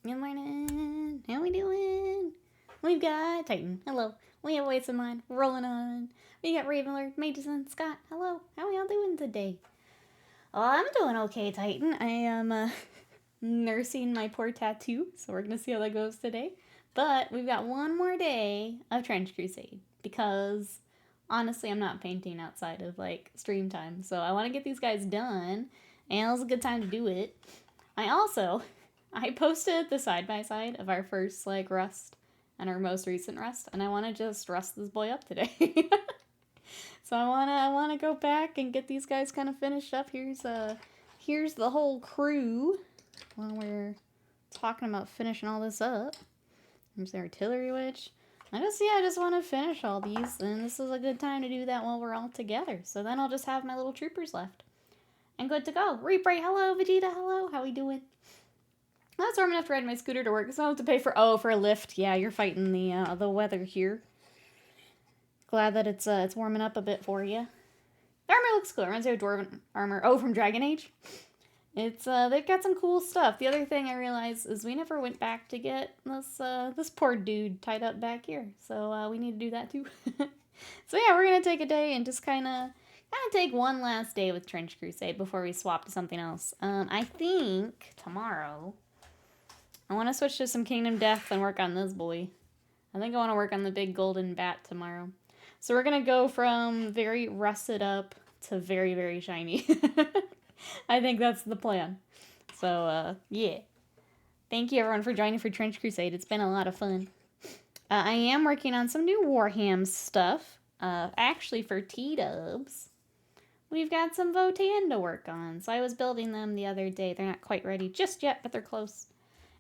Good morning. How we doing? We've got Titan. Hello. We have Weights in Mind. Rolling on. We got Ravenlord, Mageson, Scott. Hello. How are y'all doing today? Oh, I'm doing okay, Titan. I am nursing my poor tattoo, so we're gonna see how that goes today. But we've got one more day of Trench Crusade because honestly, I'm not painting outside of like stream time, so I want to get these guys done, and it was a good time to do it. I posted the side-by-side of our first, like, rust and our most recent rust, and I want to just rust this boy up today. So I wanna go back and get these guys kind of finished up. Here's the whole crew while we're talking about finishing all this up. Here's the artillery witch. I just want to finish all these, and this is a good time to do that while we're all together. So then I'll just have my little troopers left. And good to go. Reaper, hello. Vegeta, hello. How we doing? That's warm enough to ride my scooter to work, so I'll have to pay for a lift. Yeah, you're fighting the weather here. Glad that it's warming up a bit for you. The armor looks cool. It reminds me of Dwarven armor. Oh, from Dragon Age. It's they've got some cool stuff. The other thing I realized is we never went back to get this poor dude tied up back here. So we need to do that too. So yeah, we're gonna take a day and just kind of take one last day with Trench Crusade before we swap to something else. I think tomorrow I want to switch to some Kingdom Death and work on this boy. I think I want to work on the big golden bat tomorrow. So we're going to go from very rusted up to very, very shiny. I think that's the plan. So, yeah. Thank you, everyone, for joining for Trench Crusade. It's been a lot of fun. I am working on some new Warham stuff. Actually, for T-dubs, we've got some Votan to work on. So I was building them the other day. They're not quite ready just yet, but they're close.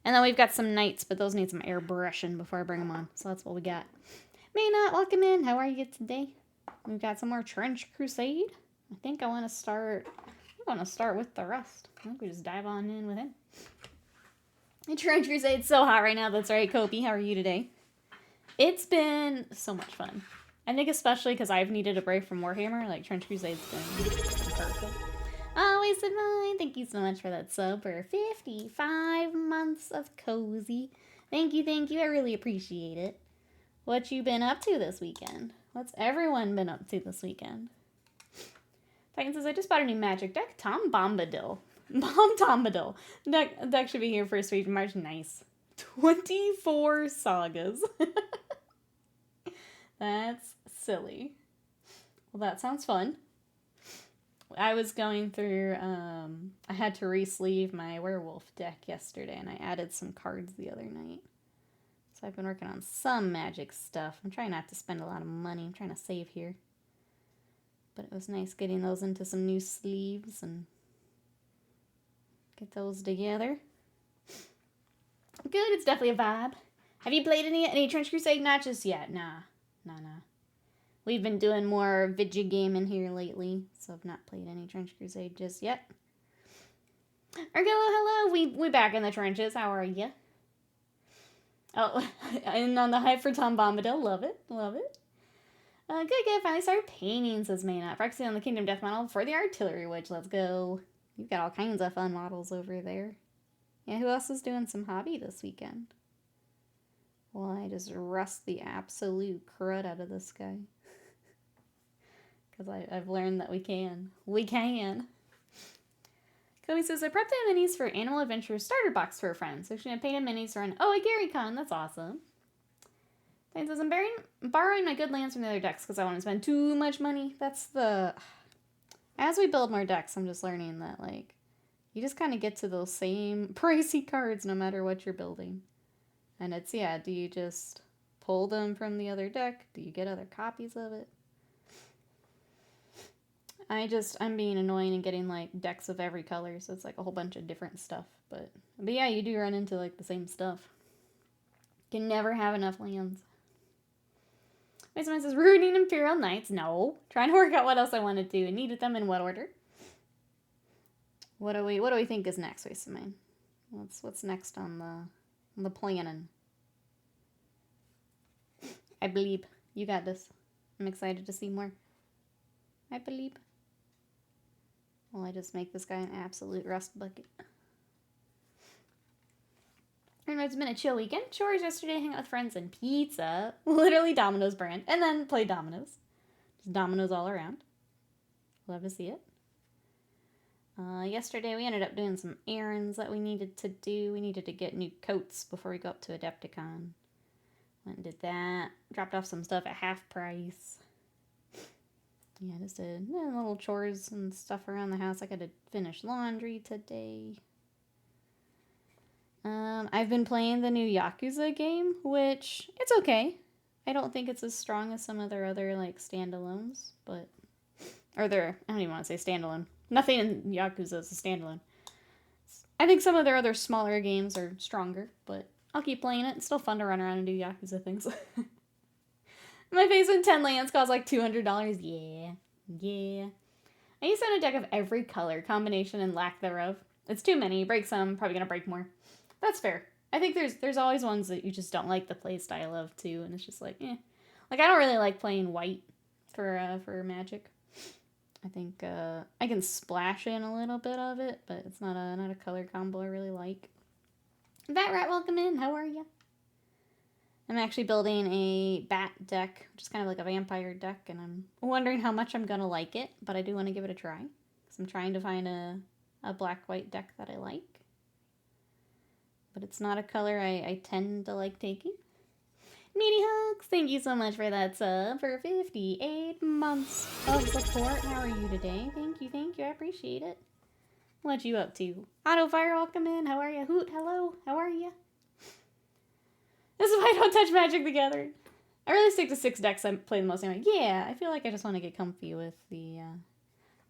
And then we've got some knights, but those need some airbrushing before I bring them on. So that's what we got. Maynard, welcome in. How are you today? We've got some more Trench Crusade. I think I want to start with the rust. I think we just dive on in with him. The Trench Crusade's so hot right now. That's right, Kobe. How are you today? It's been so much fun. I think especially because I've needed a break from Warhammer. Like, Trench Crusade's been perfect. Always in mind. Thank you so much for that sub for 55 months of cozy. Thank you. I really appreciate it. What you been up to this weekend? What's everyone been up to this weekend? Titan says, I just bought a new magic deck. Tom Bombadil. Deck should be here first week of March. Nice. 24 sagas. That's silly. Well, that sounds fun. I was going through, I had to re-sleeve my werewolf deck yesterday, and I added some cards the other night. So I've been working on some magic stuff. I'm trying not to spend a lot of money. I'm trying to save here. But it was nice getting those into some new sleeves and get those together. Good, it's definitely a vibe. Have you played any Trench Crusade? Not just yet. Nah. We've been doing more video gaming here lately, so I've not played any Trench Crusade just yet. Argillo, hello. We back in the trenches. How are you? Oh, and on the hype for Tom Bombadil. Love it. Good. Finally started painting, says Maynard. Practicing on the Kingdom Death model for the artillery witch. Let's go. You've got all kinds of fun models over there. Yeah, who else is doing some hobby this weekend? Well, I just rust the absolute crud out of this guy. Because I've learned that we can. Kobe says, I prepped the minis for Animal Adventure starter box for a friend. So she's going to paint a minis to run. Oh, a Gary Con. That's awesome. Titan says, I'm borrowing my good lands from the other decks because I want to spend too much money. That's the... As we build more decks, I'm just learning that, like, you just kind of get to those same pricey cards no matter what you're building. And it's, yeah, do you just pull them from the other deck? Do you get other copies of it? I'm being annoying and getting, like, decks of every color, so it's, like, a whole bunch of different stuff. But yeah, you do run into, like, the same stuff. Can never have enough lands. My son says, ruining Imperial Knights. No. Trying to work out what else I wanted to. Needed them in what order? What do we think is next, Waste of Mine? What's next on the planning? I believe. You got this. I'm excited to see more. I believe. Well, I just make this guy an absolute rust bucket. And It's been a chill weekend. Chores yesterday, hang out with friends, and pizza. Literally Domino's brand. And then play Domino's. Just Domino's all around. Love to see it. Yesterday we ended up doing some errands that we needed to do. We needed to get new coats before we go up to Adepticon. Went and did that. Dropped off some stuff at half price. Yeah, just did little chores and stuff around the house. I got to finish laundry today. I've been playing the new Yakuza game, which it's okay. I don't think it's as strong as some of their other like standalones, but I don't even want to say standalone. Nothing in Yakuza is a standalone. I think some of their other smaller games are stronger, but I'll keep playing it. It's still fun to run around and do Yakuza things. My face in 10 lands costs like $200. Yeah. I used to own a deck of every color combination and lack thereof. It's too many. Break some, probably gonna break more. That's fair. I think there's always ones that you just don't like the play style of too, and it's just like, eh. Like I don't really like playing white for Magic. I think I can splash in a little bit of it, but it's not a color combo I really like. Vat Rat, welcome in. How are you? I'm actually building a bat deck, which is kind of like a vampire deck, and I'm wondering how much I'm going to like it, but I do want to give it a try. Because I'm trying to find a black-white deck that I like. But it's not a color I tend to like taking. Meaty Hugs, thank you so much for that sub for 58 months of support. How are you today? Thank you, I appreciate it. What you up to? Autofire, welcome in. How are you? Hoot, hello. How are you? This is why I don't touch Magic together. I really stick to 6 decks I play the most anyway. Yeah, I feel like I just want to get comfy with the,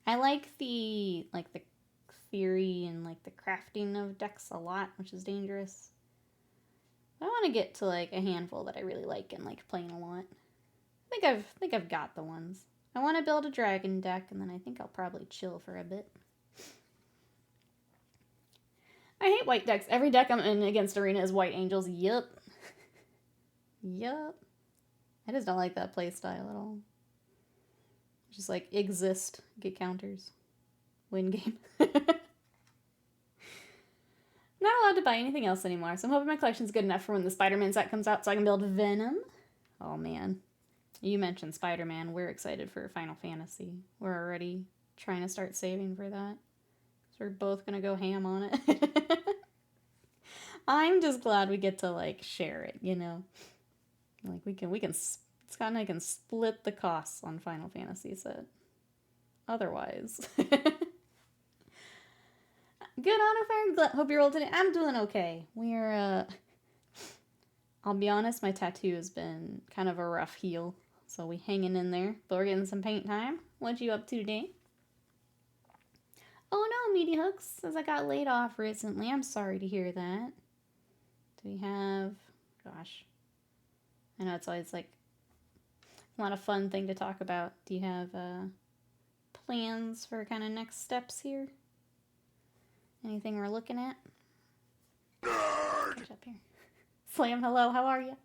I like the theory and, like, the crafting of decks a lot, which is dangerous. I want to get to, like, a handful that I really like and like playing a lot. I think I've got the ones. I want to build a dragon deck, and then I think I'll probably chill for a bit. I hate white decks. Every deck I'm in against Arena is white angels. Yup. Yup. I just don't like that play style at all. Just like exist, get counters, win game. Not allowed to buy anything else anymore, so I'm hoping my collection's good enough for when the Spider-Man set comes out so I can build Venom. Oh man. You mentioned Spider-Man. We're excited for Final Fantasy. We're already trying to start saving for that. So we're both gonna go ham on it. I'm just glad we get to like share it, you know? Like Scott and I can split the costs on Final Fantasy set. Otherwise. Good Autofire, hope you're all today. I'm doing okay. We're, I'll be honest, my tattoo has been kind of a rough heal. So we hanging in there, but we're getting some paint time. What you up to today? Oh no, Meaty Hooks says I got laid off recently. I'm sorry to hear that. Do we have, gosh. I know it's always like not a fun thing to talk about. Do you have plans for kind of next steps here? Anything we're looking at? Get up here. Slam, hello, how are you?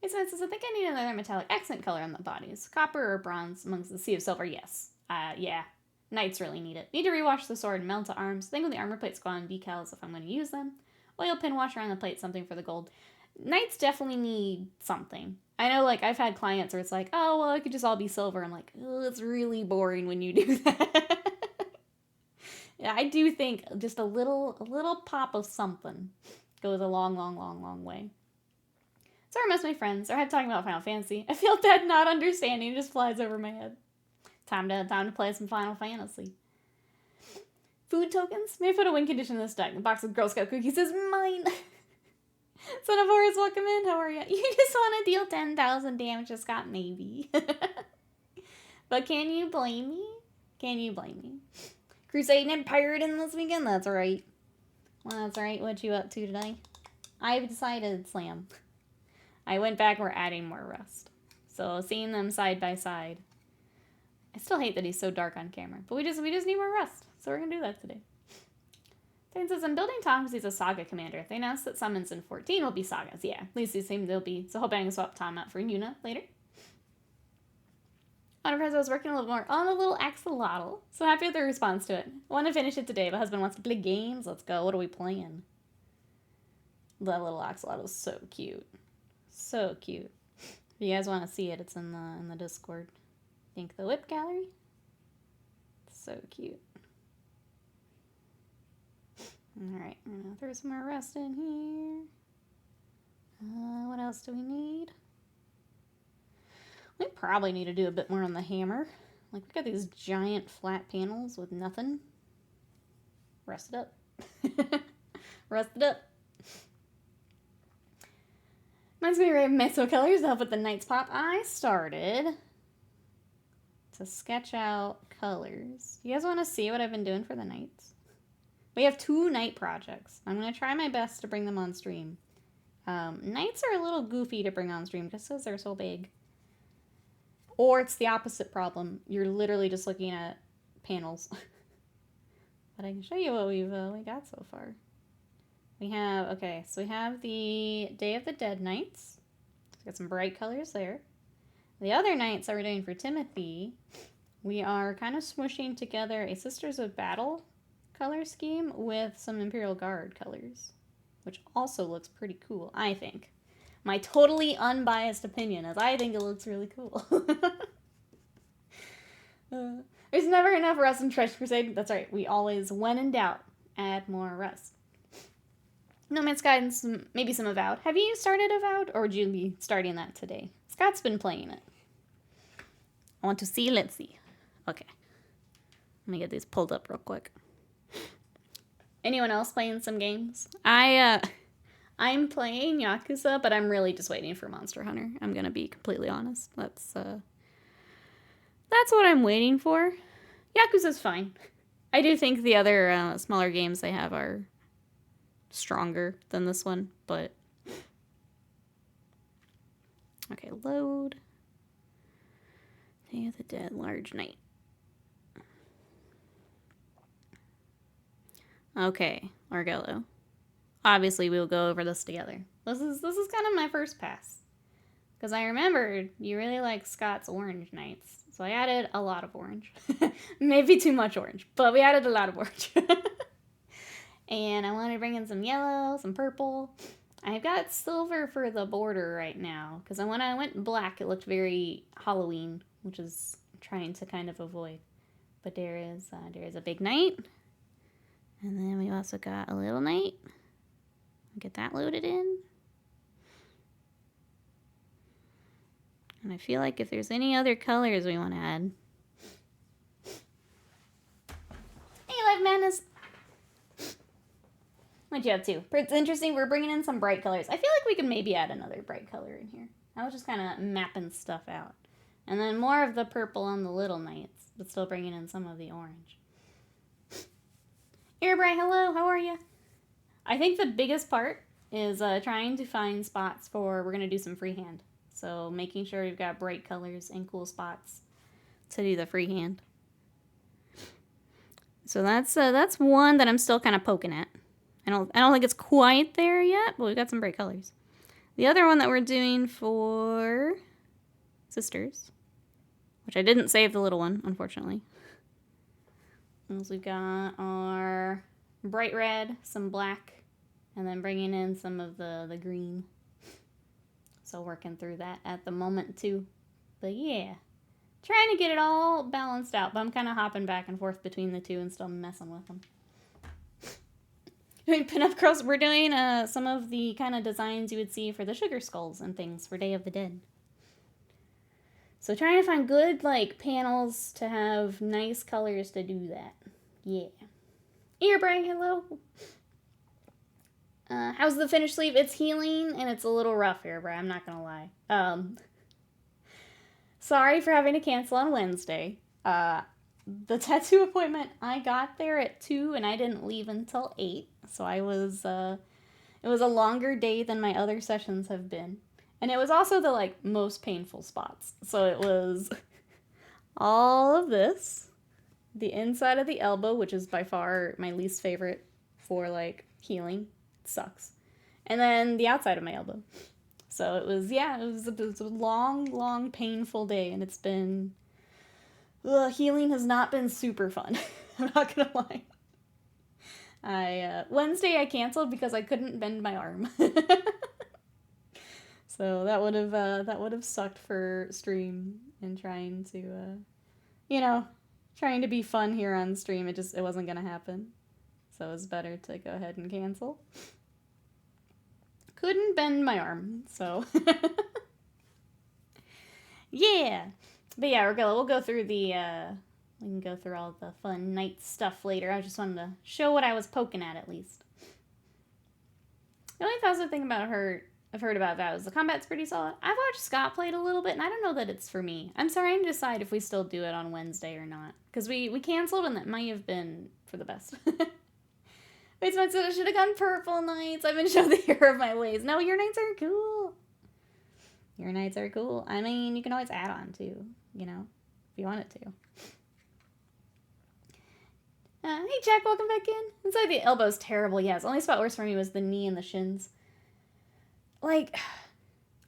It says, I think I need another metallic accent color on the bodies. Copper or bronze amongst the sea of silver, yes. Yeah. Knights really need it. Need to rewash the sword and melt to arms. Think when the armor plates go on decals if I'm going to use them. Oil pin wash around the plate, something for the gold. Knights definitely need something. I know, like, I've had clients where it's like, oh, well, it could just all be silver. I'm like, oh, it's really boring when you do that. Yeah, I do think just a little pop of something goes a long way. Sorry, I miss my friends. Our head talking about Final Fantasy. I feel bad not understanding. It just flies over my head. Time to play some Final Fantasy. Food tokens? Maybe put a win condition in this deck. A box of Girl Scout cookies is mine. Son of Horus, welcome in. How are you? You just want to deal 10,000 damage to Scott, maybe. But can you blame me? Can you blame me? Crusade and Pirate in this weekend? That's right. Well, that's right. What you up to today? I've decided, Slam. I went back, we're adding more Rust. So seeing them side by side. I still hate that he's so dark on camera. But we just need more Rust. So we're going to do that today. Then says, I'm building Tom because he's a Saga commander. They announced that summons in 14 will be Sagas. Yeah, at least these seem they'll be. So hoping I can swap Tom out for Yuna later. I was working a little more on a little axolotl. So happy with the response to it. I want to finish it today. My husband wants to play games. Let's go. What are we playing? That little axolotl is so cute. So cute. If you guys want to see it, it's in the Discord. Think the whip gallery. So cute. Alright, I'm gonna throw some more rust in here. What else do we need? We probably need to do a bit more on the hammer. Like, we got these giant flat panels with nothing. Rust it up. Rust it up. Mine's gonna be Raven Meso colors to help with the Knights pop. I started to sketch out colors. You guys want to see what I've been doing for the Knights? We have 2 Knight projects. I'm gonna try my best to bring them on stream. Knights are a little goofy to bring on stream just because they're so big. Or it's the opposite problem. You're literally just looking at panels. But I can show you what we got so far. We have, okay, so we have the Day of the Dead Knights. Got some bright colors there. The other Knights that we're doing for Timothy, we are kind of smooshing together a Sisters of Battle color scheme with some Imperial Guard colors, which also looks pretty cool, I think. My totally unbiased opinion is I think it looks really cool. There's never enough rust in Treasure Crusade. That's right. We always, when in doubt, add more rust. No Man's Sky and maybe some Avowed. Have you started Avowed, or would you be starting that today? Scott's been playing it. I want to see. Let's see. Okay. Let me get these pulled up real quick. Anyone else playing some games? I'm playing Yakuza, but I'm really just waiting for Monster Hunter. I'm gonna be completely honest. That's what I'm waiting for. Yakuza's fine. I do think the other smaller games they have are stronger than this one, but okay, load. Day of the Dead, Large Night. Okay, Argello. Obviously, we will go over this together. This is kind of my first pass. Because I remembered you really like Scott's Orange Knights. So I added a lot of orange. Maybe too much orange, but we added a lot of orange. And I wanted to bring in some yellow, some purple. I've got silver for the border right now. Because when I went black, it looked very Halloween, which is trying to kind of avoid. But there is a big knight. And then we also got a little knight. Get that loaded in. And I feel like if there's any other colors we want to add. Hey, Live Madness! What you up to? It's interesting, we're bringing in some bright colors. I feel like we could maybe add another bright color in here. I was just kind of mapping stuff out. And then more of the purple on the little knights, but still bringing in some of the orange. Earbright, hello, how are you? I think the biggest part is trying to find spots for, we're going to do some freehand. So making sure we've got bright colors and cool spots to do the freehand. So that's one that I'm still kind of poking at. I don't think it's quite there yet, but we've got some bright colors. The other one that we're doing for Sisters, which I didn't save the little one, unfortunately. Is we've got our bright red, some black, and then bringing in some of the green. So working through that at the moment too. But yeah, trying to get it all balanced out. But I'm kind of hopping back and forth between the two and still messing with them. Doing pinup curls. We're doing some of the kind of designs you would see for the sugar skulls and things for Day of the Dead. So trying to find good like panels to have nice colors to do that. Yeah. Earbright, hello. How's the finished sleeve? It's healing and it's a little rough here, bro. I'm not gonna lie. Sorry for having to cancel on Wednesday. The tattoo appointment, I got there at 2 and I didn't leave until 8. So I was, it was a longer day than my other sessions have been. And it was also the like most painful spots. So it was all of this, the inside of the elbow, which is by far my least favorite for like healing. Sucks. And then the outside of my elbow. So it was, yeah, it was a long, painful day. And it's been, healing has not been super fun. I'm not gonna lie. Wednesday I canceled because I couldn't bend my arm. So that would have sucked for stream and trying to trying to be fun here on stream. It wasn't gonna happen. So it was better to go ahead and cancel. Couldn't bend my arm, so yeah. But yeah, we'll go through we can go through all the fun night stuff later. I just wanted to show what I was poking at least. The only positive thing about I've heard about that is the combat's pretty solid. I've watched Scott play it a little bit, and I don't know that it's for me. I'm starting to decide if we still do it on Wednesday or not. Because we canceled, and that might have been for the best. Wait, so I said I should have gone purple nights. I've been shown the error of my ways. No, your nights are cool. Your nights are cool. I mean, you can always add on, too. You know, if you wanted to. Hey, Jack, welcome back in. Inside the elbow's terrible, yes. Only spot worse for me was the knee and the shins. Like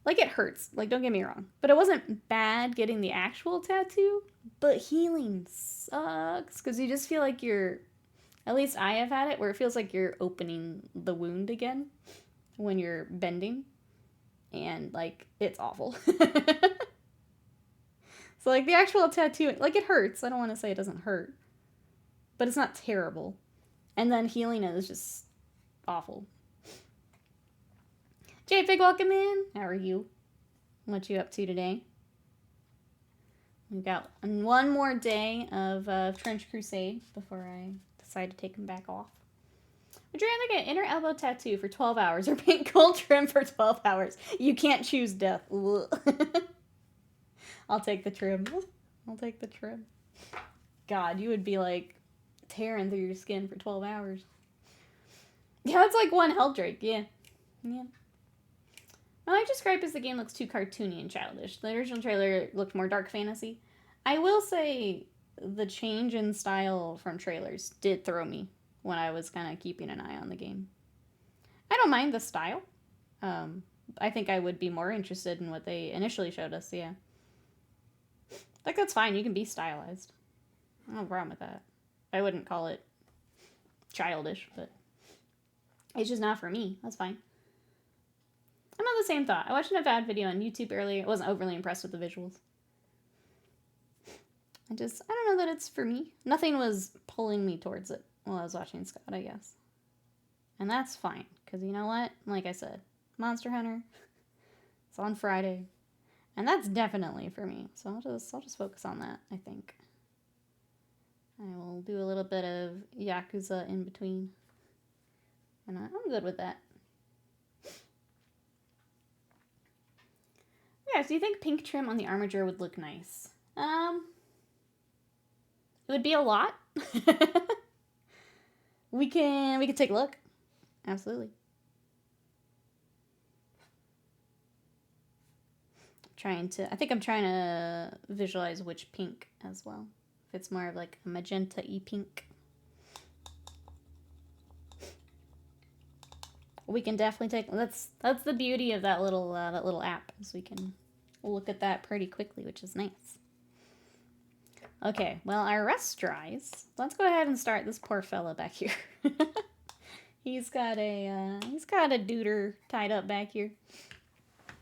it hurts. Like, don't get me wrong. But it wasn't bad getting the actual tattoo. But healing sucks. Because you just feel like you're... At least I have had it, where it feels like you're opening the wound again when you're bending. And, like, it's awful. So, like, the actual tattoo... Like, it hurts. I don't want to say it doesn't hurt. But it's not terrible. And then healing it is just awful. JPEG, welcome in. How are you? What you up to today? We've got one more day of Trench Crusade before I decide to take them back off. Would you rather get an inner elbow tattoo for 12 hours or paint gold trim for 12 hours? You can't choose death. I'll take the trim. I'll take the trim. God, you would be like tearing through your skin for 12 hours. Yeah, that's like one Heldrake. Yeah. Yeah. My largest gripe is the game looks too cartoony and childish. The original trailer looked more dark fantasy. I will say the change in style from trailers did throw me when I was kind of keeping an eye on the game. I don't mind the style. I think I would be more interested in what they initially showed us, yeah. Like, that's fine. You can be stylized. No problem with that. I wouldn't call it childish, but it's just not for me. That's fine. I'm on the same thought. I watched an VOD video on YouTube earlier. I wasn't overly impressed with the visuals. I don't know that it's for me. Nothing was pulling me towards it while I was watching Scott, I guess. And that's fine, because you know what? Like I said, Monster Hunter, it's on Friday. And that's definitely for me. So I'll just focus on that, I think. I will do a little bit of Yakuza in between. And I'm good with that. Yeah, so you think pink trim on the armature would look nice? It would be a lot. we can take a look. Absolutely. I think I'm trying to visualize which pink as well. If it's more of like a magenta-y pink. We can definitely take, that's the beauty of that little app, is we can look at that pretty quickly, which is nice. Okay, well, our rest dries. Let's go ahead and start this poor fella back here. He's got a deuter tied up back here.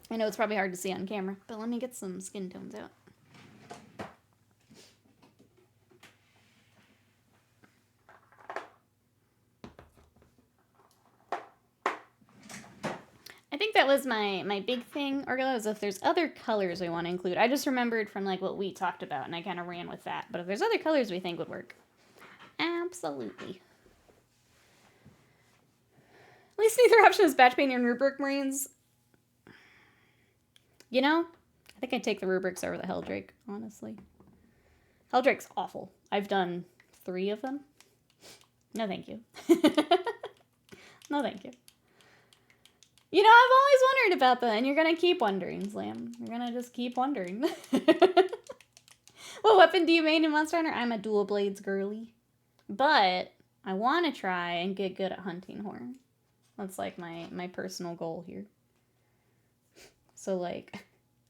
I know it's probably hard to see on camera, but let me get some skin tones out. I think that was my big thing, Orgilla, is if there's other colors we want to include. I just remembered from like what we talked about, and I kind of ran with that. But if there's other colors we think would work, absolutely. At least neither option is batch painting and rubric marines. You know, I think I'd take the rubrics over the Heldrake, honestly. Heldrake's awful. I've done 3 of them. No, thank you. No, thank you. You know, I've always wondered about that, and you're going to keep wondering, Slam. You're going to just keep wondering. What weapon do you main in Monster Hunter? I'm a dual blades girly. But I want to try and get good at hunting horn. That's like my personal goal here. So like,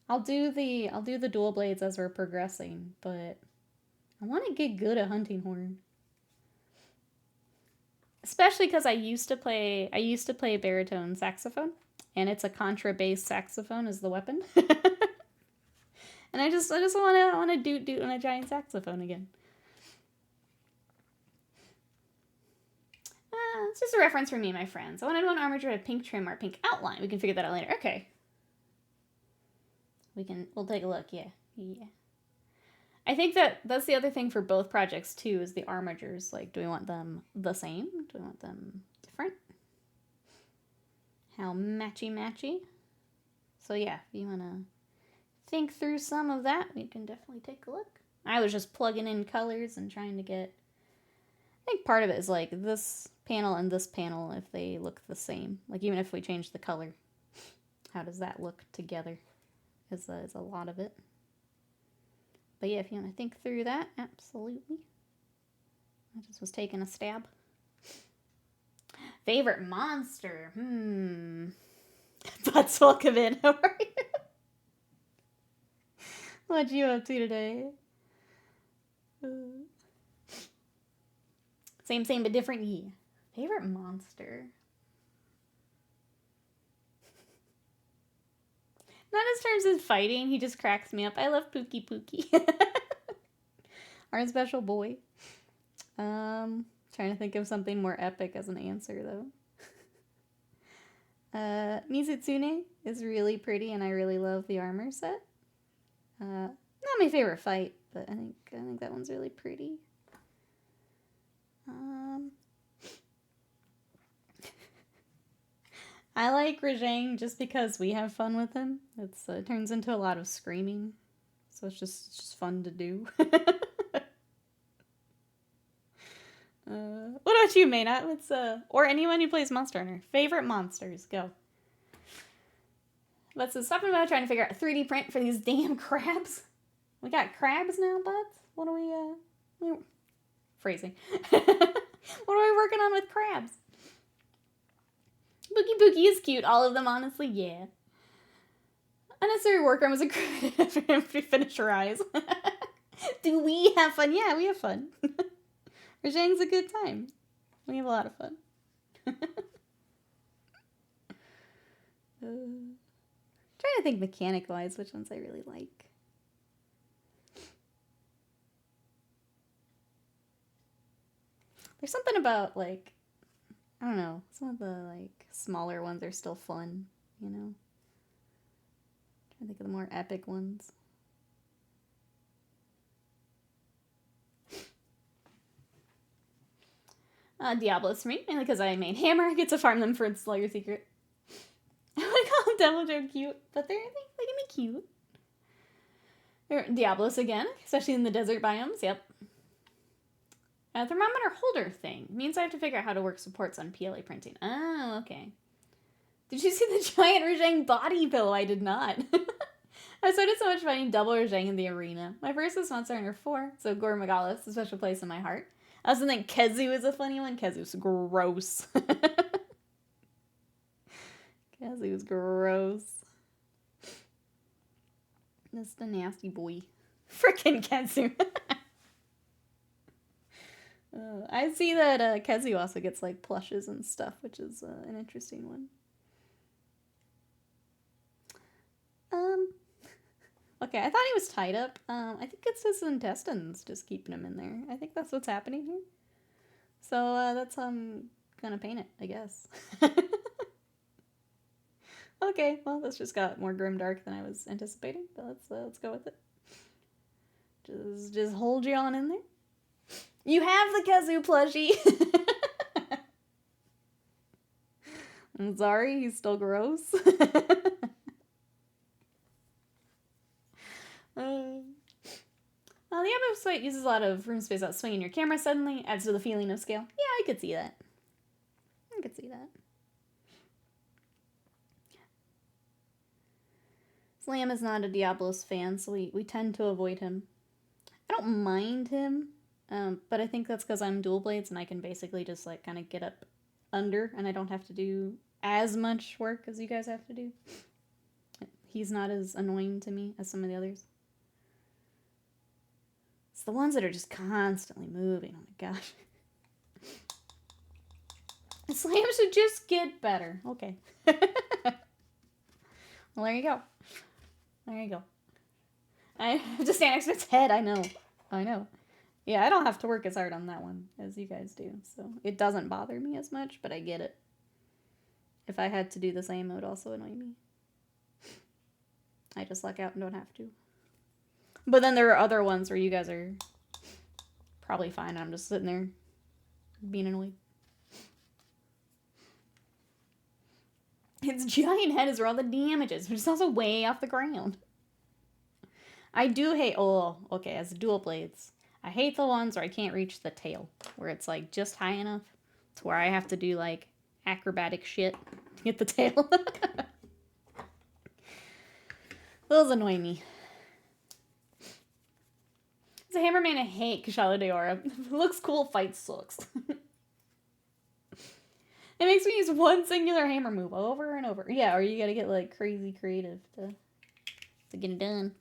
I'll do the dual blades as we're progressing, but I want to get good at hunting horn. especially because I used to play baritone saxophone, and it's a contrabass saxophone as the weapon. And I just want to doot on a giant saxophone again. It's just a reference for me and my friends. I wanted one armature with a pink trim or a pink outline. We can figure that out later. Okay. We'll take a look. Yeah. I think that's the other thing for both projects too, is the armatures. Like, do we want them the same? Do we want them different? How matchy? So yeah, if you want to think through some of that, we can definitely take a look. I was just plugging in colors and trying to get... I think part of it is like this panel and this panel, if they look the same. Like, even if we change the color, how does that look together is a lot of it. But yeah, if you want to think through that, absolutely. I just was taking a stab. Favorite monster? Butts, welcome in. How are you? What you up to today? Same but different. Yeah. Favorite monster? Not as terms of fighting, he just cracks me up. I love Pookie. Our special boy. Trying to think of something more epic as an answer, though. Mizutsune is really pretty, and I really love the armor set. Not my favorite fight, but I think that one's really pretty. I like Rajang just because we have fun with him. It turns into a lot of screaming, so it's just fun to do. What about you, Maynard? Or anyone who plays Monster Hunter? Favorite monsters? Go. But so something about trying to figure out a 3D print for these damn crabs. We got crabs now, buds? What are we phrasing. What are we working on with crabs? Bookie is cute. All of them, honestly, yeah. Unnecessary workaround was a credit after him to finish her eyes. Do we have fun? Yeah, we have fun. Rajang's a good time. We have a lot of fun. Trying to think mechanic-wise which ones I really like. There's something about, like, I don't know, some of the, like, smaller ones are still fun, you know? I think of the more epic ones. Diablos for me, mainly because I made Hammer. I get to farm them for its Slayer secret. I like how Devil Joe cute, but they can be cute. They're Diablos again, especially in the desert biomes, yep. Thermometer holder thing. Means I have to figure out how to work supports on PLA printing. Oh, okay. Did you see the giant Rajang body pillow? I did not. I started so much finding double Rajang in the arena. My first was Monster Hunter 4, so Gore Megalis, a special place in my heart. I also think Kezu is a funny one. Kezu's gross. Kezu's gross. Just a nasty boy. Frickin' Kezu. I see that Kezu also gets like plushes and stuff, which is an interesting one. Okay, I thought he was tied up. I think it's his intestines just keeping him in there. I think that's what's happening here. So that's how I'm gonna paint it, I guess. Okay, well, this just got more grimdark than I was anticipating, but let's go with it. Just hold you on in there. You have the Kezu plushie. I'm sorry, he's still gross. The other site uses a lot of room space without swinging your camera suddenly, adds to the feeling of scale. Yeah, I could see that. Slam is not a Diablos fan, so we tend to avoid him. I don't mind him, but I think that's because I'm dual blades and I can basically just like kind of get up under and I don't have to do as much work as you guys have to do. He's not as annoying to me as some of the others. It's the ones that are just constantly moving. Oh my gosh. Slam should just get better. Okay. Well, there you go. There you go. I have to stand next to its head. I know. I know. Yeah, I don't have to work as hard on that one as you guys do, so it doesn't bother me as much, but I get it. If I had to do the same, it would also annoy me. I just luck out and don't have to. But then there are other ones where you guys are probably fine. I'm just sitting there being annoyed. Its giant head is where all the damage is, which is also way off the ground. I do hate... Oh, okay, as dual blades. I hate the ones where I can't reach the tail. Where it's, like, just high enough to where I have to do, like, acrobatic shit to get the tail. Those annoy me. As a hammerman, I hate Kushala Daora. Looks cool, fight sucks. It makes me use one singular hammer move over and over. Yeah, or you gotta get, like, crazy creative to get it done.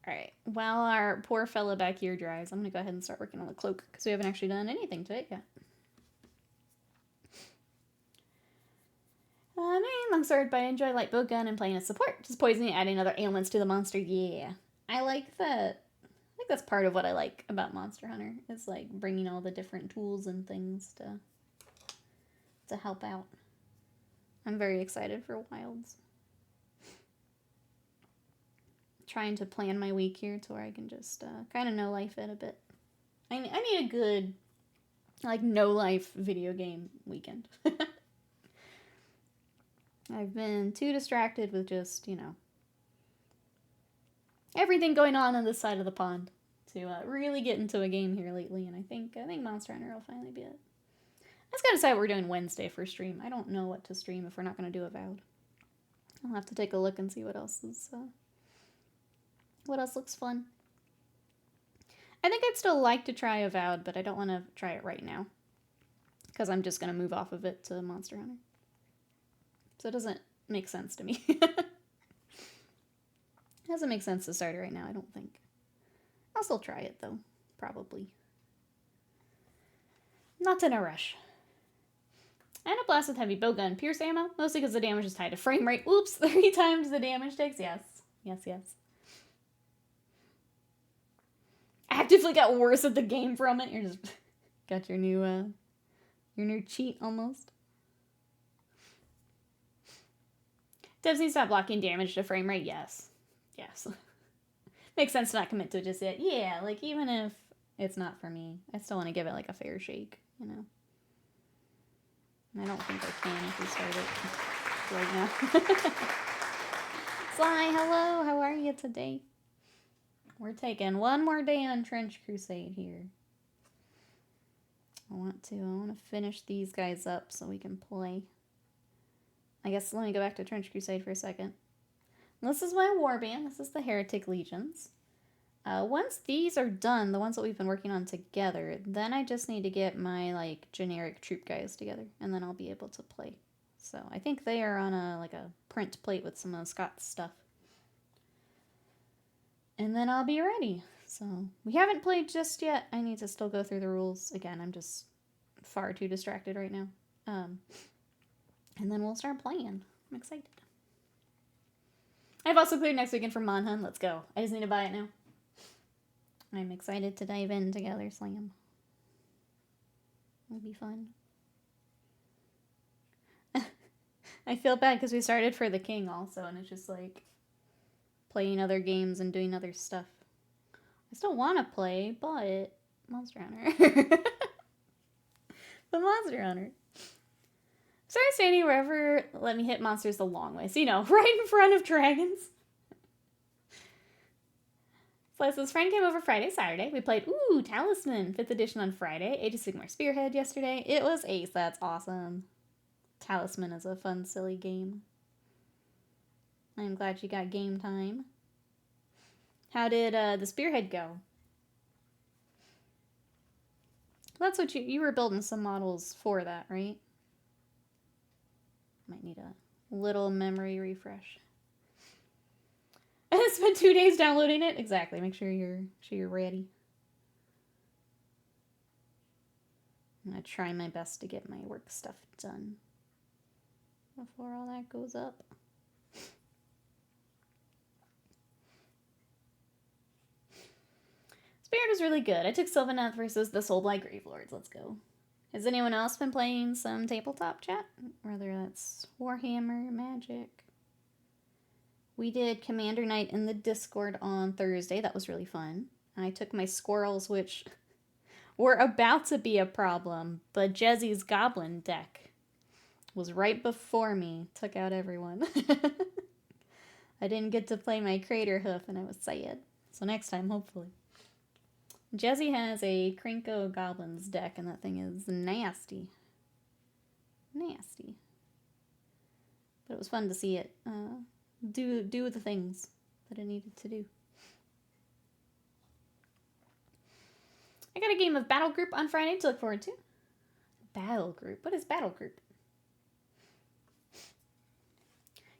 Alright, while our poor fella back here dries, I'm gonna go ahead and start working on the cloak, because we haven't actually done anything to it yet. Longsword, but I enjoy light bow gun and playing as support. Just poisoning and adding other ailments to the monster, yeah. I like that. I think that's part of what I like about Monster Hunter, is like bringing all the different tools and things to help out. I'm very excited for Wilds. Trying to plan my week here to where I can just kind of know life it a bit. I need a good, like, no-life video game weekend. I've been too distracted with just, you know, everything going on this side of the pond to really get into a game here lately, and I think Monster Hunter will finally be it. I just gotta decide what we're doing Wednesday for stream. I don't know what to stream if we're not gonna do a VOD. I'll have to take a look and see what else is, what else looks fun. I think I'd still like to try a VOD, but I don't want to try it right now, because I'm just gonna move off of it to Monster Hunter. So it doesn't make sense to me. It doesn't make sense to start it right now, I don't think. I'll still try it, though. Probably. Not in a rush. And a blast with heavy bowgun. Pierce ammo, mostly because the damage is tied to frame rate. Oops, 3 times the damage takes. Yes. Yes, yes. Actively got worse at the game from it. You're just... got your new cheat, almost. Devs need to stop blocking damage to frame rate. Yes. Yes. Makes sense to not commit to it just yet. Yeah, like, even if it's not for me, I still want to give it, like, a fair shake, you know? And I don't think I can if we start it right now. Sly, hello! How are you today? We're taking one more day on Trench Crusade here. I want to finish these guys up so we can play. I guess let me go back to Trench Crusade for a second. This is my warband. This is the Heretic Legions. Once these are done, the ones that we've been working on together, then I just need to get my, like, generic troop guys together, and then I'll be able to play. So I think they are on a print plate with some of Scott's stuff. And then I'll be ready. So we haven't played just yet. I need to still go through the rules. Again, I'm just far too distracted right now. And then we'll start playing. I'm excited. I've also cleared next weekend for Mon Hun. Let's go. I just need to buy it now. I'm excited to dive in together, Slam. It'll be fun. I feel bad because we started for the King also, and it's just like playing other games and doing other stuff. I still want to play, but Monster Hunter. But Monster Hunter. Started standing wherever let me hit monsters the long way. So, you know, right in front of dragons. Slice's friend came over Friday, Saturday. We played, Talisman, 5th edition on Friday. Age of Sigmar Spearhead yesterday. It was ace. That's awesome. Talisman is a fun, silly game. I'm glad you got game time. How did the Spearhead go? That's what you were building some models for that, right? Might need a little memory refresh. I spent 2 days downloading it. Exactly. Make sure you're ready. I'm going to try my best to get my work stuff done before all that goes up. Spirit is really good. I took Sylvaneth versus the Soulblight Gravelords. Let's go. Has anyone else been playing some tabletop chat? Whether that's Warhammer, Magic. We did Commander Night in the Discord on Thursday. That was really fun. I took my squirrels, which were about to be a problem, but Jezzy's Goblin deck was right before me. Took out everyone. I didn't get to play my Crater Hoof, and I was sad. So next time, hopefully. Jezzy has a Krinko Goblins deck, and that thing is nasty. Nasty. But it was fun to see it do the things that it needed to do. I got a game of Battle Group on Friday to look forward to. Battle Group? What is Battle Group?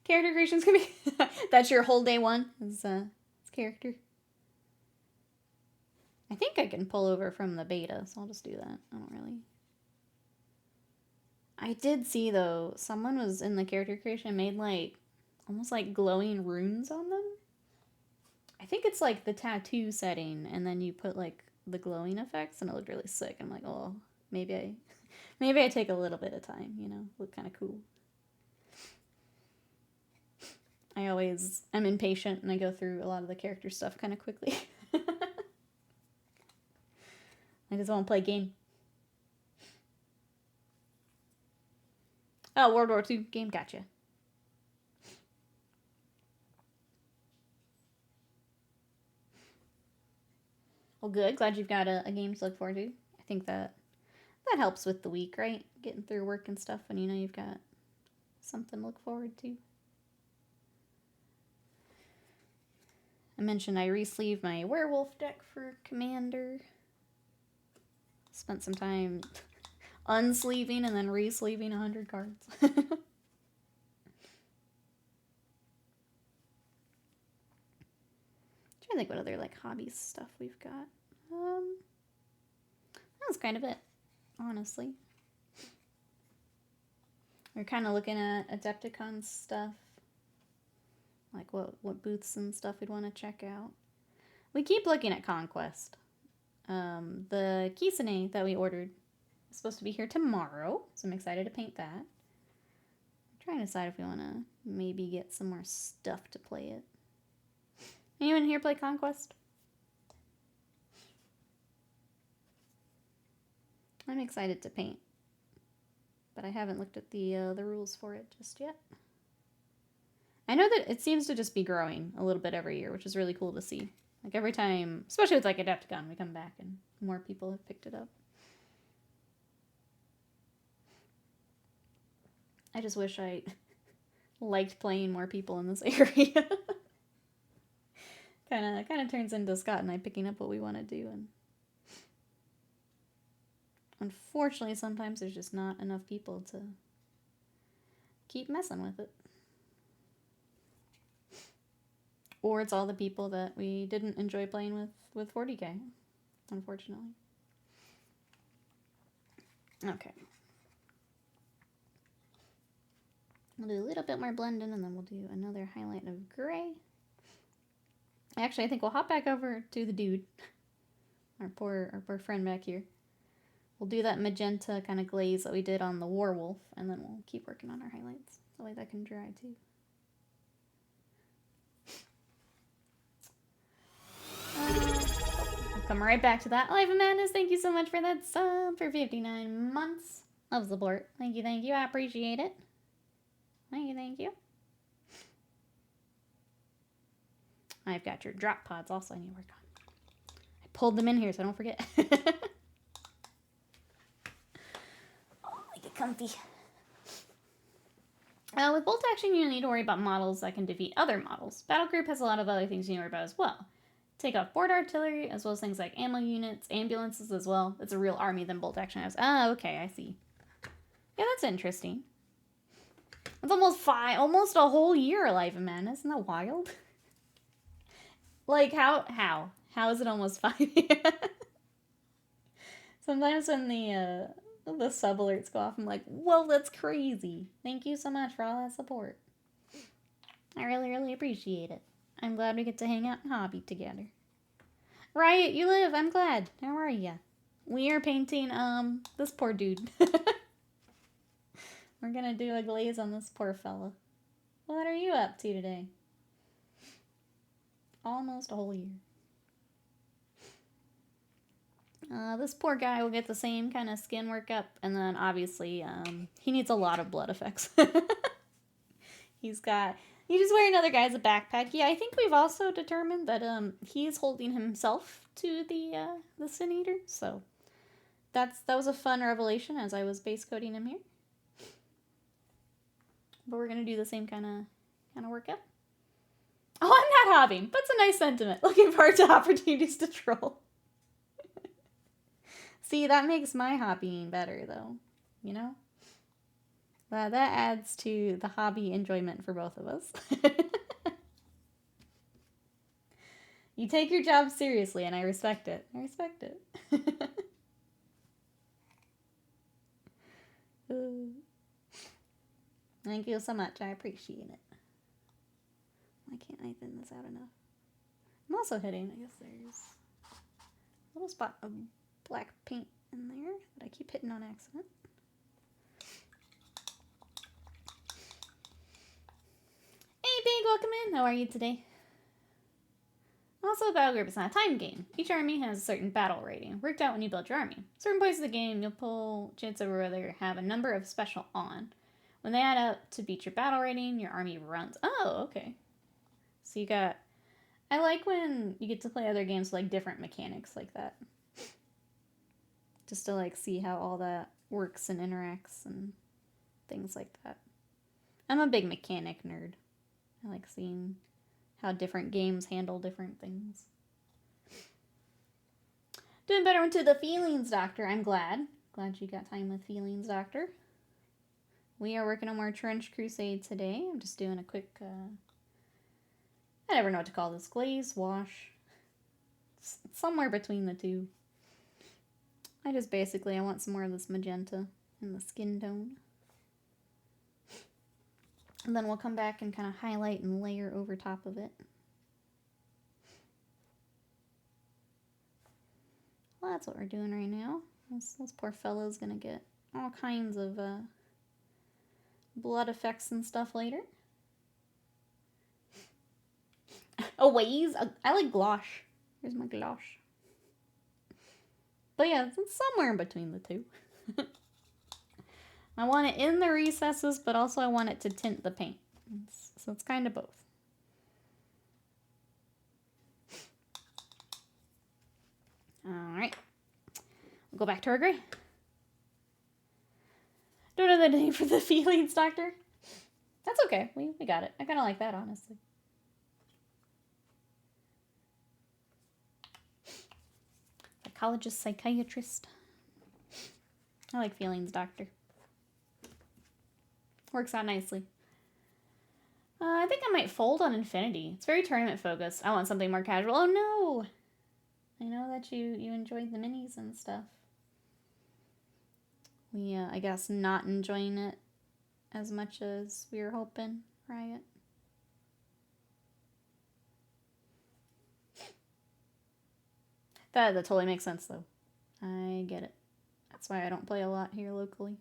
Character creation's gonna be... That's your whole day one? Is character? I think I can pull over from the beta, so I'll just do that. I don't really... I did see, though, someone was in the character creation and made, like, almost like glowing runes on them. I think it's like the tattoo setting, and then you put, like, the glowing effects, and it looked really sick. I'm like, oh, maybe I take a little bit of time, you know? Look kind of cool. I'm impatient, and I go through a lot of the character stuff kind of quickly. I just want to play a game. Oh, World War II game, gotcha. Well, good. Glad you've got a game to look forward to. I think that helps with the week, right? Getting through work and stuff when you know you've got something to look forward to. I mentioned I re-sleeved my werewolf deck for Commander. Spent some time unsleeving and then re-sleeving 100 cards. Trying to think what other like hobby stuff we've got. That's kind of it, honestly. We're kind of looking at Adepticon stuff, like what booths and stuff we'd want to check out. We keep looking at Conquest. The Kisane that we ordered is supposed to be here tomorrow, so I'm excited to paint that. I'm trying to decide if we want to maybe get some more stuff to play it. Anyone here play Conquest? I'm excited to paint, but I haven't looked at the rules for it just yet. I know that it seems to just be growing a little bit every year, which is really cool to see. Like every time, especially with like Adepticon, we come back and more people have picked it up. I just wish I liked playing more people in this area. kind of turns into Scott and I picking up what we want to do, and unfortunately sometimes there's just not enough people to keep messing with it. Or it's all the people that we didn't enjoy playing with 40k, unfortunately. Okay. We'll do a little bit more blending, and then we'll do another highlight of gray. Actually, I think we'll hop back over to the dude. Our poor friend back here. We'll do that magenta kind of glaze that we did on the Warwolf, and then we'll keep working on our highlights. That way that can dry too. I'll come right back to that. Life of Madness, thank you so much for that sub for 59 months of support. Thank you. I appreciate it. Thank you. I've got your drop pods also I need to work on. I pulled them in here so I don't forget. Oh, make it comfy. With bolt action, you don't need to worry about models that can defeat other models. Battle Group has a lot of other things you need to worry about as well. Take off board artillery, as well as things like ammo units, ambulances as well. It's a real army than bolt action has. Oh, okay, I see. Yeah, that's interesting. It's almost a whole year of Life of Madness. Isn't that wild? Like, how is it almost 5 years? Sometimes when the sub alerts go off. I'm like, whoa, that's crazy. Thank you so much for all that support. I really, really appreciate it. I'm glad we get to hang out and hobby together. Riot, you live. I'm glad. How are ya? We are painting, this poor dude. We're gonna do a glaze on this poor fella. What are you up to today? Almost a whole year. This poor guy will get the same kind of skin workup, and then obviously, he needs a lot of blood effects. You just wear another guy as a backpack. Yeah, I think we've also determined that, he's holding himself to the Sin Eater, so that was a fun revelation as I was base coding him here. But we're gonna do the same kind of workup. Oh, I'm not hobbying. That's a nice sentiment. Looking forward to opportunities to troll. See, that makes my hobbying better, though. You know? That adds to the hobby enjoyment for both of us. You take your job seriously, and I respect it. I respect it. Thank you so much. I appreciate it. Why can't I thin this out enough? I'm also hitting, I guess there's a little spot of black paint in there that I keep hitting on accident. Hey, Big, welcome in. How are you today? Also, Battle Group is not a time game. Each army has a certain battle rating, worked out when you build your army. Certain points of the game, you'll pull chance over whether have a number of special on. When they add up to beat your battle rating, your army runs. Oh, okay. So you got... I like when you get to play other games with, like, different mechanics like that. Just to, like, see how all that works and interacts and things like that. I'm a big mechanic nerd. I like seeing how different games handle different things. Doing better into the Feelings Doctor. I'm glad. Glad you got time with Feelings Doctor. We are working on more Trench Crusade today. I'm just doing a quick, I never know what to call this. Glaze, wash. Somewhere between the two. I want some more of this magenta in the skin tone. And then we'll come back and kind of highlight and layer over top of it. Well, that's what we're doing right now. This poor fellow's gonna get all kinds of blood effects and stuff later. A ways. I like glosh. Here's my glosh. But yeah, it's somewhere in between the two. I want it in the recesses, but also I want it to tint the paint. So it's kind of both. Alright. We'll go back to our gray. Don't know the name for the Feelings Doctor. That's okay. We got it. I kind of like that, honestly. Psychologist, psychiatrist. I like Feelings Doctor. Works out nicely. I think I might fold on Infinity. It's very tournament focused. I want something more casual. Oh no! I know that you enjoyed the minis and stuff. We, I guess, not enjoying it as much as we were hoping, Riot. That totally makes sense, though. I get it. That's why I don't play a lot here locally.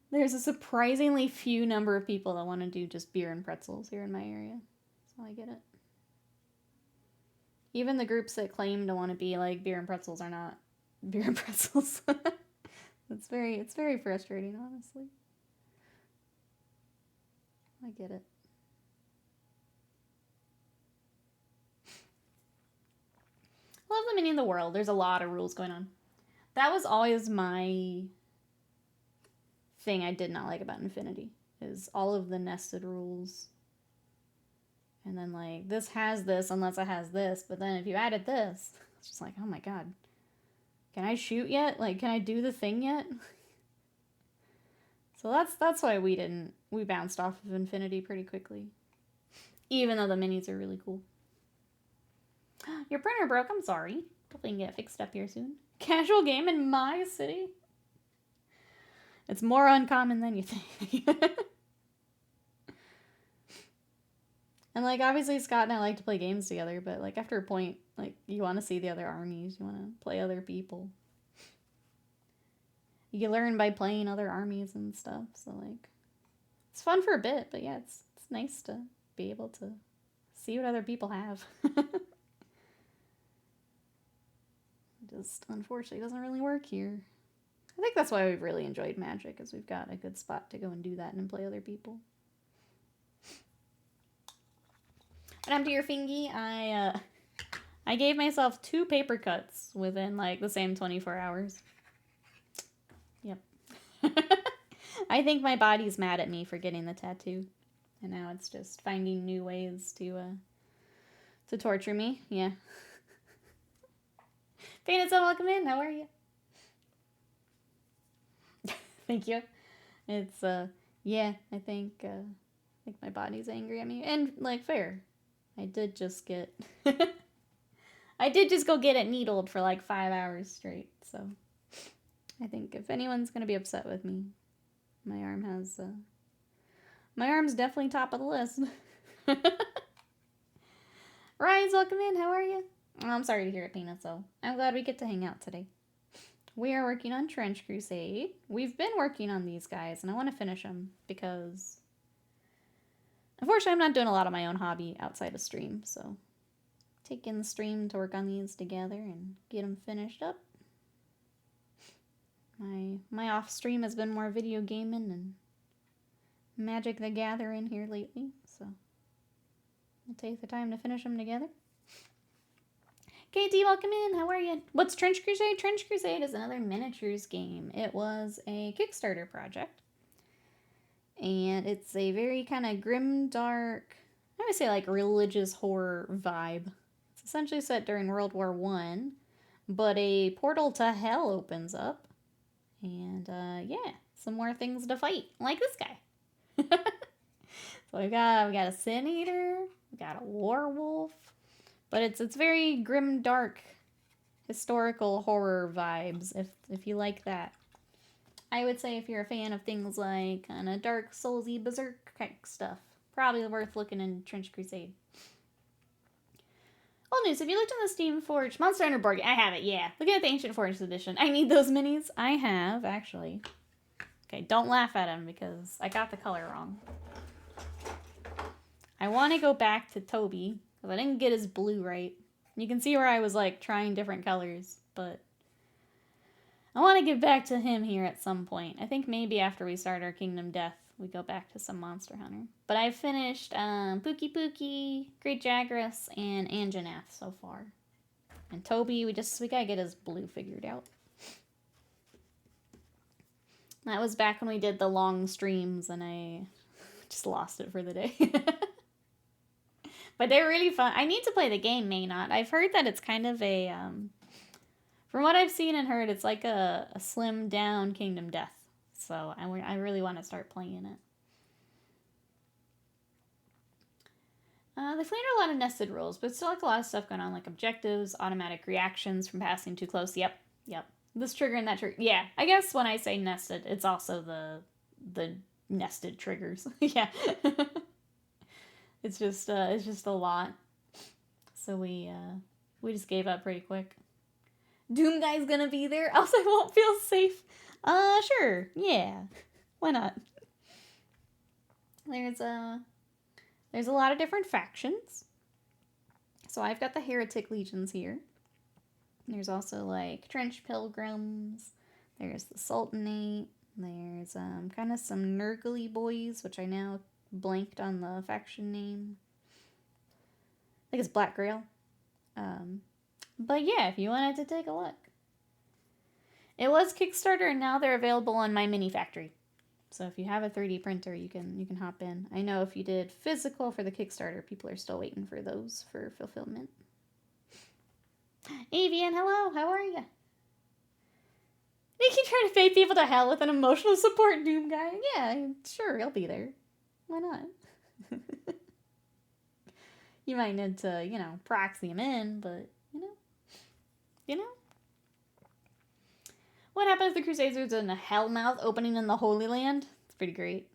There's a surprisingly few number of people that want to do just beer and pretzels here in my area. So I get it. Even the groups that claim to want to be like beer and pretzels are not beer and pretzels. It's very frustrating, honestly. I get it. Love the mini in the world. There's a lot of rules going on. That was always my thing I did not like about Infinity, is all of the nested rules. And then, like, this has this unless it has this, but then if you added this, it's just like, oh my god. Can I shoot yet? Like, can I do the thing yet? So that's why we bounced off of Infinity pretty quickly. Even though the minis are really cool. Your printer broke, I'm sorry. Hopefully we can get it fixed up here soon. Casual game in my city? It's more uncommon than you think. And, like, obviously Scott and I like to play games together, but, like, after a point, like, you want to see the other armies. You want to play other people. You learn by playing other armies and stuff, so, like, it's fun for a bit, but yeah, it's nice to be able to see what other people have. Just, unfortunately, doesn't really work here. I think that's why we've really enjoyed Magic, is we've got a good spot to go and do that and play other people. When I'm to your fingy, I gave myself 2 paper cuts within, like, the same 24 hours. Yep. I think my body's mad at me for getting the tattoo. And now it's just finding new ways to torture me. Yeah. Painted, so welcome in. How are you? Thank you. It's, yeah, I think my body's angry at me. And, like, fair. I did just get... I did just go get it needled for, like, 5 hours straight, so... I think if anyone's gonna be upset with me, my arm has, my arm's definitely top of the list. Ryan's welcome in. How are you? Oh, I'm sorry to hear it, Peanut, so I'm glad we get to hang out today. We are working on Trench Crusade. We've been working on these guys, and I want to finish them because... Unfortunately, I'm not doing a lot of my own hobby outside of stream, so... Taking the stream to work on these together and get them finished up. My off stream has been more video gaming and Magic the Gathering here lately, so I'll take the time to finish them together. KT, welcome in. How are you? What's Trench Crusade? Trench Crusade is another miniatures game. It was a Kickstarter project, and it's a very kind of grim, dark, I would say like religious horror vibe. It's essentially set during World War I, but a portal to hell opens up. And, yeah, some more things to fight, like this guy. So we got a Sin Eater, we got a Werewolf, but it's very grim, dark, historical horror vibes, if you like that. I would say if you're a fan of things like kind of Dark Soulsy Berserk type stuff, probably worth looking in Trench Crusade. Old news, have you looked on the Steam Forge Monster Hunter board game? I have it, yeah. Look at the Ancient Forge edition. I need those minis. I have, actually. Okay, don't laugh at him because I got the color wrong. I want to go back to Toby because I didn't get his blue right. You can see where I was, like, trying different colors, but I want to get back to him here at some point. I think maybe after we start our Kingdom Death, we go back to some Monster Hunter. But I've finished Pookie Pookie, Great Jagras, and Anjanath so far. And Toby, we gotta get his blue figured out. That was back when we did the long streams and I just lost it for the day. But they're really fun. I need to play the game, may not. I've heard that it's kind of a, from what I've seen and heard, it's like a slimmed down Kingdom Death. So I really want to start playing it. They played a lot of nested rules, but still like a lot of stuff going on, like objectives, automatic reactions from passing too close. Yep. This trigger and that trigger. Yeah, I guess when I say nested, it's also the nested triggers. Yeah. It's just a lot. So we just gave up pretty quick. Doom Guy's gonna be there, else I won't feel safe. Sure, yeah. Why not? There's a lot of different factions. So I've got the Heretic Legions here. There's also, like, Trench Pilgrims. There's the Sultanate. There's, kind of some Nurgly boys, which I now blanked on the faction name. I think it's Black Grail. But yeah, if you wanted to take a look. It was Kickstarter, and now they're available on my mini factory. So if you have a 3D printer, you can hop in. I know if you did physical for the Kickstarter, people are still waiting for those for fulfillment. Avian, hello, how are you? They keep trying to fade people to hell with an emotional support Doom Guy. Yeah, sure, he'll be there. Why not? You might need to, proxy him in, but, you know? What happens if the Crusaders in a hellmouth opening in the Holy Land? It's pretty great.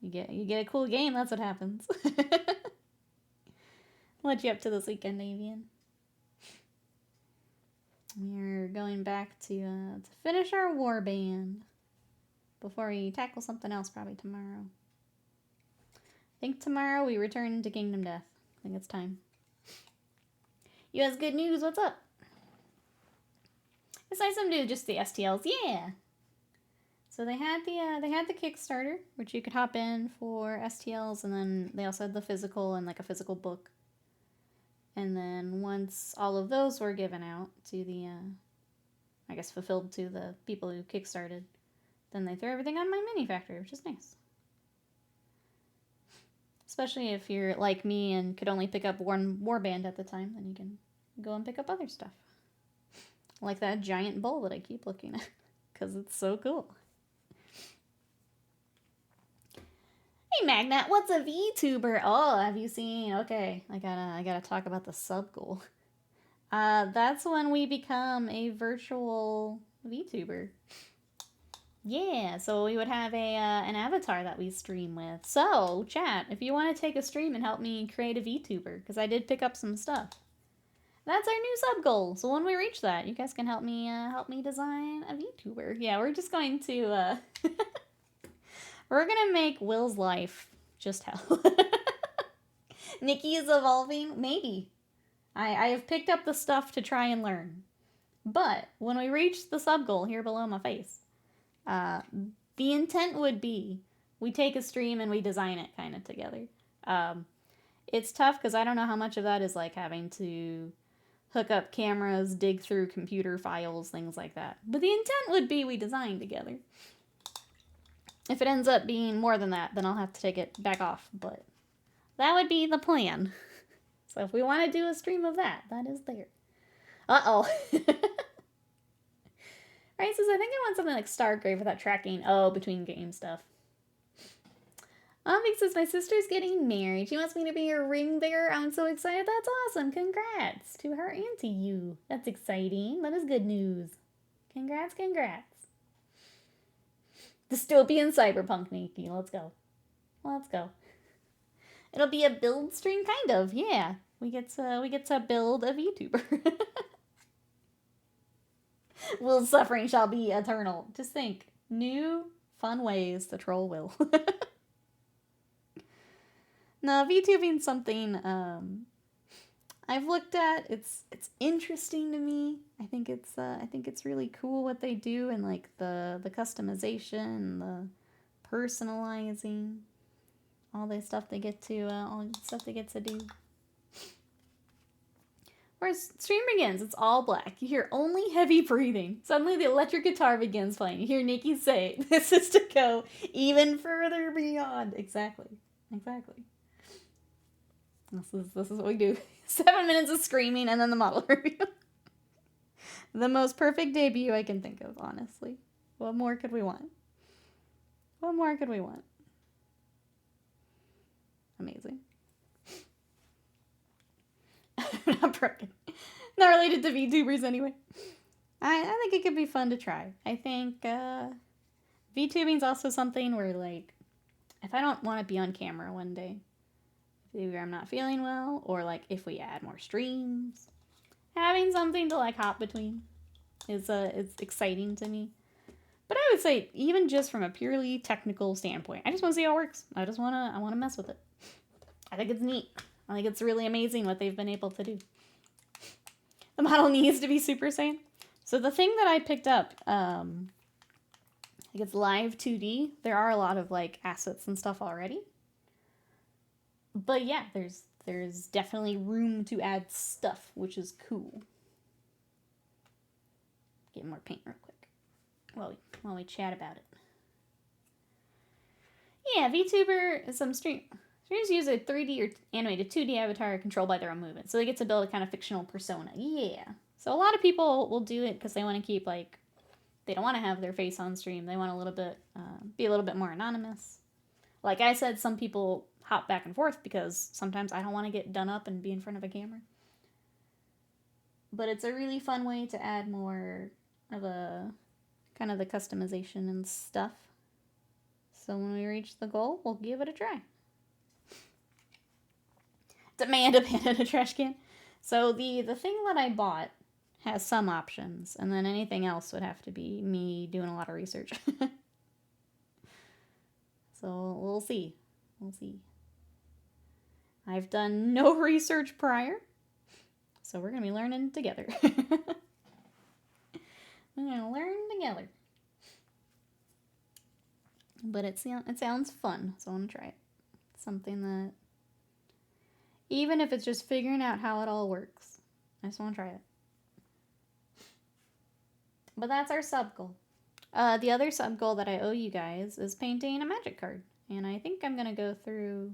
You get a cool game, that's what happens. What you up to this weekend, Avian? We're going back to finish our warband before we tackle something else probably tomorrow. I think tomorrow we return to Kingdom Death. I think it's time. You has good news, what's up? It's nice to do just the STLs, yeah! So they had the Kickstarter, which you could hop in for STLs, and then they also had the physical and like a physical book. And then once all of those were given out to the, I guess fulfilled to the people who kickstarted, then they threw everything on my mini factory, which is nice. Especially if you're like me and could only pick up one warband at the time, then you can go and pick up other stuff. Like that giant bowl that I keep looking at, because it's so cool. Hey Magnat, what's a VTuber? Oh, have you seen? Okay, I gotta talk about the sub goal. That's when we become a virtual VTuber. Yeah, so we would have an avatar that we stream with. So, chat, if you want to take a stream and help me create a VTuber, because I did pick up some stuff. That's our new sub goal. So when we reach that, you guys can help me design a VTuber. Yeah, we're just going to we're gonna make Will's life just hell. Nikki is evolving? Maybe. I have picked up the stuff to try and learn. But when we reach the sub goal here below my face, the intent would be we take a stream and we design it kind of together. It's tough because I don't know how much of that is like having to hook up cameras, dig through computer files, things like that. But the intent would be we design together. If it ends up being more than that, then I'll have to take it back off, but that would be the plan. So if we want to do a stream of that, that is there. Uh-oh. Right, says, I think I want something like Stargrave without tracking, between game stuff. Vic says, my sister's getting married. She wants me to be her ring bearer. I'm so excited. That's awesome. Congrats to her and to you. That's exciting. That is good news. Congrats, congrats. Dystopian cyberpunk, Nikki. Let's go. Let's go. It'll be a build stream, kind of. Yeah, we get to build a VTuber. Will's suffering shall be eternal. Just think, new fun ways to troll Will. Now, VTubing's something I've looked at. It's interesting to me. I think it's really cool what they do, and like the customization, the personalizing, all the stuff they get to do. Whereas stream begins, it's all black. You hear only heavy breathing. Suddenly the electric guitar begins playing. You hear Nikki say, "This is to go even further beyond." Exactly. This is what we do. 7 minutes of screaming and then the model review. The most perfect debut I can think of, honestly. What more could we want? What more could we want? Amazing. Not broken. Not related to VTubers anyway. I think it could be fun to try. I think VTubing's also something where, like, if I don't want to be on camera one day, either I'm not feeling well, or like if we add more streams, having something to like hop between is exciting to me. But I would say even just from a purely technical standpoint, I just want to see how it works. I want to mess with it. I think it's neat. I think it's really amazing what they've been able to do. The model needs to be Super Saiyan. So the thing that I picked up, I think it's Live 2D. There are a lot of like assets and stuff already. But yeah, there's definitely room to add stuff, which is cool. Get more paint real quick while we chat about it. Yeah, VTuber is some streamers use a 3D or animated 2D avatar controlled by their own movement. So they get to build a kind of fictional persona. Yeah. So a lot of people will do it because they want to keep, like, they don't want to have their face on stream. They want a little bit, be a little bit more anonymous. Like I said, some people hop back and forth because sometimes I don't want to get done up and be in front of a camera. But it's a really fun way to add more of a kind of the customization and stuff. So when we reach the goal, we'll give it a try. Demand a pan in a trash can. So the thing that I bought has some options, and then anything else would have to be me doing a lot of research. So we'll see. We'll see. I've done no research prior, so we're going to be learning together. We're going to learn together. But it sounds fun, so I want to try it. It's something that, even if it's just figuring out how it all works, I just want to try it. But that's our sub-goal. The other sub-goal that I owe you guys is painting a magic card. And I think I'm going to go through,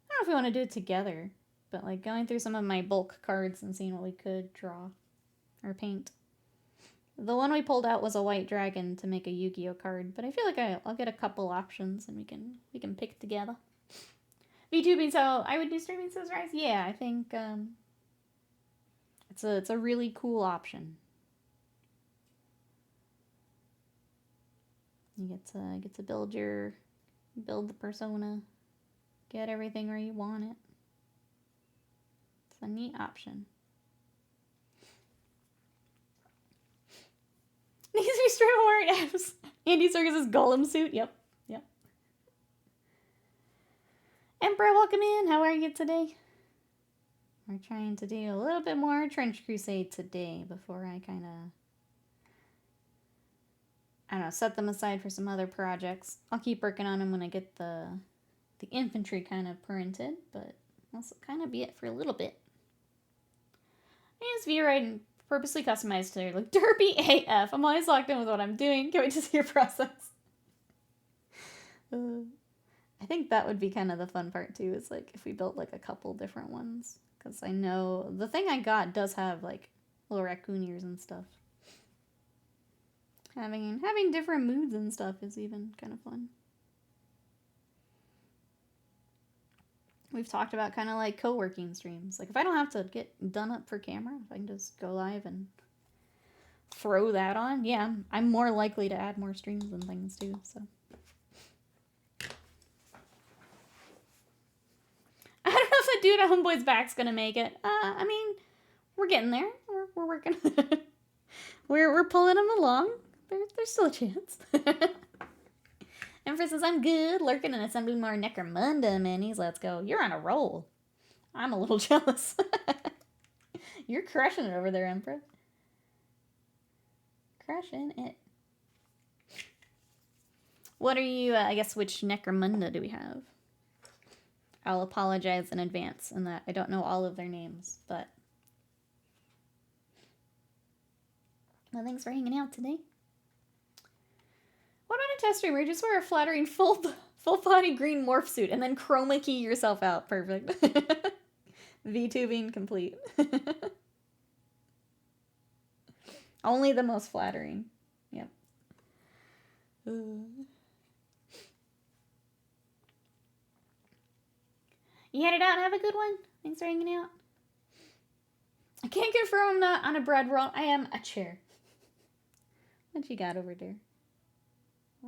I don't know if we want to do it together, but like going through some of my bulk cards and seeing what we could draw or paint. The one we pulled out was a white dragon to make a Yu-Gi-Oh card, but I feel like I'll get a couple options and we can pick together. VTubing, so I would do streaming says Rise. Yeah, I think it's a really cool option. You get to build the persona, get everything where you want it. It's a neat option. Needs to be straight wearing abs. Andy Serkis' Golem suit. Yep. Emperor, welcome in. How are you today? We're trying to do a little bit more Trench Crusade today before I kind of, I don't know, set them aside for some other projects. I'll keep working on them when I get the infantry kind of printed, but that's kind of be it for a little bit. I use V-Ride purposely customized to like derpy AF. I'm always locked in with what I'm doing. Can't wait to see your process. I think that would be kind of the fun part too, is like if we built like a couple different ones. Because I know the thing I got does have like little raccoon ears and stuff. Having different moods and stuff is even kind of fun. We've talked about kind of like co-working streams. Like if I don't have to get done up for camera, if I can just go live and throw that on, yeah, I'm more likely to add more streams and things too, so. I don't know if the dude at Homeboy's back's gonna make it. I mean, we're getting there. We're working. we're pulling him along. There's still a chance. Empress says, I'm good, lurking and assembling more Necromunda minis. Let's go. You're on a roll. I'm a little jealous. You're crushing it over there, Empress. Crushing it. What are you, I guess, which Necromunda do we have? I'll apologize in advance in that I don't know all of their names, but. Well, thanks for hanging out today. What about a test stream where you just wear a flattering full body green morph suit and then chroma key yourself out? Perfect. VTubing complete. Only the most flattering. Yep. You headed out and have a good one. Thanks for hanging out. I can't confirm I'm not on a bread roll. I am a chair. What you got over there?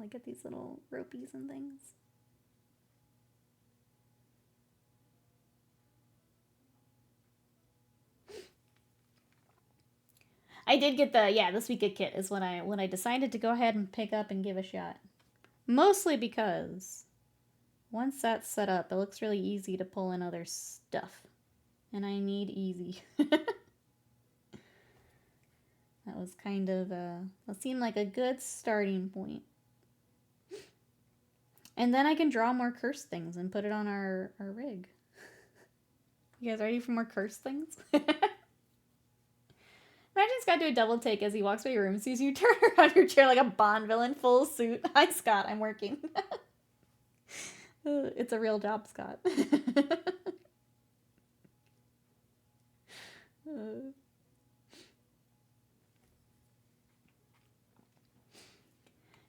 I get these little ropies and things. I did get this week a kit is what I decided to go ahead and pick up and give a shot. Mostly because once that's set up, it looks really easy to pull in other stuff. And I need easy. That was kind of, that seemed like a good starting point. And then I can draw more curse things and put it on our rig. You guys ready for more curse things? Imagine Scott do a double take as he walks by your room, sees you turn around your chair like a Bond villain, full suit. Hi, Scott, I'm working. It's a real job, Scott.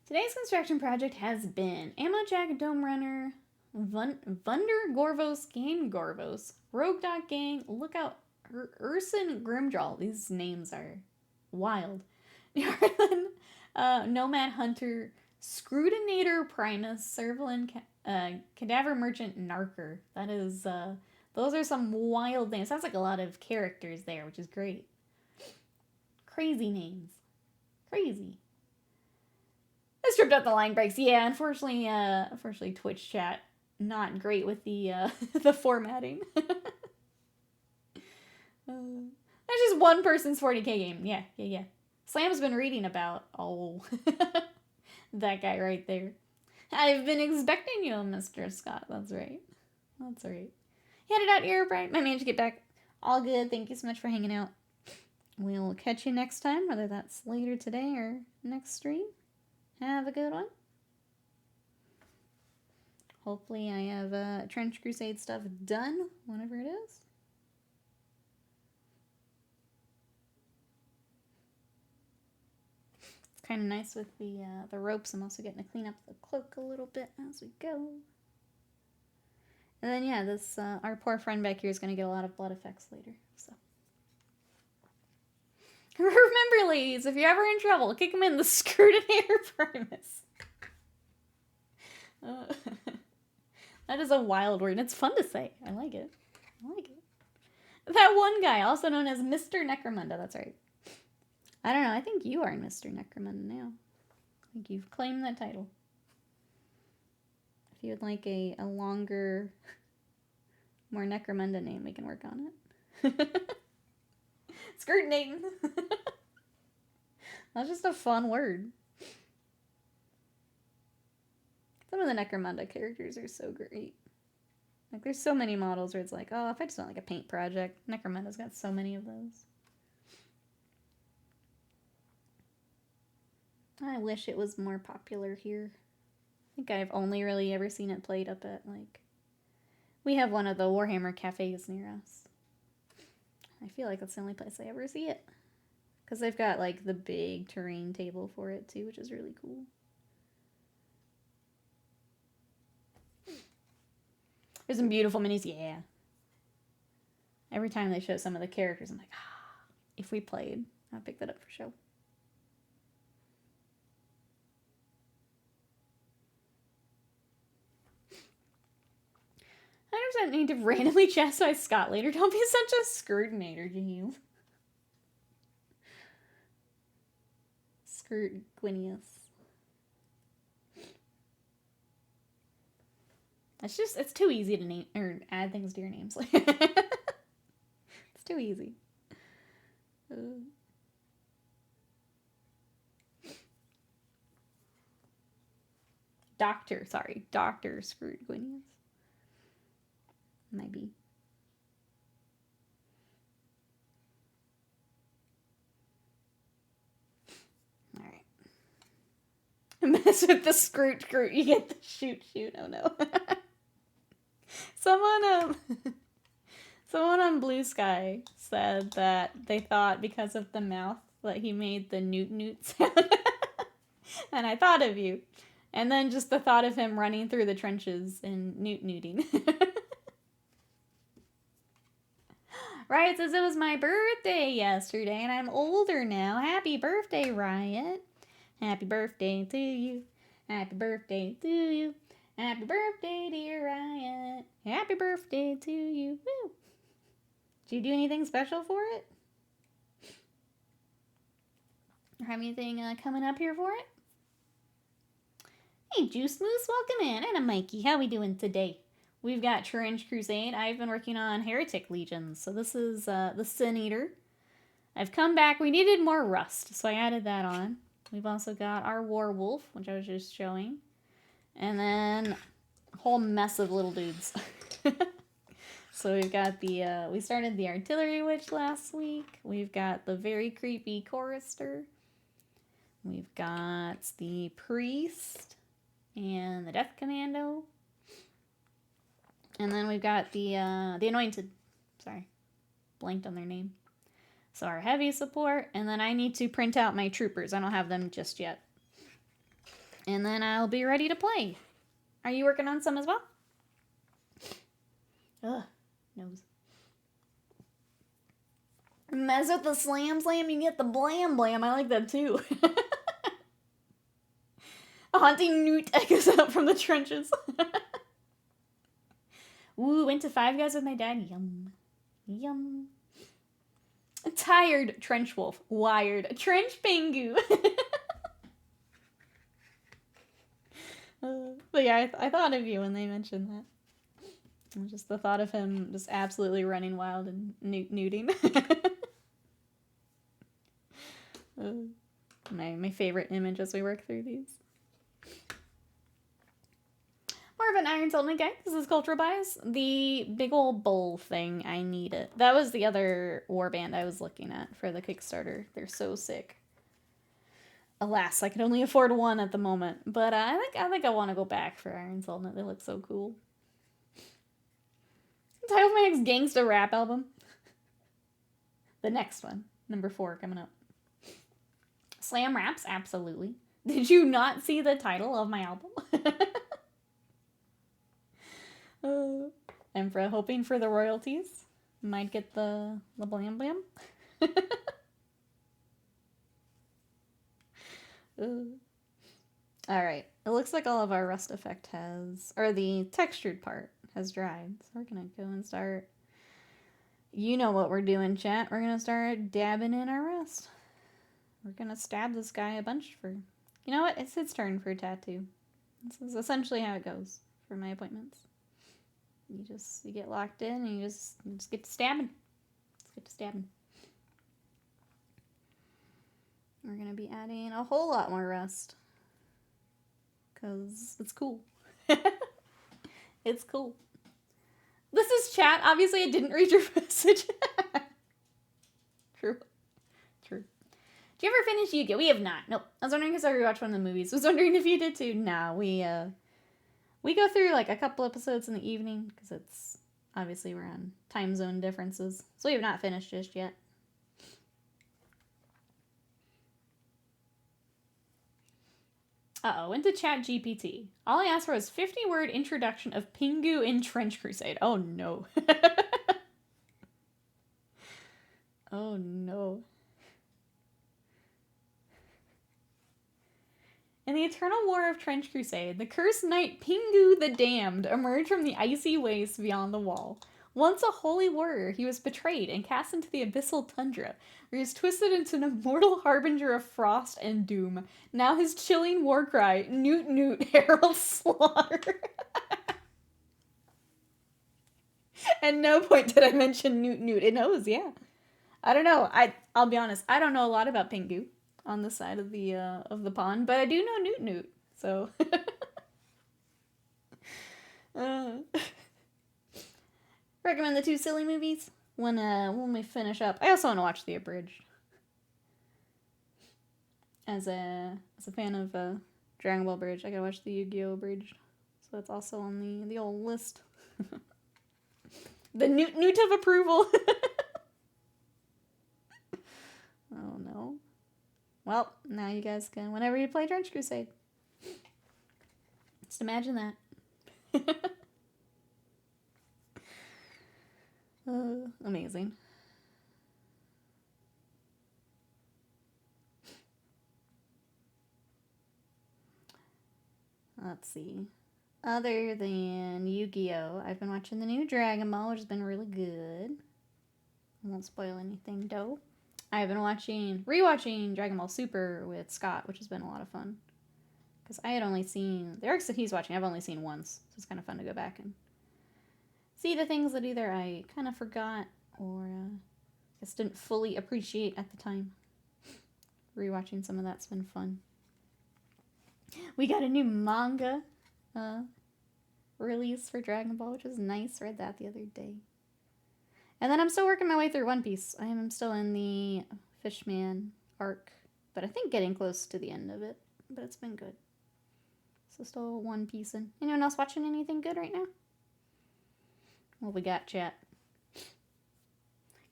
Today's construction project has been Ammo Jack, Dome Runner, Vunder Gorvos, Gang Gorvos, Rogue Dog Gang, Lookout Urson Grimdrawl. These names are wild. Yarlin, Nomad Hunter, Scrutinator Primus, Servalin, Cadaver Merchant, Narker. That is, those are some wild names. Sounds like a lot of characters there, which is great. Crazy names. Crazy. I stripped out the line breaks. Yeah, unfortunately, Twitch chat not great with the the formatting. That's just one person's 40k game. Yeah. Slam's been reading about that guy right there. I've been expecting you, Mr. Scott. That's right. Headed out here, Brian. I managed to get back. All good. Thank you so much for hanging out. We'll catch you next time, whether that's later today or next stream. Have a good one. Hopefully I have Trench Crusade stuff done, whenever it is. It's kind of nice with the ropes. I'm also getting to clean up the cloak a little bit as we go. And then, yeah, this our poor friend back here is going to get a lot of blood effects later, so. Remember, ladies, if you're ever in trouble, kick him in the Scrutinator Primus. That is a wild word, and it's fun to say. I like it. That one guy, also known as Mr. Necromunda, that's right. I don't know, I think you are Mr. Necromunda now. I think you've claimed that title. If you would like a longer, more Necromunda name, we can work on it. Scrutinating. That's just a fun word. Some of the Necromunda characters are so great. Like, there's so many models where it's like, oh, if I just want like a paint project, Necromunda's got so many of those. I wish it was more popular here. I think I've only really ever seen it played up at, like, we have one of the Warhammer cafes near us. I feel like that's the only place I ever see it. Because they've got, like, the big terrain table for it, too, which is really cool. There's some beautiful minis, yeah. Every time they show some of the characters, I'm like, if we played, I'd pick that up for sure. I don't need to randomly chastise Scott later. Don't be such a scrutinator, you. Scrutinius. It's too easy to name, or add things to your names. It's too easy. Dr. Scrutinius. Might be. Alright. Mess with the scroot, you get the shoot. Oh no. Someone on Blue Sky said that they thought because of the mouth that he made the newt sound. And I thought of you. And then just the thought of him running through the trenches and newting. Riot says it was my birthday yesterday and I'm older now. Happy birthday, Riot. Happy birthday to you. Happy birthday to you. Happy birthday, dear Riot. Happy birthday to you. Woo. Did you do anything special for it? Or have anything coming up here for it? Hey, Juice Moose, welcome in. And Mikey, how we doing today? We've got Trench Crusade. I've been working on Heretic Legions. So this is the Sin Eater. I've come back. We needed more rust, so I added that on. We've also got our Warwolf, which I was just showing. And then a whole mess of little dudes. So we've got we started the Artillery Witch last week. We've got the very creepy Chorister. We've got the Priest and the Death Commando. And then we've got the Anointed. Sorry, blanked on their name. So our heavy support, and then I need to print out my troopers. I don't have them just yet. And then I'll be ready to play. Are you working on some as well? Ugh, nose. Mess with the slam, you get the blam, blam. I like that too. A haunting newt echoes out from the trenches. Ooh, went to Five Guys with my dad. Yum. Yum. Tired trench wolf. Wired trench pingu. But yeah, I thought of you when they mentioned that. Just the thought of him just absolutely running wild and nuding. My favorite image as we work through these. More of an Iron Sultan guy. This is cultural bias. The big old bowl thing, I need it. That was the other warband I was looking at for the Kickstarter. They're so sick. Alas, I can only afford one at the moment. But I think I want to go back for Iron Sultan. They look so cool. Title of my next gangsta rap album. The next one. Number 4 coming up. Slam raps? Absolutely. Did you not see the title of my album? I'm hoping for the royalties. Might get the blam blam. Alright. It looks like all of our rust effect has... Or the textured part has dried. So we're gonna go and start... You know what we're doing, chat. We're gonna start dabbing in our rust. We're gonna stab this guy a bunch for... You know what? It's his turn for a tattoo. This is essentially how it goes for my appointments. You get locked in and you just get to stabbing. Just get to stabbing. We're gonna be adding a whole lot more rust. Because it's cool. It's cool. This is chat. Obviously, I didn't read your message. True. True. Did you ever finish Yu-Gi-Oh? We have not. Nope. I was wondering because I rewatched one of the movies. I was wondering if you did too. Nah, we go through like a couple episodes in the evening because it's obviously we're on time zone differences. So we have not finished just yet. Uh-oh, into Chat GPT. All I asked for was 50-word introduction of Pingu in Trench Crusade. Oh, no. Oh, no. In the eternal war of Trench Crusade, the cursed knight Pingu the Damned emerged from the icy wastes beyond the wall. Once a holy warrior, he was betrayed and cast into the abyssal tundra, where he was twisted into an immortal harbinger of frost and doom. Now his chilling war cry, Newt Newt, heralds slaughter. At no point did I mention Newt Newt. It knows, yeah. I don't know. I'll be honest. I don't know a lot about Pingu on the side of the pond, but I do know Newt Newt. So. Recommend the 2 silly movies when we finish up. I also want to watch the abridged. As a fan of Dragon Ball Bridge, I gotta watch the Yu-Gi-Oh! Abridged. So that's also on the old list. The Newt of approval. Oh no. Well, now you guys can, whenever you play Trench Crusade. Just imagine that. Amazing. Let's see. Other than Yu-Gi-Oh, I've been watching the new Dragon Ball, which has been really good. I won't spoil anything, though. I've been rewatching Dragon Ball Super with Scott, which has been a lot of fun. Because I had only seen, the arcs that he's watching, I've only seen once. So it's kind of fun to go back and see the things that either I kind of forgot or just didn't fully appreciate at the time. Rewatching some of that's been fun. We got a new manga release for Dragon Ball, which is nice. Read that the other day. And then I'm still working my way through One Piece. I am still in the Fishman arc, but I think getting close to the end of it. But it's been good. So still One Piece. And anyone else watching anything good right now? What we got, chat?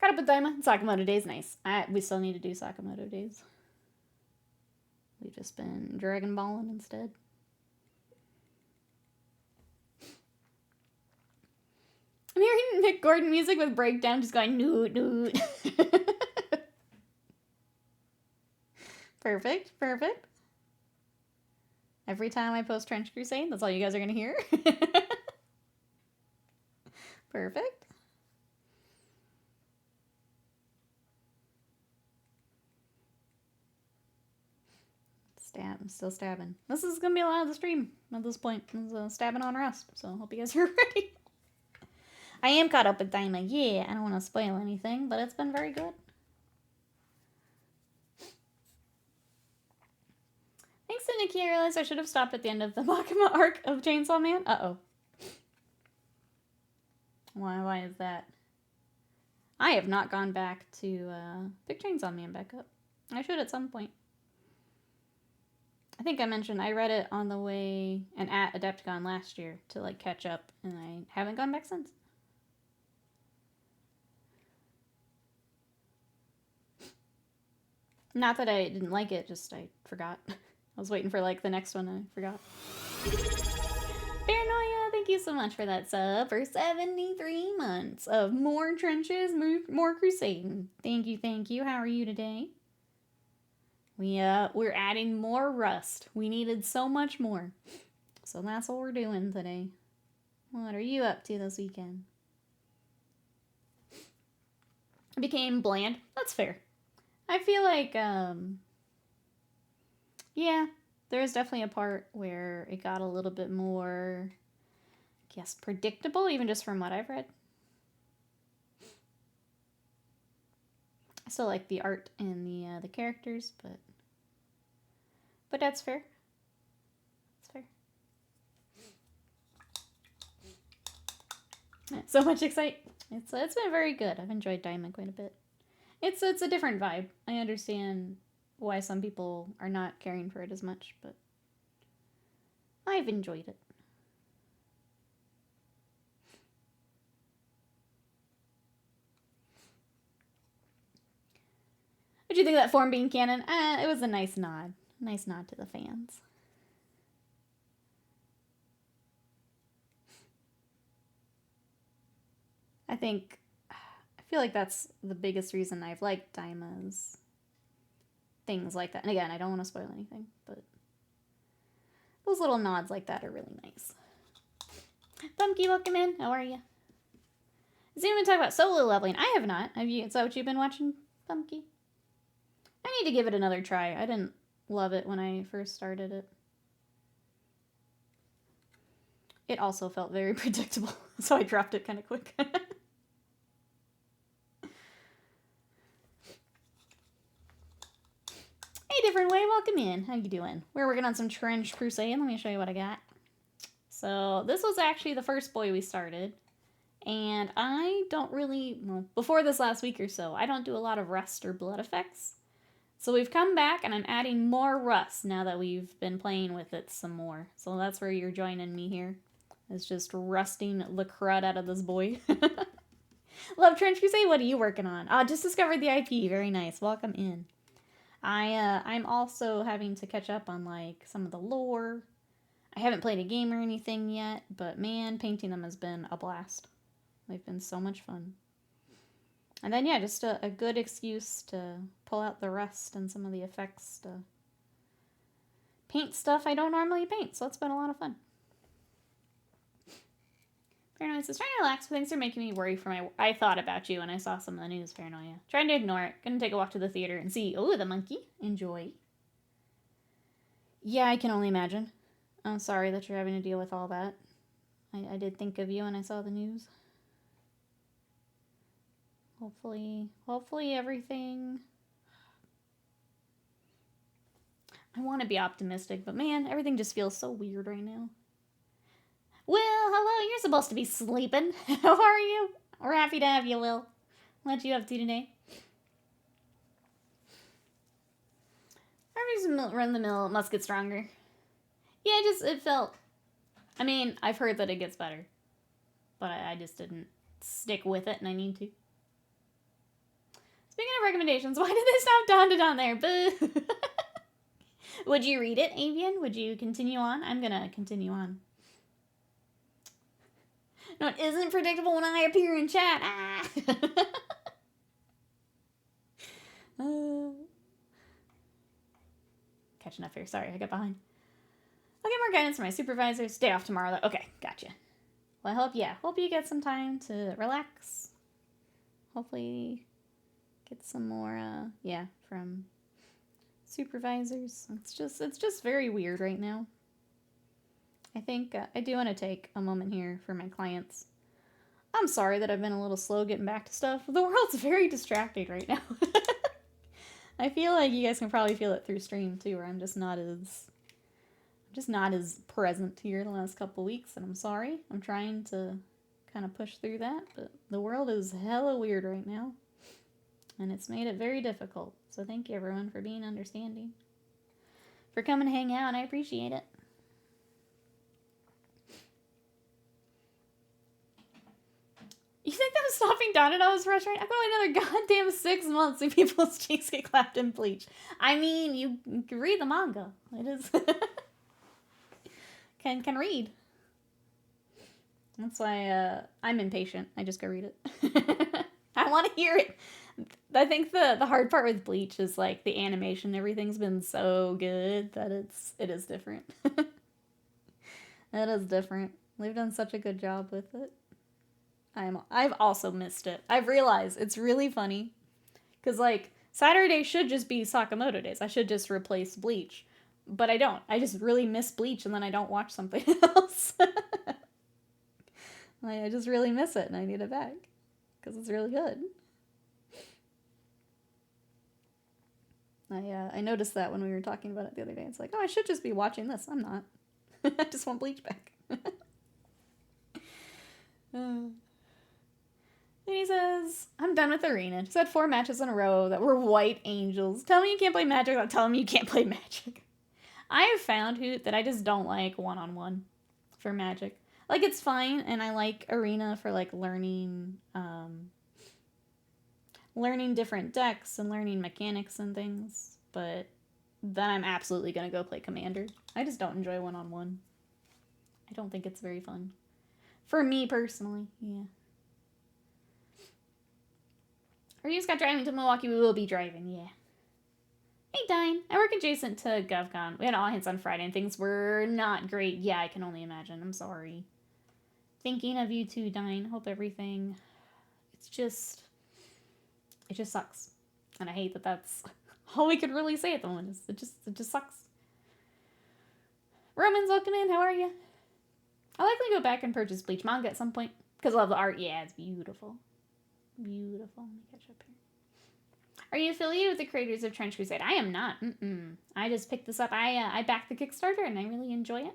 Got up with Daima. Sakamoto Days, nice. We still need to do Sakamoto Days. We've just been Dragon Balling instead. I'm hearing Mick Gordon music with breakdown just going, noot, noot. Perfect. Perfect. Every time I post Trench Crusade, that's all you guys are going to hear. Perfect. I'm still stabbing. This is going to be a lot of the stream at this point. It's stabbing on Rust, so I hope you guys are ready. I am caught up with Daima. Yeah, I don't want to spoil anything, but it's been very good. Thanks to Nikki, I realized I should have stopped at the end of the Makima arc of Chainsaw Man. Uh-oh. Why is that? I have not gone back to pick Chainsaw Man back up. I should at some point. I think I mentioned I read it on the way and at Adepticon last year to like catch up, and I haven't gone back since. Not that I didn't like it, just I forgot. I was waiting for like the next one and I forgot. Paranoia, thank you so much for that sub for 73 months of more trenches, more crusading. Thank you. How are you today? We're adding more rust. We needed so much more. So that's what we're doing today. What are you up to this weekend? It became bland. That's fair. I feel like, yeah, there's definitely a part where it got a little bit more, I guess, predictable, even just from what I've read. I still like the art and the characters, but that's fair. That's fair. So much excitement. It's been very good. I've enjoyed Diamond quite a bit. It's a different vibe. I understand why some people are not caring for it as much, but I've enjoyed it. What'd you think of that form being canon? It was a nice nod. Nice nod to the fans. I feel like that's the biggest reason I've liked Daima's things like that. And again, I don't want to spoil anything, but those little nods like that are really nice. Bumpy, welcome in. How are you? Has anyone talk about solo leveling? I have not. Have you? Is that what you've been watching, Bumpy? I need to give it another try. I didn't love it when I first started it. It also felt very predictable, so I dropped it kind of quick. Hey, Different Way, welcome in. How you doing? We're working on some Trench Crusade. Let me show you what I got. So this was actually the first boy we started. And I don't really, well, before this last week or so, I don't do a lot of rust or blood effects. So we've come back and I'm adding more rust now that we've been playing with it some more. So that's where you're joining me here. It's just rusting the crud out of this boy. Love Trench Crusade, what are you working on? Just discovered the IP, very nice. Welcome in. I'm also having to catch up on like some of the lore. I haven't played a game or anything yet, but man, painting them has been a blast. They've been so much fun. And then yeah, just a good excuse to pull out the rust and some of the effects to paint stuff I don't normally paint, so it's been a lot of fun. Paranoia says, trying to relax, but things are making me worry for my... I thought about you when I saw some of the news, Paranoia. Trying to ignore it. Gonna take a walk to the theater and see... Oh, the monkey. Enjoy. Yeah, I can only imagine. I'm sorry that you're having to deal with all that. I did think of you when I saw the news. Hopefully everything... I want to be optimistic, but man, everything just feels so weird right now. Will, hello, you're supposed to be sleeping. How are you? We're happy to have you, Will. What you up to today? Harvey's run-the-mill must get stronger. Yeah, it felt... I mean, I've heard that it gets better. But I just didn't stick with it, and I need to. Speaking of recommendations, why did they stop Dawn to Dawn there? Boo! Would you read it, Avian? Would you continue on? I'm gonna continue on. No, it isn't predictable when I appear in chat. Ah! catching up here. Sorry, I got behind. I'll get more guidance from my supervisors. Day off tomorrow, though. Okay, gotcha. Well, I hope you get some time to relax. Hopefully get some more, from supervisors. It's just very weird right now. I think I do want to take a moment here for my clients. I'm sorry that I've been a little slow getting back to stuff. The world's very distracting right now. I feel like you guys can probably feel it through stream too, where I'm just not as present here the last couple weeks, and I'm sorry. I'm trying to kind of push through that, but the world is hella weird right now, and it's made it very difficult. So thank you everyone for being understanding, for coming to hang out, and I appreciate it. You think I'm stopping Donato's restaurant? I've got another goddamn 6 months of people's cheeks get clapped in bleach. I mean, you can read the manga. It is can read. That's why I'm impatient. I just go read it. I want to hear it. I think the hard part with Bleach is like the animation. Everything's been so good that it is different. It is different. They've done such a good job with it. I've also missed it. I've realized it's really funny because like Saturday should just be Sakamoto days. I should just replace Bleach, but I don't. I just really miss Bleach and then I don't watch something else. I just really miss it and I need it back because it's really good. I noticed that when we were talking about it the other day. It's like, oh, I should just be watching this. I'm not. I just want Bleach back. And he says, I'm done with Arena. Just had 4 matches in a row that were white angels. Tell me you can't play Magic without telling me you can't play Magic. I have found that I just don't like one-on-one for Magic. Like, it's fine, and I like Arena for, like, learning different decks and learning mechanics and things, but then I'm absolutely going to go play Commander. I just don't enjoy one-on-one. I don't think it's very fun. For me, personally, yeah. Or you just got driving to Milwaukee, we will be driving, yeah. Hey, Dine. I work adjacent to GovCon. We had all hands on Friday and things were not great. Yeah, I can only imagine. I'm sorry. Thinking of you too, Dine. Hope everything... it just sucks. And I hate that that's all we could really say at the moment. It just sucks. Roman's welcome in. How are you? I'll likely go back and purchase Bleach manga at some point. Because I love the art. Yeah, it's beautiful. Beautiful. Let me catch up here. Are you affiliated with the creators of Trench Crusade? I am not. I just picked this up. I backed the Kickstarter and I really enjoy it.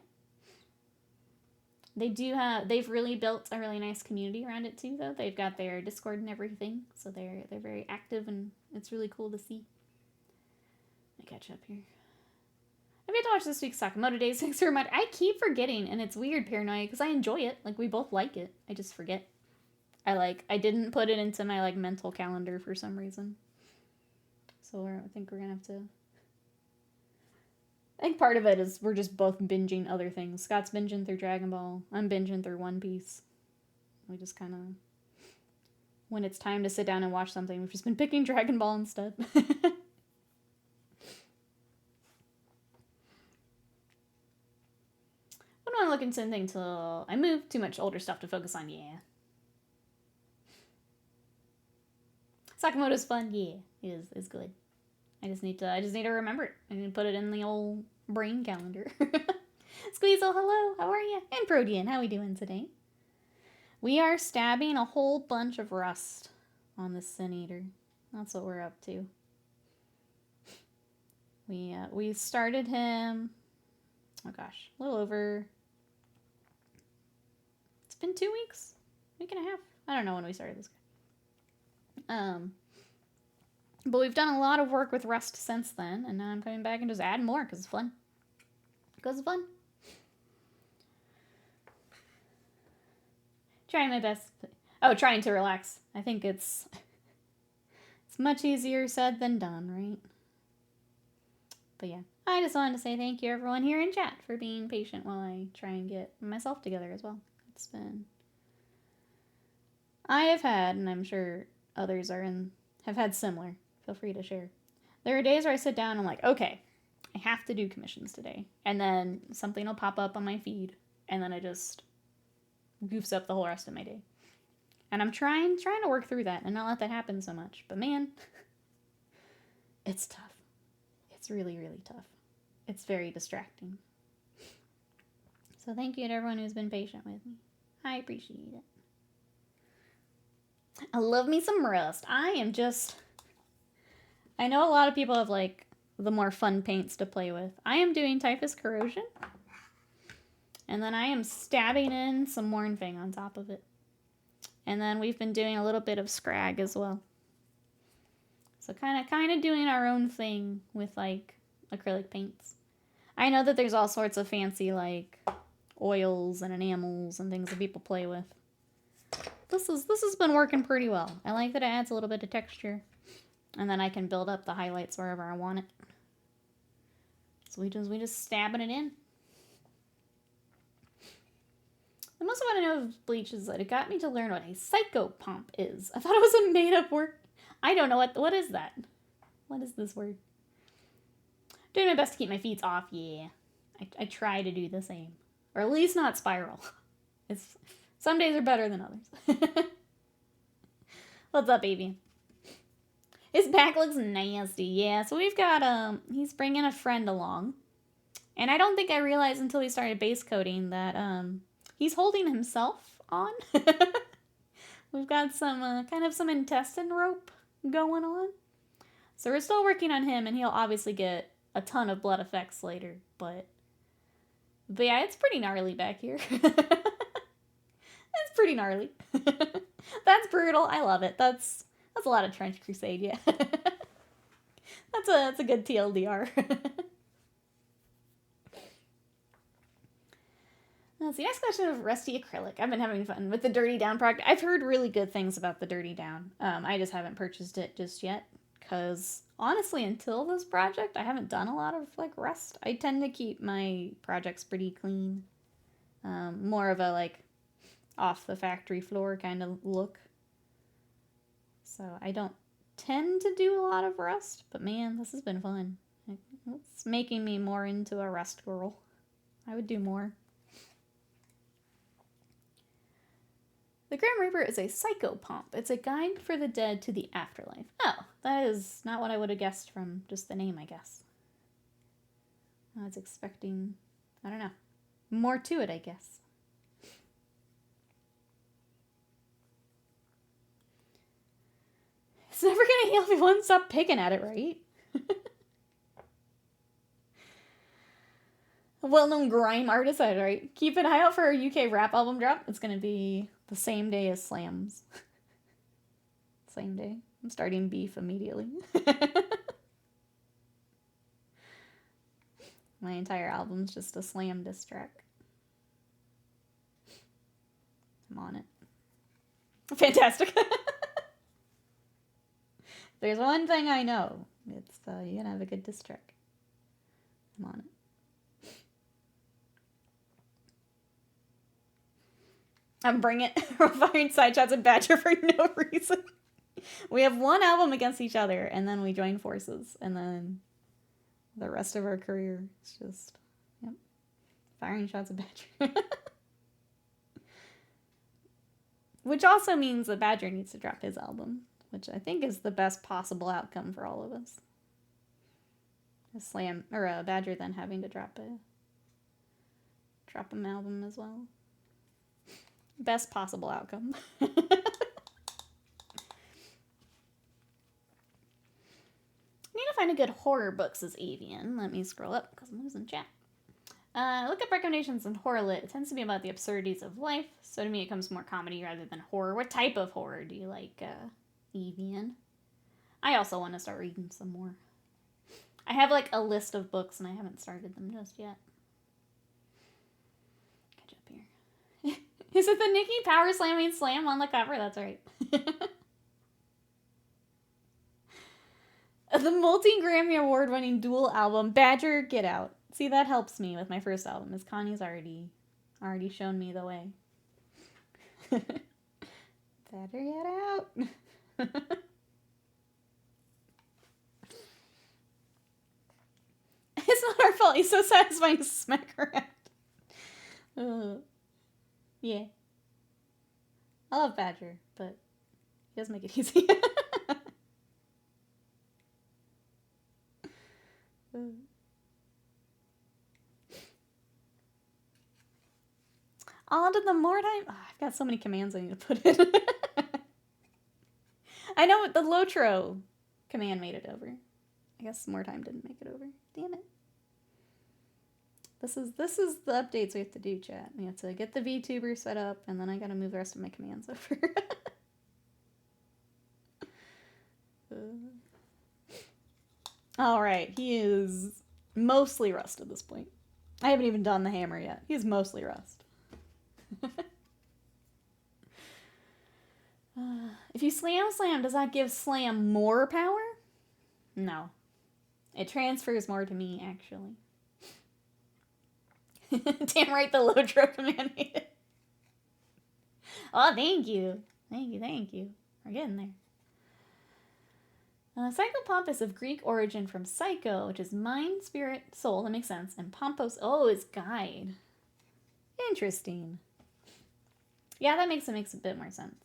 They've really built a really nice community around it too, though. They've got their Discord and everything, so they're very active and it's really cool to see. Let me catch up here. I've yet to watch this week's Sakamoto Days. Thanks very much. I keep forgetting, and it's weird, Paranoia, because I enjoy it. Like, we both like it. I just forget. I didn't put it into my, like, mental calendar for some reason. So I think we're gonna have to... I think part of it is we're just both binging other things. Scott's binging through Dragon Ball. I'm binging through One Piece. We just kind of... when it's time to sit down and watch something, we've just been picking Dragon Ball instead. Wouldn't want to look into anything till I move. Too much older stuff to focus on, yeah. Sakamoto's fun, yeah. It is good. I just need to remember it. I need to put it in the old brain calendar. Squeezel, hello. How are you? And Protean, how we doing today? We are stabbing a whole bunch of rust on this Sin Eater. That's what we're up to. We started him, oh gosh, a little over, it's been 2 weeks, week and a half. I don't know when we started this guy. But we've done a lot of work with Rust since then, and now I'm coming back and just adding more because it's fun. Because it's fun. Trying my best. Oh, trying to relax. I think it's much easier said than done, right? But yeah, I just wanted to say thank you everyone here in chat for being patient while I try and get myself together as well. It's been... I have had, and I'm sure others have had similar. Feel free to share. There are days where I sit down and I'm like, okay, I have to do commissions today. And then something will pop up on my feed, and then it just goofs up the whole rest of my day. And I'm trying to work through that and not let that happen so much. But man, it's tough. It's really, really tough. It's very distracting. So thank you to everyone who's been patient with me. I appreciate it. I love me some Rust. I know a lot of people have like the more fun paints to play with. I am doing Typhus Corrosion. And then I am stabbing in some Mournfang on top of it. And then we've been doing a little bit of Scrag as well. So kind of doing our own thing with like acrylic paints. I know that there's all sorts of fancy like oils and enamels and things that people play with. This has been working pretty well. I like that it adds a little bit of texture. And then I can build up the highlights wherever I want it. So we just stabbing it in. The most of what I know of Bleach is that it got me to learn what a psychopomp is. I thought it was a made-up word. I don't know what is that? What is this word? Doing my best to keep my feet off, yeah. I try to do the same. Or at least not spiral. Some days are better than others. What's up, baby? His back looks nasty, yeah. So we've got, he's bringing a friend along. And I don't think I realized until we started base coating that, he's holding himself on. We've got some, kind of some intestine rope going on. So we're still working on him, and he'll obviously get a ton of blood effects later. But yeah, it's pretty gnarly back here. It's pretty gnarly. That's brutal. I love it. That's a lot of Trench Crusade, yeah. That's a good TLDR. That's the next question of Rusty Acrylic. I've been having fun with the Dirty Down project. I've heard really good things about the Dirty Down. I just haven't purchased it just yet. Because, honestly, until this project, I haven't done a lot of, like, Rust. I tend to keep my projects pretty clean. More of a, like, off the factory floor kind of look. So I don't tend to do a lot of Rust. But, man, this has been fun. It's making me more into a Rust girl. I would do more. The Grim Reaper is a psychopomp. It's a guide for the dead to the afterlife. Oh, that is not what I would have guessed from just the name, I guess. I was expecting, I don't know, more to it, I guess. It's never gonna heal if you won't stop picking at it, right? A well-known grime artist, right? Keep an eye out for a UK rap album drop. It's gonna be the same day as Slams. Same day. I'm starting beef immediately. My entire album's just a Slam diss track. I'm on it. Fantastic. There's one thing I know. It's you're gonna have a good diss track. I'm on it. I'm bringing it. We're firing side shots at Badger for no reason. We have one album against each other, and then we join forces, and then the rest of our career is just, yep, firing shots at Badger. Which also means that Badger needs to drop his album, which I think is the best possible outcome for all of us. A Badger then having to drop an album as well. Best possible outcome. I need to find a good horror book, says Avian. Let me scroll up because I'm losing chat. Look up recommendations in horror lit. It tends to be about the absurdities of life. So to me, it comes more comedy rather than horror. What type of horror do you like, Avian? I also want to start reading some more. I have like a list of books and I haven't started them just yet. Catch up here. Is it the Nikki Power Slamming Slam on the cover? That's right. The multi-Grammy award-winning dual album, Badger Get Out. See, that helps me with my first album, as Connie's already shown me the way. Badger Get Out. It's not our fault. He's so satisfying to smack around. Yeah. I love Badger, but he does make it easy. On to the more time. Oh, I've got so many commands I need to put in. I know the Lotro command made it over. I guess more time didn't make it over. Damn it. This is the updates we have to do, chat. We have to get the VTuber set up, and then I gotta move the rest of my commands over. Alright, he is mostly rust at this point. I haven't even done the hammer yet. He's mostly rust. If you slam, does that give slam more power? No. It transfers more to me, actually. Damn right the Lotro command made it. Oh, thank you. Thank you. We're getting there. Psychopomp is of Greek origin from psycho, which is mind, spirit, soul. That makes sense. And pompos, is guide. Interesting. Yeah, that makes a bit more sense.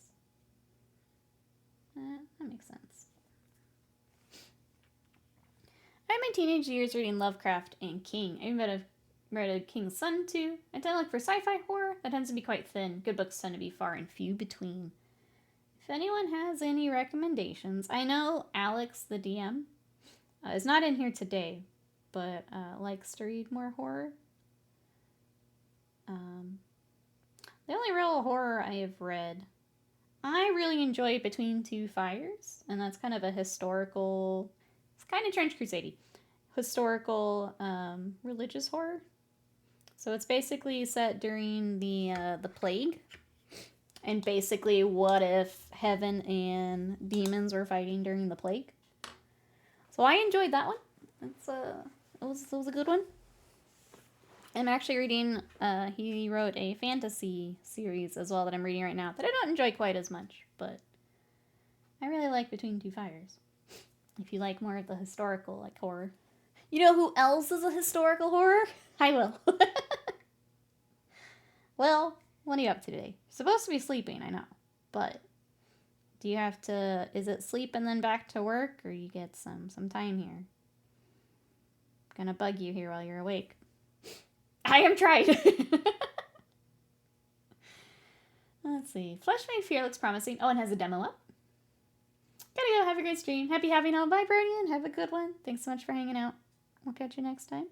That makes sense. I had my teenage years reading Lovecraft and King. I even read King's Son too. I tend to look for sci-fi horror. That tends to be quite thin. Good books tend to be far and few between. If anyone has any recommendations, I know Alex, the DM, is not in here today, but likes to read more horror. The only real horror I have read, I really enjoy Between Two Fires, and that's kind of a historical, it's kind of Trench Crusade, historical religious horror. So it's basically set during the plague. And basically, what if heaven and demons were fighting during the plague? So I enjoyed that one. It was a good one. I'm actually reading, he wrote a fantasy series as well that I'm reading right now that I don't enjoy quite as much, but I really like Between Two Fires. If you like more of the historical, like, horror. You know who else is a historical horror? I will. Well, what are you up to today? You're supposed to be sleeping, I know. But do you have to, is it sleep and then back to work, or you get some time here? Gonna bug you here while you're awake. I am tried. Let's see. Flesh Made Fear looks promising. Oh, and has a demo up. Gotta go. Have a great stream. Happy having all. Bye, Brodian. Have a good one. Thanks so much for hanging out. We'll catch you next time.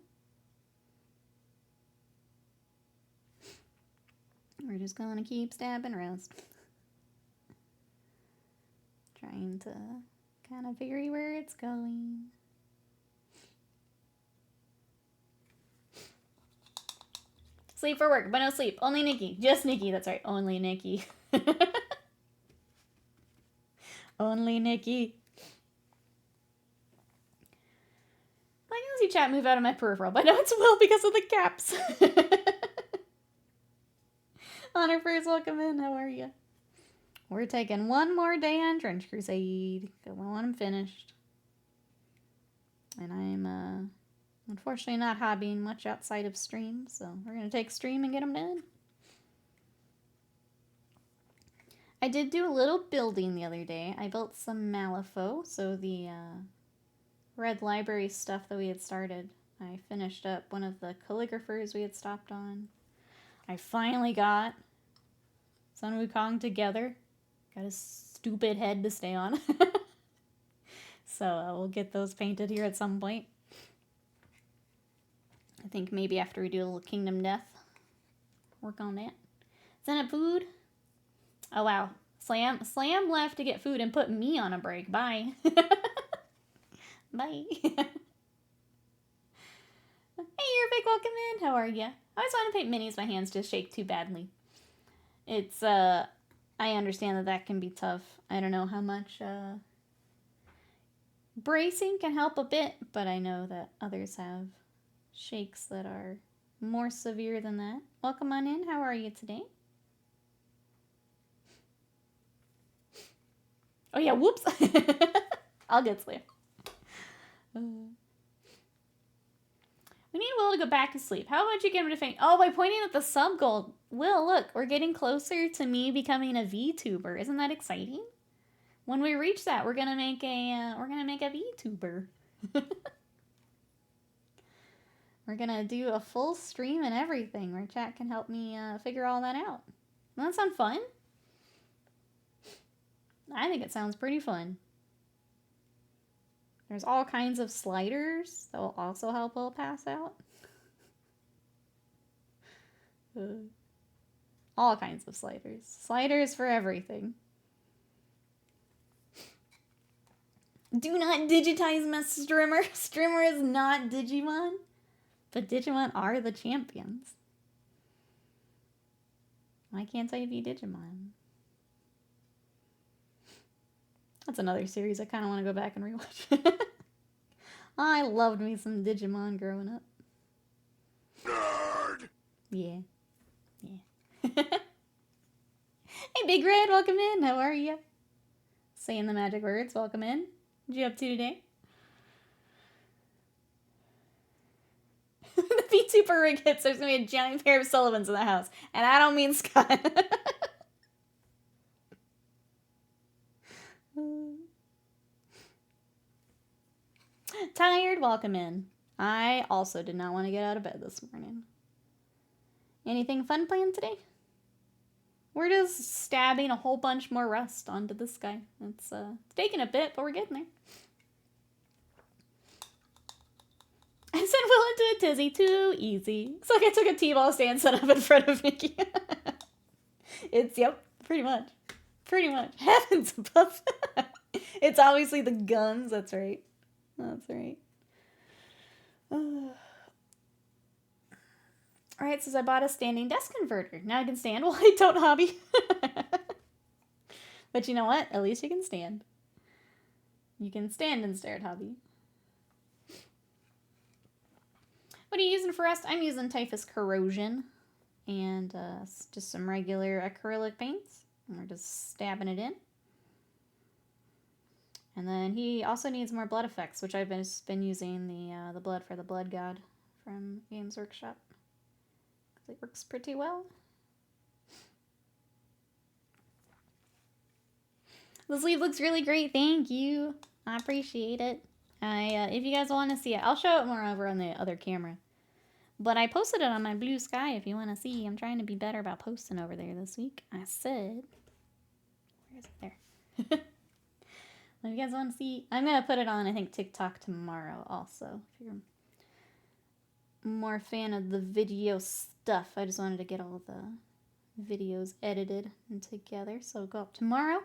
We're just gonna keep stabbing Rust. Trying to kind of figure where it's going. Sleep for work, but no sleep. Only Nikki. Just Nikki. That's right. Only Nikki. Only Nikki. I can see chat move out of my peripheral, but no, it's Will because of the caps. Honor first, welcome in. How are you? We're taking one more day on Trench Crusade. I want them finished. And I'm, unfortunately not hobbying much outside of stream, so we're going to take stream and get them done. I did do a little building the other day. I built some Malifaux, so the Red Library stuff that we had started. I finished up one of the calligraphers we had stopped on. I finally got Sun Wukong together. Got a stupid head to stay on. So we'll get those painted here at some point. I think maybe after we do a little Kingdom Death. Work on that. Send up food. Oh wow. Slam left to get food and put me on a break. Bye. Bye. Hey, Yervik, welcome in. How are you? I always want to paint minis. My hands just shake too badly. It's, I understand that can be tough. I don't know how much, bracing can help a bit, but I know that others have shakes that are more severe than that. Welcome on in. How are you today? Oh yeah, whoops. I'll get slammed. We need Will to go back to sleep. How about you get him to faint? Oh, by pointing at the sub goal. Will, look, we're getting closer to me becoming a VTuber. Isn't that exciting? When we reach that, we're gonna make a VTuber. We're gonna do a full stream and everything where chat can help me figure all that out. Doesn't that sound fun? I think it sounds pretty fun. There's all kinds of sliders that will also help Will pass out. All kinds of sliders. Sliders for everything. Do not digitize my Strimmer. Strimmer is not Digimon. But Digimon are the champions. Why can't I be Digimon? That's another series I kind of want to go back and rewatch. I loved me some Digimon growing up. Nerd! Yeah. Yeah. Hey, Big Red, welcome in. How are you? Saying the magic words, welcome in. What you up to today? The VTuber rig hits, there's gonna be a giant pair of Sullivans in the house. And I don't mean Scott. Tired, welcome in. I also did not want to get out of bed this morning. Anything fun planned today? We're just stabbing a whole bunch more rust onto this guy. It's taking a bit, but we're getting there. I sent Will into a tizzy. Too easy. It's like I took a T-ball stand set up in front of Mickey. It's, yep, pretty much. Pretty much. Heavens above. It's obviously the guns. That's right. That's right. Alright, says I bought a standing desk converter. Now I can stand while I don't hobby. But you know what? At least you can stand. You can stand and stare at hobby. What are you using for rust? I'm using Typhus Corrosion. And just some regular acrylic paints. And we're just stabbing it in. And then he also needs more blood effects, which I've been using the blood for the blood god from Games Workshop. It works pretty well. The sleeve looks really great. Thank you. I appreciate it. If you guys want to see it, I'll show it more over on the other camera. But I posted it on my Blue Sky if you want to see. I'm trying to be better about posting over there this week. I said. Where is it? There. If you guys want to see, I'm going to put it on, I think, TikTok tomorrow also. If you're more fan of the video stuff. I just wanted to get all the videos edited and together. So it'll go up tomorrow.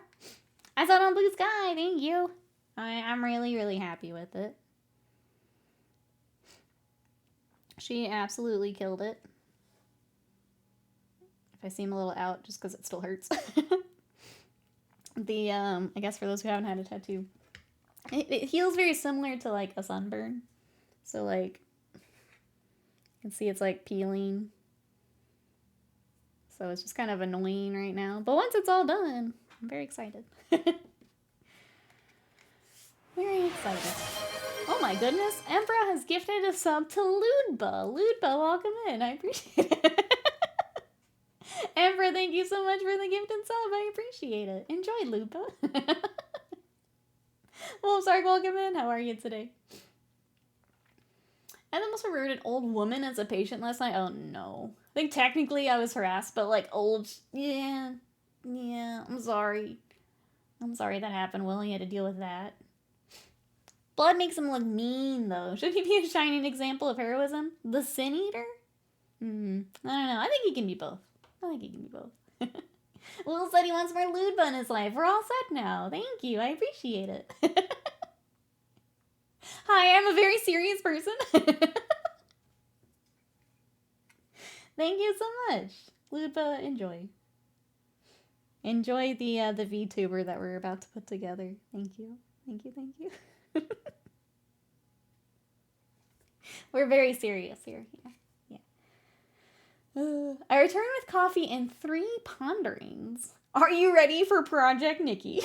I saw it on Blue Sky. Thank you. I'm really, really happy with it. She absolutely killed it. If I seem a little out, just because it still hurts. I guess for those who haven't had a tattoo, it heals very similar to like a sunburn. So like, you can see it's like peeling. So it's just kind of annoying right now. But once it's all done, I'm very excited. Very excited. Oh my goodness, Emperor has gifted a sub to Ludba. Ludba, welcome in. I appreciate it. Emperor, thank you so much for the gift and sub. I appreciate it. Enjoy, Ludba. Wolfsark, welcome in. How are you today? I almost referred an old woman as a patient last night. Oh no. I think technically I was harassed, but like old, yeah, I'm sorry. I'm sorry that happened. Will, you had to deal with that. Blood makes him look mean, though. Should he be a shining example of heroism? The Sin Eater? I don't know. I think he can be both. Will said he wants more Ludba in his life. We're all set now. Thank you. I appreciate it. Hi, I'm a very serious person. Thank you so much. Ludba, enjoy. Enjoy the VTuber that we're about to put together. Thank you. Thank you. We're very serious here. Yeah. I return with coffee and 3 ponderings. Are you ready for Project Nikki?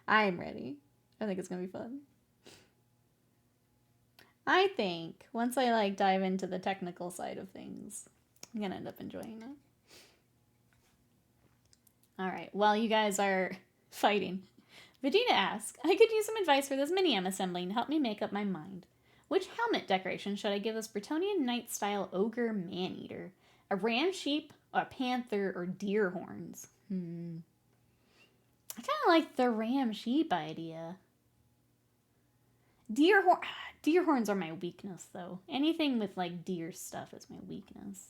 I'm ready. I think it's gonna be fun. I think once I like dive into the technical side of things, I'm gonna end up enjoying it. All right, while you guys are fighting, Vegeta asks, I could use some advice for this mini-M assembling to help me make up my mind. Which helmet decoration should I give this Bretonian Knight-style ogre man-eater? A ram sheep, a panther, or deer horns? I kind of like the ram sheep idea. Deer horns are my weakness, though. Anything with, like, deer stuff is my weakness.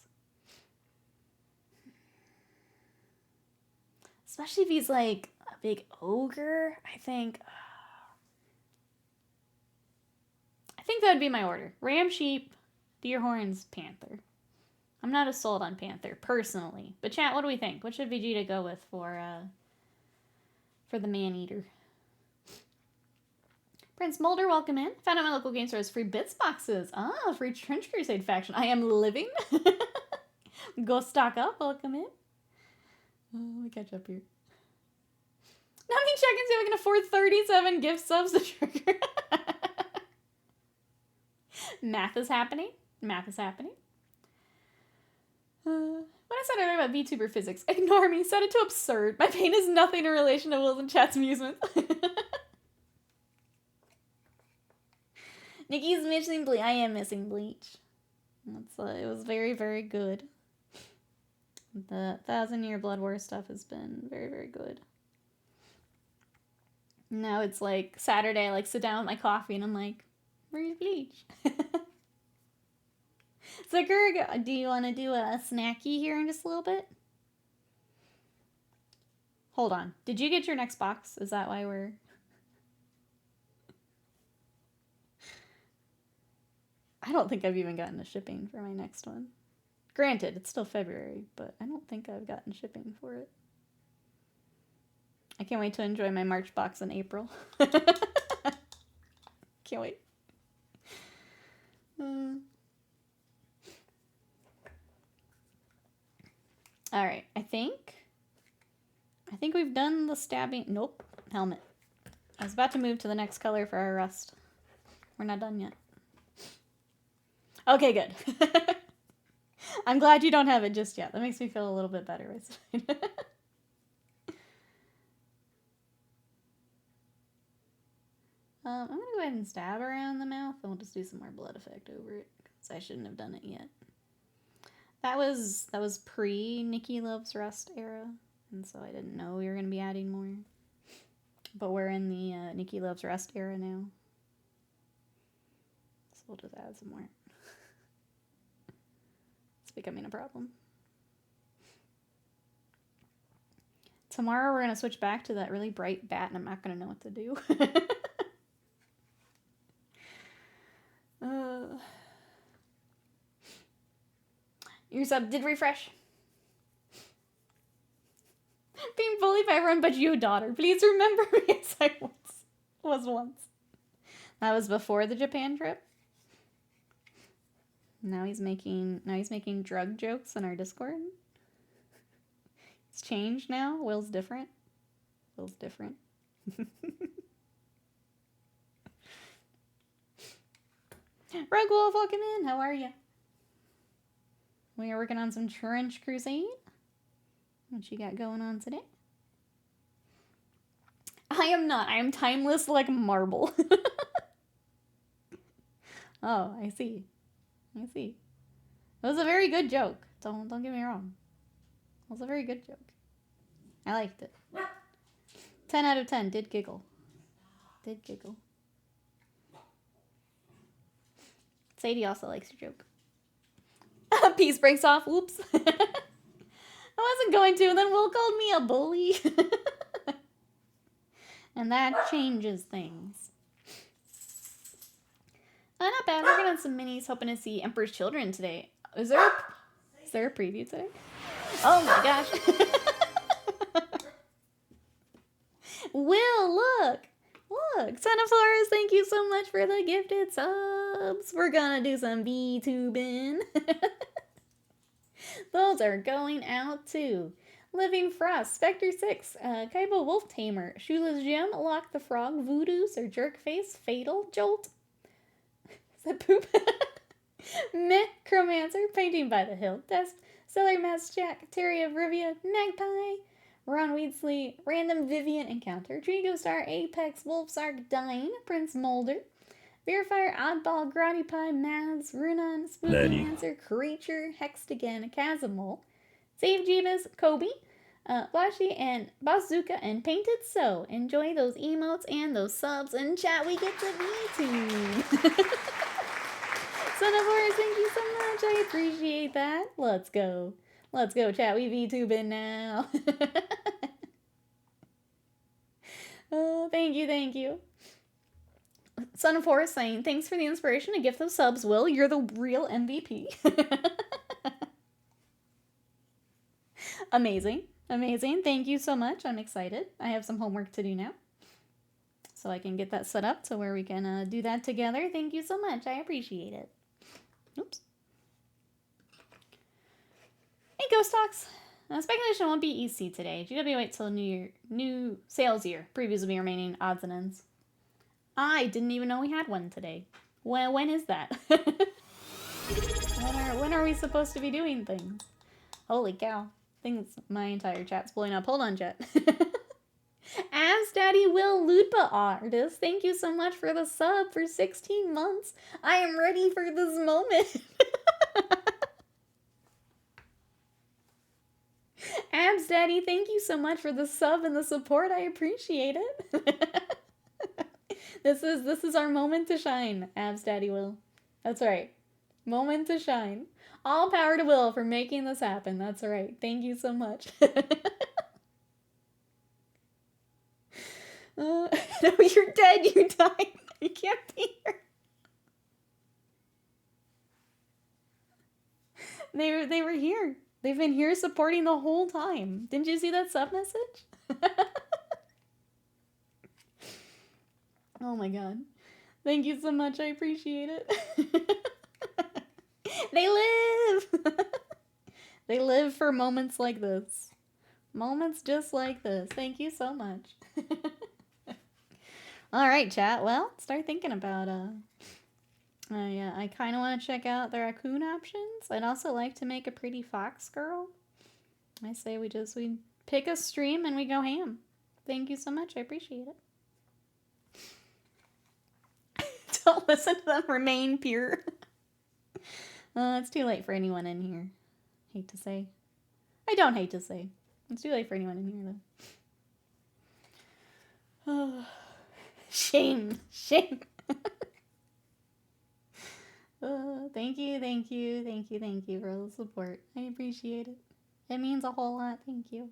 Especially if he's, like, a big ogre, I think that would be my order. Ram, sheep, deer horns, panther. I'm not as sold on panther, personally. But chat, what do we think? What should Vegeta go with for the man-eater? Prince Mulder, welcome in. Found out my local game store has free bits boxes. Ah, free Trench Crusade faction. I am living. Go stock up. Welcome in. Oh, let me catch up here. Now me check and see if I can afford 37 gift subs to trigger. Math is happening. Math is happening. When I said earlier about VTuber physics, ignore me. Set it to absurd. My pain is nothing in relation to Will's and chat's amusement. Nikki's missing Bleach. I am missing Bleach. It was very, very good. The 1,000-year Blood War stuff has been very, very good. Now it's like Saturday, I like sit down with my coffee and I'm like, where's Bleach? Zucker, do you want to do a snacky here in just a little bit? Hold on. Did you get your next box? Is that why we're... I don't think I've even gotten a shipping for my next one. Granted, it's still February, but I don't think I've gotten shipping for it. I can't wait to enjoy my March box in April. Can't wait. All right, I think we've done the stabbing. Nope, helmet. I was about to move to the next color for our rust. We're not done yet. Okay, good. I'm glad you don't have it just yet. That makes me feel a little bit better. I'm going to go ahead and stab around the mouth, and we'll just do some more blood effect over it, because I shouldn't have done it yet. That was pre-Nikki Loves Rust era, and so I didn't know we were going to be adding more. But we're in the Nikki Loves Rust era now. So we'll just add some more. It's becoming a problem. Tomorrow we're going to switch back to that really bright bat, and I'm not going to know what to do. Your sub did refresh. Being bullied by everyone but you, daughter. Please remember me as I was once. That was before the Japan trip. Now he's making drug jokes in our Discord. It's changed now. Will's different. Will's different. Rogue Wolf, welcome in. How are you? We are working on some Trench Crusade. What you got going on today? I am not. I am timeless like marble. Oh, I see. I see. It was a very good joke. Don't get me wrong. It was a very good joke. I liked it. 10 out of 10. Did giggle. Did giggle. Sadie also likes your joke. Peace breaks off. Whoops. I wasn't going to, and then Will called me a bully. And that changes things. Not bad. Working on some minis, hoping to see Emperor's Children today. Is there a preview today? Oh my gosh. Will, look. Look. Son of Flores, thank you so much for the gifted subs. We're gonna do some VTubing. Those are going out too. Living Frost, Spectre 6, Kaiba Wolf Tamer, Shula's Gem, Lock the Frog, Voodoo, Sir Jerkface, Fatal, Jolt. that poop. Meh, Chromancer, Painting by the Hill, Test, Stellar Mass Jack, Terry of Rivia, Magpie, Ron Weedsley, Random Vivian Encounter, Trigo Star, Apex, Wolfsark, Dine, Prince Molder, Beerfire, Oddball, Grotty Pie, Mavs, Runan, Spooky Answer, Creature, Hextagon, Chasmol, Save Jeebus, Kobe, Flashy, and Bazooka, and Painted So. Enjoy those emotes and those subs, and chat, we get to VTube. Son of Horus, thank you so much. I appreciate that. Let's go. Let's go, chat. We VTubing now. Oh, thank you, thank you. Son of Horus saying, thanks for the inspiration and gift of subs, Will. You're the real MVP. Amazing. Amazing. Thank you so much. I'm excited. I have some homework to do now, so I can get that set up to where we can do that together. Thank you so much. I appreciate it. Oops. Hey, Ghost Talks. Speculation won't be EC today. GW wait till new sales year. Previews will be remaining odds and ends. I didn't even know we had one today. Well, when is that? When are we supposed to be doing things? Holy cow. My entire chat's blowing up. Hold on, chat. As Daddy Will Ludpa Artist, thank you so much for the sub for 16 months. I am ready for this moment. Abs Daddy, thank you so much for the sub and the support. I appreciate it. This is our moment to shine, Abs Daddy Will. That's right. Moment to shine. All power to Will for making this happen. That's right. Thank you so much. No, you're dead. You died. You can't be here. They were here. They've been here supporting the whole time. Didn't you see that sub message? Oh my god. Thank you so much. I appreciate it. They live! They live for moments like this. Moments just like this. Thank you so much. Alright, chat. Well, start thinking about, I kind of want to check out the raccoon options. I'd also like to make a pretty fox girl. I say we pick a stream and we go ham. Thank you so much. I appreciate it. Don't listen to them. Remain pure. It's too late for anyone in here. Hate to say. I don't hate to say. It's too late for anyone in here, though. Oh, shame. Shame. Thank you for all the support. I appreciate it. It means a whole lot. Thank you.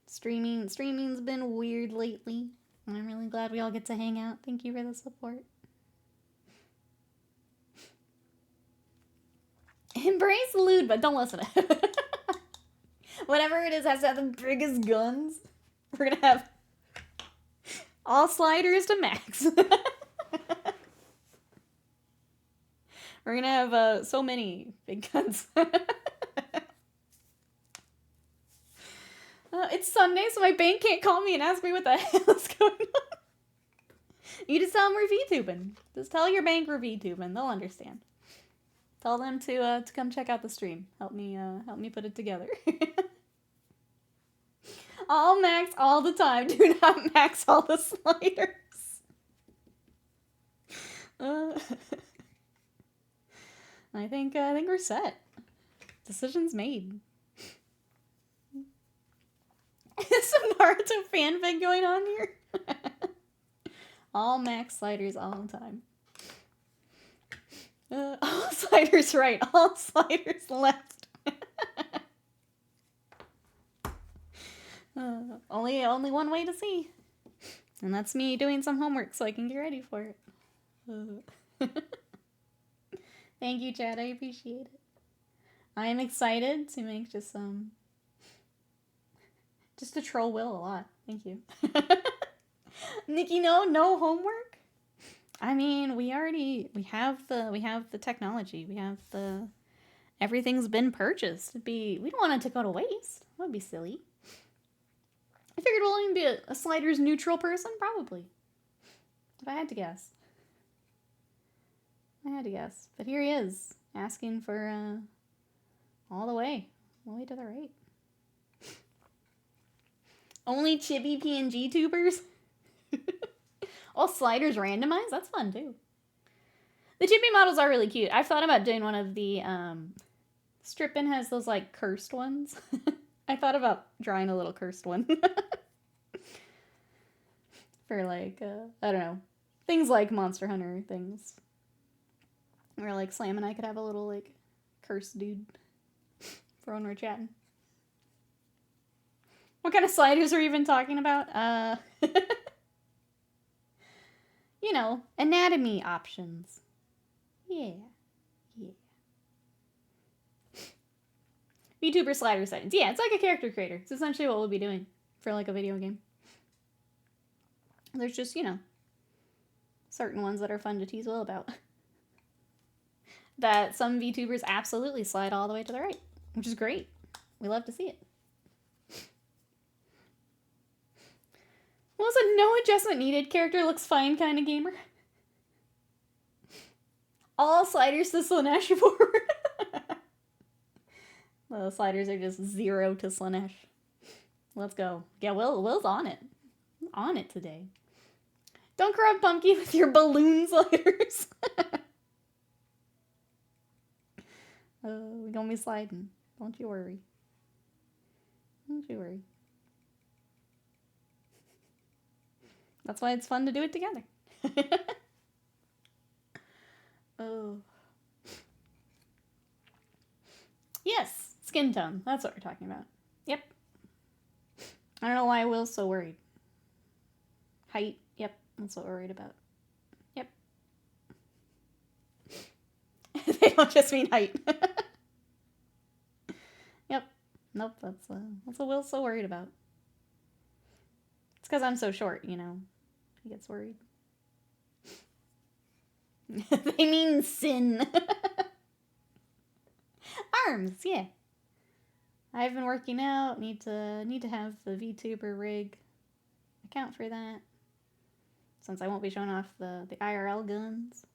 Streaming's been weird lately. And I'm really glad we all get to hang out. Thank you for the support. Embrace lewd, but don't listen to it. Whatever it is has to have the biggest guns. We're gonna have all sliders to max. We're gonna have so many big guns. It's Sunday, so my bank can't call me and ask me what the hell is going on. You just tell them we're VTubing. Just tell your bank we're VTubing. They'll understand. Tell them to come check out the stream. Help me put it together. All max all the time. Do not max all the sliders. I think we're set. Decision's made. Is some Naruto fanfic going on here? All max sliders all the time. All sliders right, all sliders left. Only one way to see. And that's me doing some homework so I can get ready for it. Thank you, Chad. I appreciate it. I am excited to make just to troll Will a lot. Thank you. Nikki, no homework? I mean, we have the technology. We have everything's been purchased. We don't want it to go to waste. That would be silly. I figured we'll even be a sliders neutral person, probably. If I had to guess. I had to guess. But here he is, asking for all the way to the right. Only chibi PNG tubers? All sliders randomized? That's fun, too. The chibi models are really cute. I've thought about doing one of the, Strippin has those, like, cursed ones. I thought about drawing a little cursed one. For, like, I don't know. Things like Monster Hunter things. Where, like, Slam and I could have a little, like, cursed dude for when we're chatting. What kind of sliders are we even talking about? You know, anatomy options. Yeah. VTuber slider settings. Yeah, it's like a character creator. It's essentially what we'll be doing for, like, a video game. There's just, you know, certain ones that are fun to tease Will about. That some VTubers absolutely slide all the way to the right, which is great. We love to see it. Well, it's a no adjustment needed, character looks fine kind of gamer. All sliders to Slanesh forward. The sliders are just 0 to Slanesh. Let's go. Yeah, Will's on it. On it today. Don't corrupt Pumpkin with your balloon sliders. We're gonna be sliding. Don't you worry. Don't you worry. That's why it's fun to do it together. Oh. Yes, skin tone. That's what we're talking about. Yep. I don't know why Will's so worried. Height. Yep, that's what we're worried about. Yep. They don't just mean height. Yep. Nope, that's what Will's so worried about. It's because I'm so short, you know. He gets worried. They mean sin. Arms, yeah. I've been working out. Need to have the VTuber rig account for that. Since I won't be showing off the IRL guns.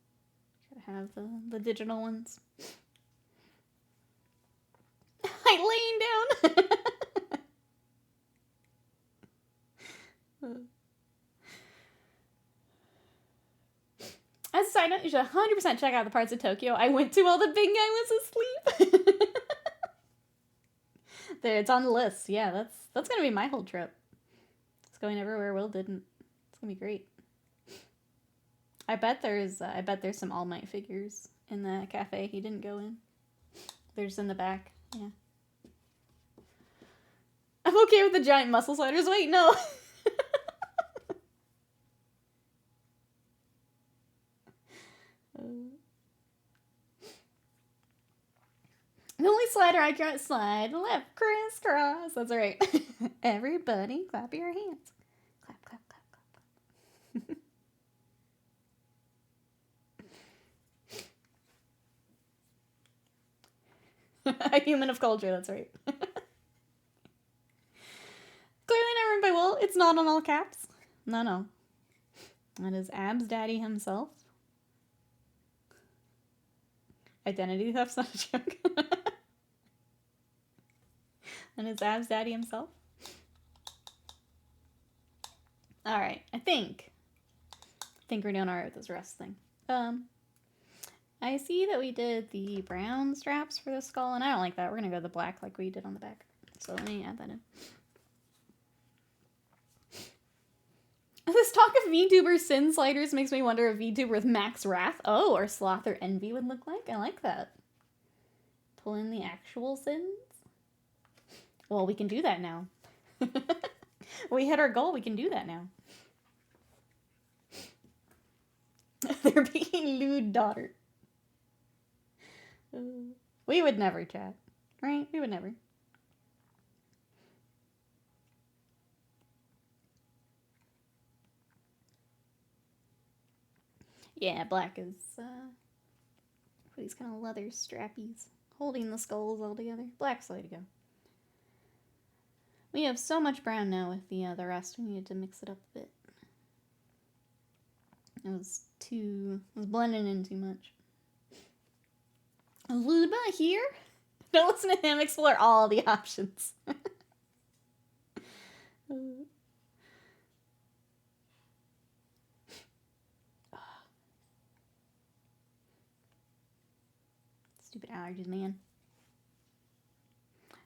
Gotta have the digital ones. I'm laying down. As a side note, you should 100% check out the parts of Tokyo I went to while the big guy was asleep. There, it's on the list. Yeah, that's gonna be my whole trip. It's going everywhere Will didn't. It's gonna be great. I bet there's some All Might figures in the cafe he didn't go in. They're just in the back. Yeah. I'm okay with the giant muscle sliders. Wait, no. The only slider I can't slide, left crisscross. That's right. Everybody, clap your hands. Clap, clap, clap, clap, clap. A human of culture, that's right. Clearly not written by Will. It's not on all caps. No. That is Ab's daddy himself. Identity theft's not a joke. And it's Ab's daddy himself. Alright, I think we're doing alright with this rest thing. I see that we did the brown straps for the skull, and I don't like that. We're gonna go the black like we did on the back. So let me add that in. This talk of VTuber sin sliders makes me wonder if VTuber with max wrath, or sloth or envy would look like. I like that. Pull in the actual sins. Well, we can do that now. We hit our goal. We can do that now. They're being lewd, daughter. We would never, chat. Right? We would never. Yeah, black is, these kind of leather strappies holding the skulls all together. Black's the way to go. We have so much brown now with the rest. We needed to mix it up a bit. It was blending in too much. Luba here? Don't listen to him. Explore all the options. Stupid allergies, man.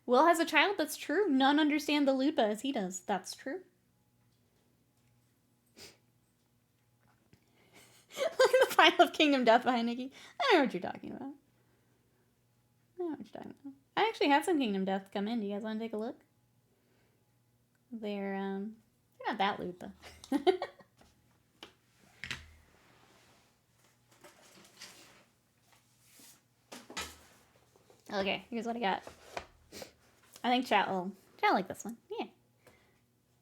Will has a child? That's true. None understand the Luba as he does. That's true. Look at the pile of Kingdom Death behind Nikki. I know what you're talking about. I actually had some Kingdom Death come in. Do you guys want to take a look? They're not that Luba. Okay, here's what I got. I think chat will like this one. Yeah.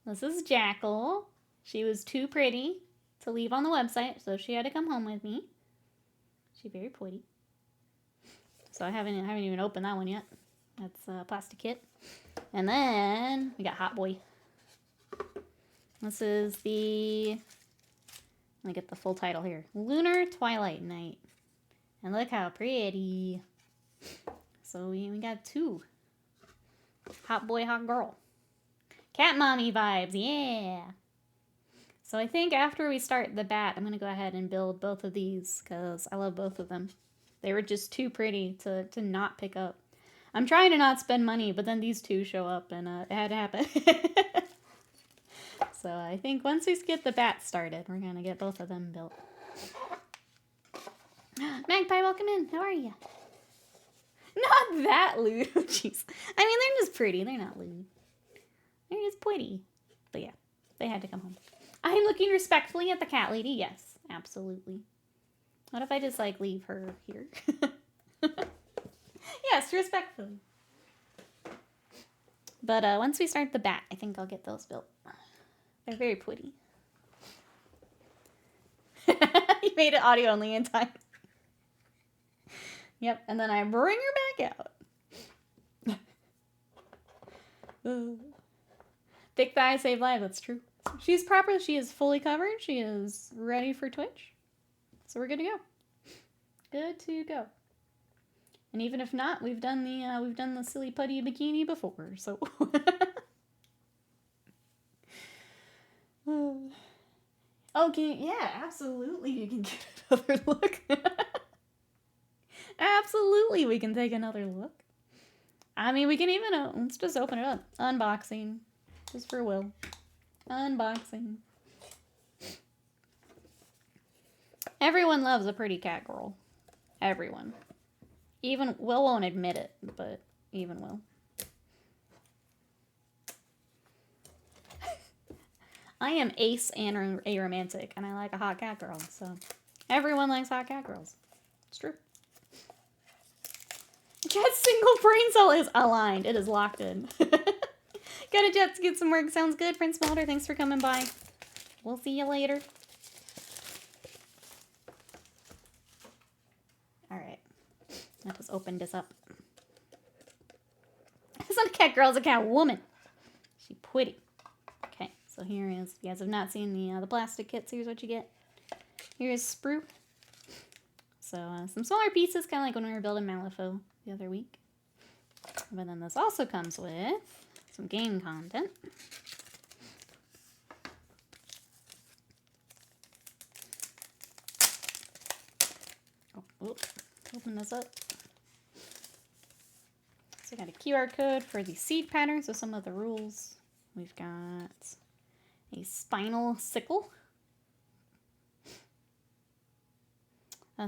This is Jackal. She was too pretty to leave on the website, so she had to come home with me. She's very pretty. So I haven't even opened that one yet. That's a plastic kit. And then we got Hot Boy. This is the... Let me get the full title here. Lunar Twilight Night. And look how pretty. So we got two. Hot boy, hot girl. Cat mommy vibes, yeah. So I think after we start the bat, I'm going to go ahead and build both of these because I love both of them. They were just too pretty to not pick up. I'm trying to not spend money, but then these two show up and it had to happen. So I think once we get the bat started, we're going to get both of them built. Magpie, welcome in. How are you? Not that lewd. Jeez. I mean, they're just pretty. They're not lewd. They're just pretty. But yeah, they had to come home. I'm looking respectfully at the cat lady. Yes, absolutely. What if I just, like, leave her here? Yes, respectfully. But once we start the bat, I think I'll get those built. They're very pretty. You made it audio only in time. Yep, and then I bring her back out. Thick thighs save lives, that's true. She's proper, she is fully covered, she is ready for Twitch. So we're good to go. Good to go. And even if not, we've done the silly putty bikini before, so okay, yeah, absolutely you can get another look. Absolutely, we can take another look. I mean, we can even, let's just open it up. Unboxing. Just for Will. Unboxing. Everyone loves a pretty cat girl. Everyone. Even Will won't admit it, but even Will. I am ace and a romantic, and I like a hot cat girl, so everyone likes hot cat girls. It's true. Jet's single brain cell is aligned. It is locked in. Gotta Jet to get some work. Sounds good. Prince Mulder, thanks for coming by. We'll see you later. Alright. I'll just open this up. It's not a cat girl, it's a cat woman. She's pretty. Okay, so here is, if you guys have not seen the plastic kits, here's what you get. Here's Sprue. So some smaller pieces, kind of like when we were building Malifaux the other week. But then this also comes with some game content. Oh, open this up. So we got a QR code for the seed pattern, so some of the rules. We've got a spinal sickle.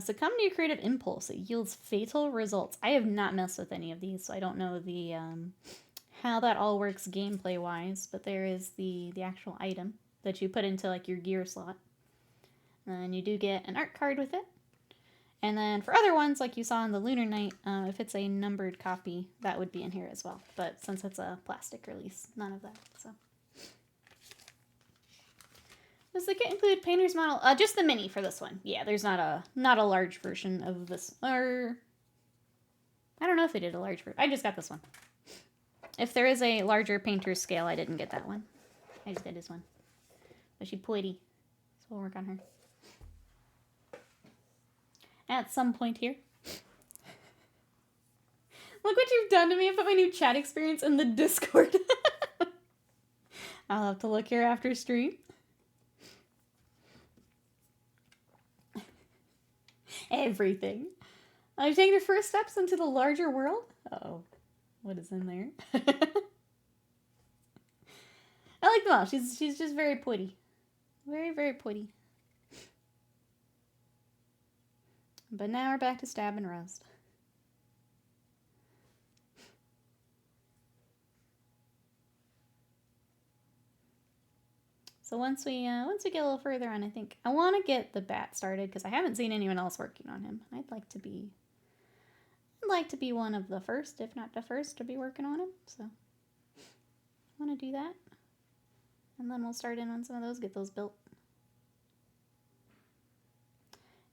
Succumb to your creative impulse. It yields fatal results. I have not messed with any of these, so I don't know the how that all works gameplay-wise, but there is the actual item that you put into like your gear slot. And you do get an art card with it. And then for other ones, like you saw in the Lunar Night, if it's a numbered copy, that would be in here as well. But since it's a plastic release, none of that, so. Does the kit include painter's model? Just the mini for this one. Yeah, there's not a large version of this. Or I don't know if they did a large version. I just got this one. If there is a larger painter's scale, I didn't get that one. I just got this one. But she's pretty, so we'll work on her. At some point here. Look what you've done to me. I put my new chat experience in the Discord. I'll have to look here after stream. Everything. I've taken the first steps into the larger world. Uh-oh. What is in there? I like them all. She's just very pretty. Very, very pretty. But now we're back to stab and roast. So once we get a little further on, I think I want to get the bat started because I haven't seen anyone else working on him. I'd like to be one of the first, if not the first, to be working on him. So I want to do that, and then we'll start in on some of those, get those built.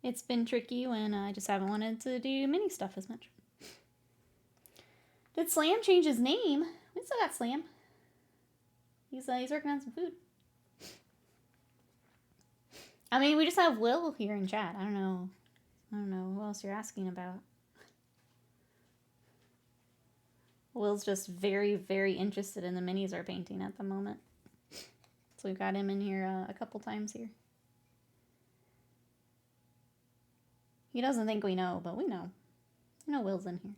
It's been tricky when I just haven't wanted to do mini stuff as much. Did Slam change his name? We still got Slam. He's working on some food. I mean, we just have Will here in chat. I don't know who else you're asking about. Will's just very, very interested in the minis we're painting at the moment. So we've got him in here a couple times here. He doesn't think we know, but we know. You know Will's in here.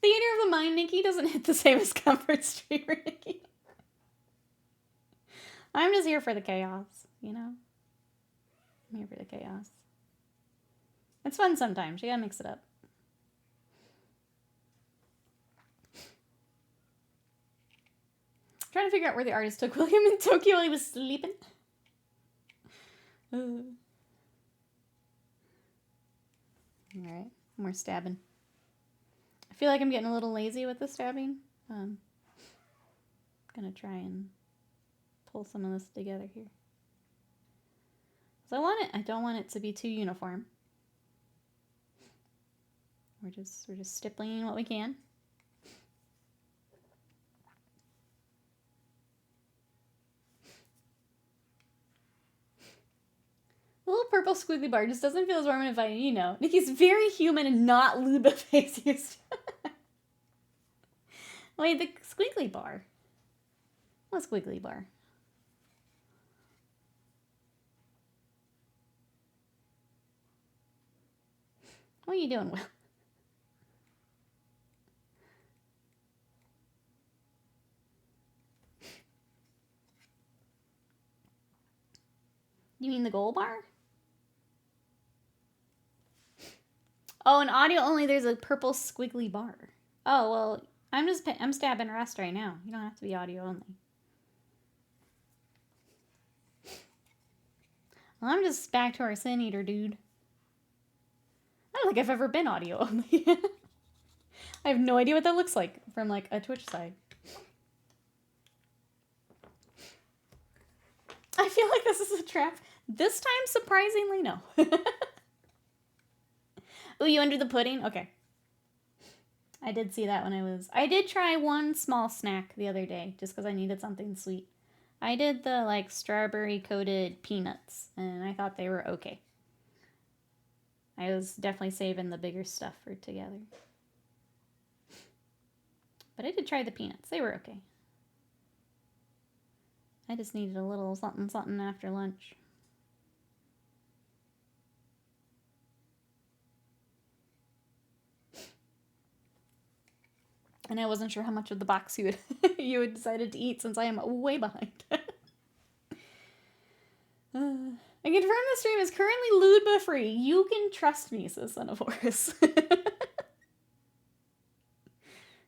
Theater of the Mind, Nikki, doesn't hit the same as Comfort Streamer, Nikki. I'm just here for the chaos, you know? I'm here for the chaos. It's fun sometimes. You gotta mix it up. Trying to figure out where the artist took William in Tokyo while he was sleeping. Alright, more stabbing. I feel like I'm getting a little lazy with the stabbing. Gonna try and pull some of this together here. So I don't want it to be too uniform. We're just stippling what we can. The little purple squiggly bar just doesn't feel as warm and inviting, you know. Nikki's very human and not Luba face used. Wait, the squiggly bar. What squiggly bar? What are you doing, Will? You mean the gold bar? Oh, in audio only, there's a purple squiggly bar. Oh, well, I'm stabbing rust right now. You don't have to be audio only. Well, I'm just back to our Sin Eater, dude. I don't think I've ever been audio only. I have no idea what that looks like from, like, a Twitch side. I feel like this is a trap. This time, surprisingly, no. Oh, you under the pudding? Okay. I did see that when I did try one small snack the other day, just because I needed something sweet. I did the, like, strawberry-coated peanuts, and I thought they were okay. I was definitely saving the bigger stuff for together. But I did try the peanuts. They were okay. I just needed a little something after lunch. And I wasn't sure how much of the box you had decided to eat since I am way behind. I confirm the stream is currently Ludba free. You can trust me, says Son of Horus.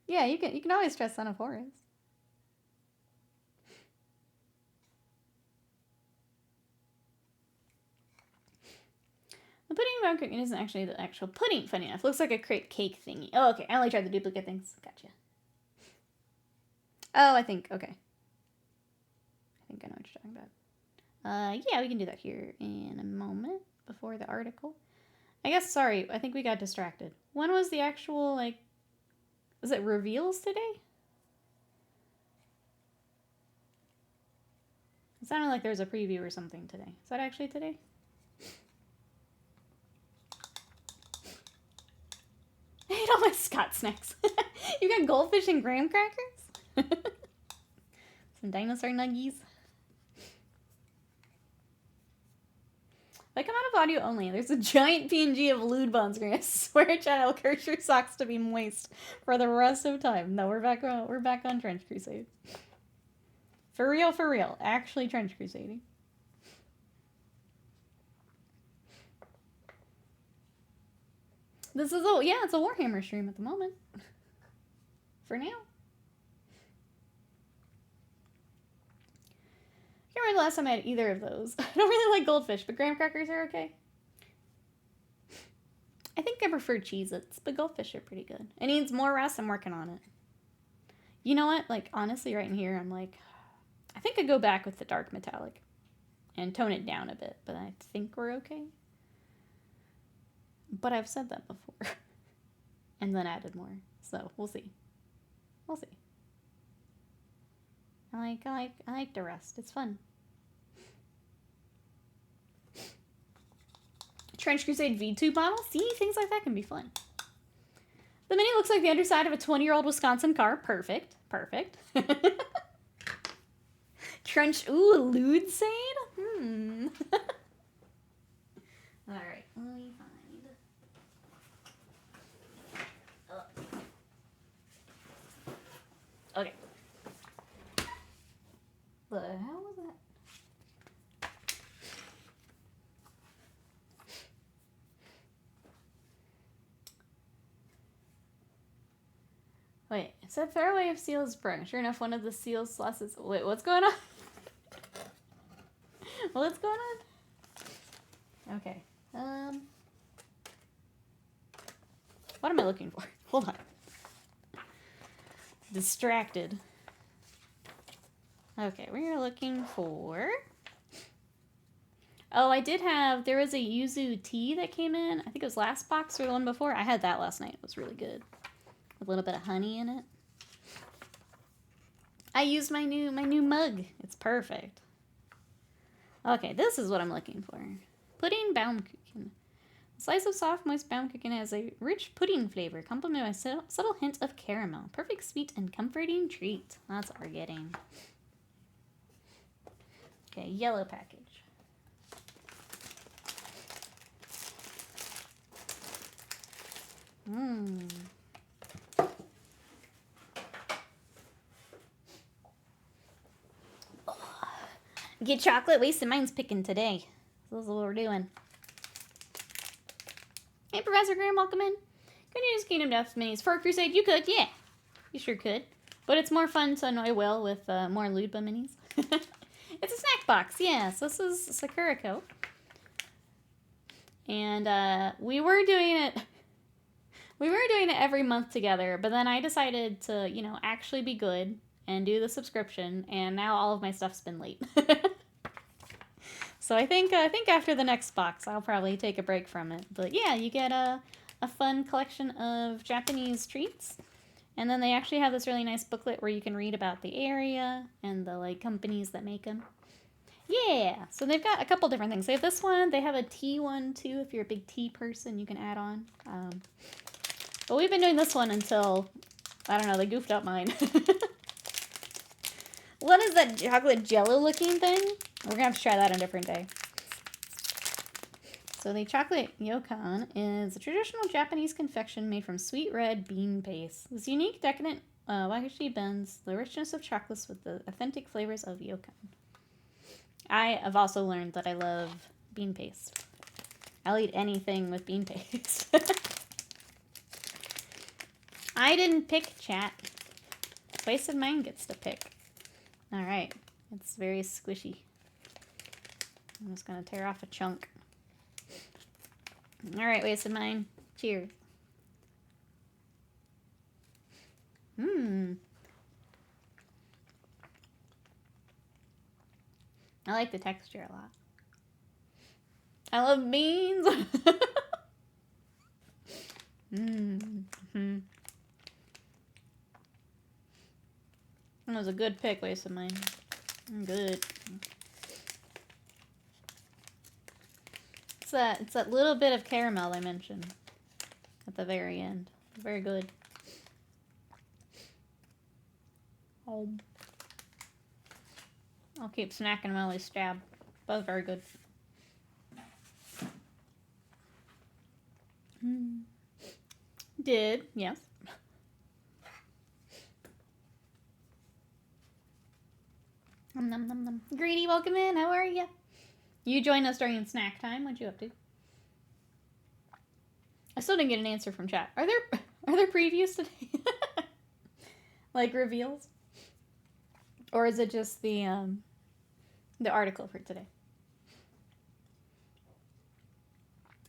Yeah, you can always trust Son of Horus. The pudding about cooking isn't actually the actual pudding, funny enough. It looks like a crepe cake thingy. Oh, okay. I only tried the duplicate things. Gotcha. Oh, I think, okay. I think I know what you're talking about. Yeah, we can do that here in a moment before the article. I guess, sorry, I think we got distracted. When was the actual, like, was it reveals today? It sounded like there was a preview or something today. Is that actually today? I all my Scott snacks. You got goldfish and graham crackers? Some dinosaur nuggies. If I come out of audio only, there's a giant PNG of lewd on screen. I swear, channel, curse your socks to be moist for the rest of time. No, we're back on Trench Crusade. For real. Actually Trench Crusading. This is it's a Warhammer stream at the moment. For now. I can't remember the last time I had either of those. I don't really like goldfish, but graham crackers are okay. I think I prefer Cheez-Its, but goldfish are pretty good. It needs more rest. I'm working on it. You know what? Like, honestly, right in here, I'm like, I think I'd go back with the dark metallic and tone it down a bit, but I think we're okay. But I've said that before. And then added more. So, we'll see. We'll see. I like the rest. It's fun. Trench Crusade V2 bottle. See, things like that can be fun. The mini looks like the underside of a 20-year-old Wisconsin car. Perfect. Perfect. Trench, ooh, lewd sade? Alright, let me find. Okay. The hell was that? Wait, it said Fairway of Seals sprung. Sure enough, one of the seals lost its... Wait, what's going on? What's going on? Okay. What am I looking for? Hold on. Distracted. Okay, we're looking for... Oh, I did have... There was a yuzu tea that came in. I think it was last box or the one before. I had that last night. It was really good. With a little bit of honey in it. I used my new mug. It's perfect. Okay, this is what I'm looking for. Pudding Baumkuchen. A slice of soft, moist Baumkuchen has a rich pudding flavor, complemented by a subtle hint of caramel. Perfect sweet and comforting treat. That's what we're getting. Okay, yellow package. Get chocolate, wasted mine's picking today. This is what we're doing. Hey, Professor Graham, welcome in. Could you use Kingdom Death minis for a crusade? You could, yeah. You sure could. But it's more fun to annoy Will with more Ludba minis. It's a snack box, yes. This is Sakurako. And we were doing it every month together, but then I decided to, you know, actually be good and do the subscription, and now all of my stuff's been late. So I think after the next box, I'll probably take a break from it. But yeah, you get a fun collection of Japanese treats. And then they actually have this really nice booklet where you can read about the area and the like companies that make them. Yeah, so they've got a couple different things. They have this one. They have a tea one too. If you're a big tea person, you can add on. But we've been doing this one until, I don't know, they goofed up mine. What is that chocolate jello looking thing? We're going to have to try that on a different day. So the chocolate yokan is a traditional Japanese confection made from sweet red bean paste. This unique, decadent wagashi blends the richness of chocolates with the authentic flavors of yokan. I have also learned that I love bean paste. I'll eat anything with bean paste. I didn't pick, chat. Wasted Mind gets to pick. Alright. It's very squishy. I'm just going to tear off a chunk. Alright, Wasted Mind. Cheers. I like the texture a lot. I love beans. That was a good pick, Wasted Mind. Good. It's that little bit of caramel I mentioned at the very end. Very good. Oh. I'll keep snacking while I stab. Both very good. Did, yes. Nom nom nom nom. Greedy, welcome in. How are you? You joined us during snack time. What'd you up to? I still didn't get an answer from chat. Are there previews today? Like reveals? Or is it just the article for today?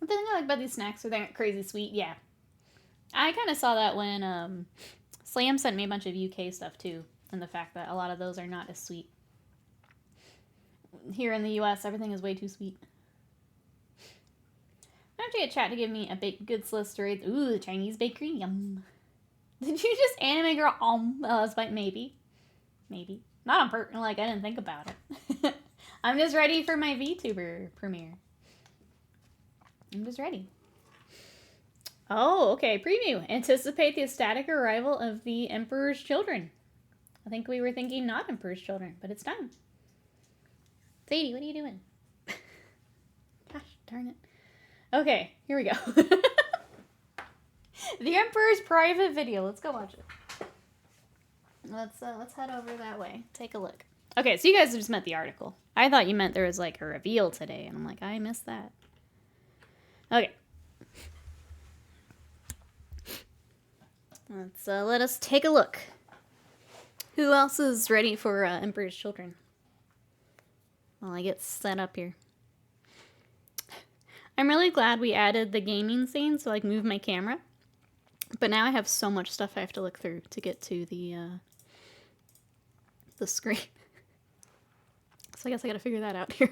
The thing I like about these snacks are they're crazy sweet. Yeah. I kind of saw that when Slam sent me a bunch of UK stuff too, and the fact that a lot of those are not as sweet. Here in the US, everything is way too sweet. I have to get chat to give me a baked goods list to read. Ooh, the Chinese bakery, yum. Did you just anime girl? It's like maybe. Not on purpose. Like I didn't think about it. I'm just ready for my VTuber premiere. I'm just ready. Oh, okay. Preview. Anticipate the ecstatic arrival of the Emperor's Children. I think we were thinking not Emperor's Children, but it's time. Sadie, what are you doing? Gosh, darn it. Okay, here we go. The Emperor's private video. Let's go watch it. Let's head over that way. Take a look. Okay, so you guys just met the article. I thought you meant there was like a reveal today, and I'm like, I missed that. Okay. Let us take a look. Who else is ready for Emperor's Children? While I get set up here. I'm really glad we added the gaming scene to like move my camera. But now I have so much stuff I have to look through to get to the screen. So I guess I gotta figure that out here.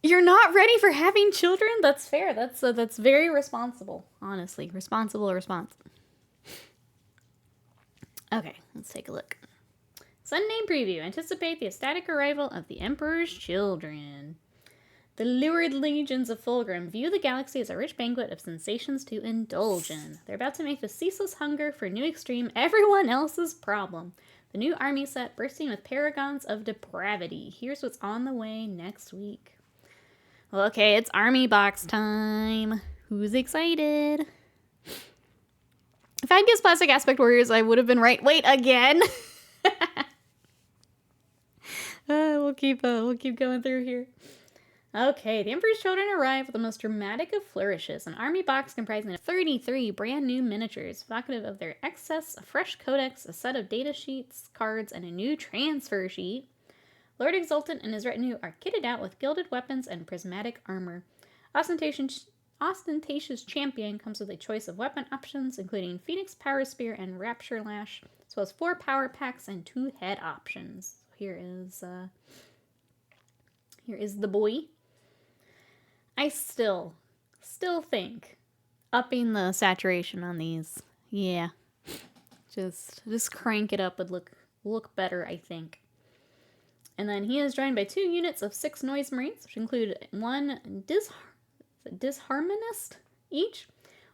You're not ready for having children? That's fair. That's very responsible, honestly. Responsible response. Okay, let's take a look. Sunday preview. Anticipate the ecstatic arrival of the Emperor's Children. The lurid legions of Fulgrim view the galaxy as a rich banquet of sensations to indulge in. They're about to make the ceaseless hunger for new extreme everyone else's problem. The new army set bursting with paragons of depravity. Here's what's on the way next week. Okay, it's army box time. Who's excited? If I'd guessed Plastic Aspect Warriors, I would have been right. Wait, again? We'll keep going through here. Okay, the Emperor's Children arrive with the most dramatic of flourishes. An army box comprising of 33 brand new miniatures, evocative of their excess, a fresh codex, a set of data sheets, cards, and a new transfer sheet. Lord Exultant and his retinue are kitted out with gilded weapons and prismatic armor. Ostentatious Champion comes with a choice of weapon options, including Phoenix Power Spear and Rapture Lash, as well as 4 power packs and 2 head options. Here is the boy. I still think upping the saturation on these, yeah, just crank it up would look better, I think. And then he is joined by 2 units of 6 Noise Marines, which include 1 Disharmonist each.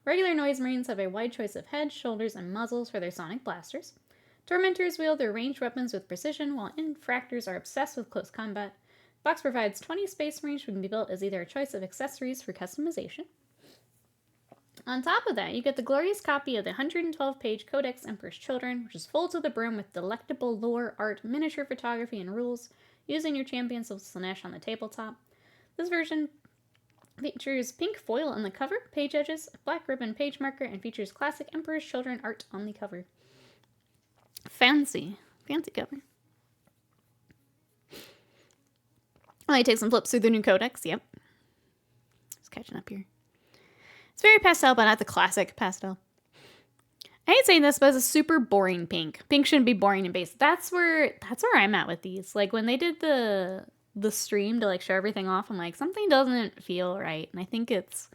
Regular Noise Marines have a wide choice of heads, shoulders, and muzzles for their sonic blasters. Tormentors wield their ranged weapons with precision, while Infractors are obsessed with close combat. The box provides 20 Space Marines, which can be built as either a choice of accessories for customization. On top of that, you get the glorious copy of the 112-page Codex Emperor's Children, which is full to the brim with delectable lore, art, miniature photography, and rules, using your champions of Slaanesh on the tabletop. This version features pink foil on the cover, page edges, a black ribbon page marker, and features classic Emperor's Children art on the cover. Fancy cover. Oh, I take some flips through the new codex. Yep. Just catching up here. It's very pastel, but not the classic pastel. I hate saying this, but it's a super boring pink. Pink shouldn't be boring and basic. That's where I'm at with these. Like when they did the stream to like show everything off, I'm like, something doesn't feel right. And I think it's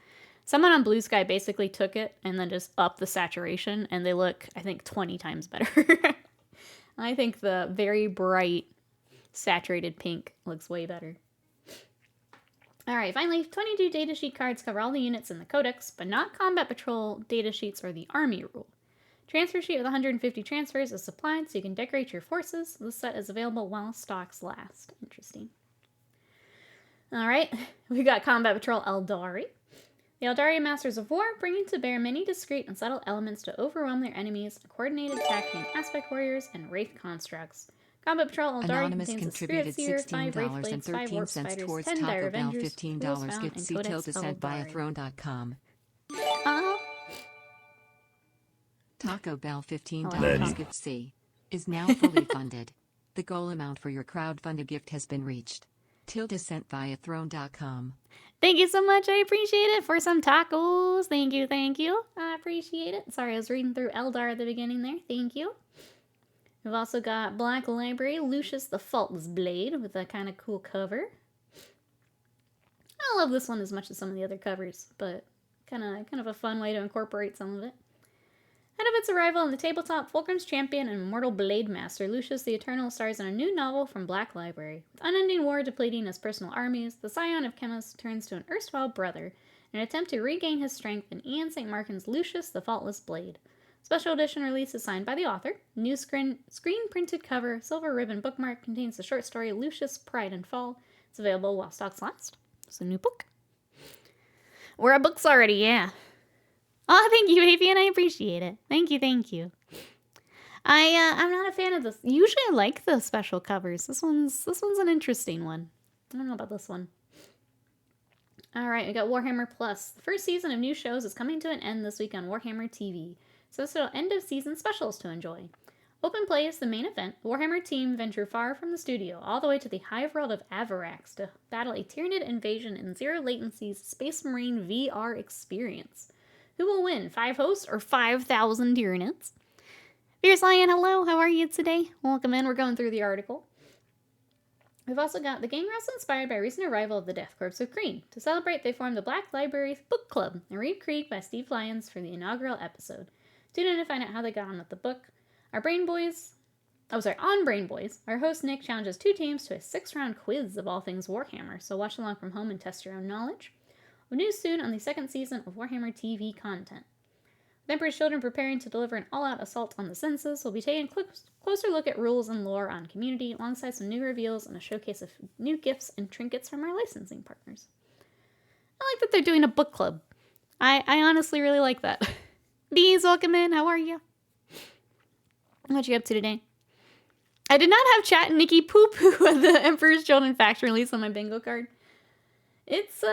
someone on Blue Sky basically took it and then just upped the saturation, and they look, I think, 20 times better. I think the very bright saturated pink looks way better. Alright, finally, 22 datasheet cards cover all the units in the Codex, but not Combat Patrol datasheets or the Army rule. Transfer sheet with 150 transfers is supplied so you can decorate your forces. This set is available while stocks last. Interesting. Alright, we got Combat Patrol Eldari. The Eldari Masters of War, bringing to bear many discrete and subtle elements to overwhelm their enemies, a coordinated attack between Aspect Warriors and Wraith Constructs. Combat Patrol Eldari Anonymous contains a contributed Spirit Seer, 5 Wraith Blades, 5 Warp $16.13 Spiders, towards 10 Dire Taco Bell Avengers, $15 Rules Found, gift. and See Codex tilde Eldari. sent Taco Bell $15 Hello. gift C is now fully funded. The goal amount for your crowdfunded gift has been reached. Tilde sent via throne.com. Thank you so much. I appreciate it for some tacos. Thank you, thank you. I appreciate it. Sorry, I was reading through Eldar at the beginning there. Thank you. We've also got Black Library, Lucius the Faultless Blade with a kind of cool cover. I don't love this one as much as some of the other covers, but kind of a fun way to incorporate some of it. Ahead of its arrival on the tabletop, Fulcrum's champion and immortal blade master, Lucius the Eternal, stars in a new novel from Black Library. With unending war depleting his personal armies, the scion of Chemos turns to an erstwhile brother in an attempt to regain his strength in Ian St. Martin's Lucius the Faultless Blade. Special edition release is signed by the author. New screen-printed cover, silver ribbon bookmark contains the short story Lucius, Pride and Fall. It's available while stocks last. It's a new book. We're at books already, yeah. Oh, thank you, Avian. I appreciate it. Thank you, thank you. I'm not a fan of this. Usually I like the special covers. This one's an interesting one. I don't know about this one. Alright, we got Warhammer Plus. The first season of new shows is coming to an end this week on Warhammer TV. So still end of season specials to enjoy. Open Play is the main event. The Warhammer team venture far from the studio, all the way to the hive world of Avarax to battle a Tyranid invasion in Zero Latency's Space Marine VR experience. Who will win, 5 hosts or 5,000 Tyranids? Fierce Lion, hello, how are you today? Welcome in, we're going through the article. We've also got the gang wrestle inspired by a recent arrival of the Death Corps of Kreen. To celebrate, they formed the Black Library's Book Club and read Krieg by Steve Lyons for the inaugural episode. Tune in to find out how they got on with the book. On Brain Boys, our host Nick challenges 2 teams to a 6-round quiz of all things Warhammer, so watch along from home and test your own knowledge. With news soon on the 2nd season of Warhammer TV content. With Emperor's Children preparing to deliver an all-out assault on the senses, we'll be taking a closer look at rules and lore on Community, alongside some new reveals and a showcase of new gifts and trinkets from our licensing partners. I like that they're doing a book club. I honestly really like that. Bees, welcome in. How are you? What you up to today? I did not have Chat and Nikki poo-poo at the Emperor's Children faction release on my bingo card. It's,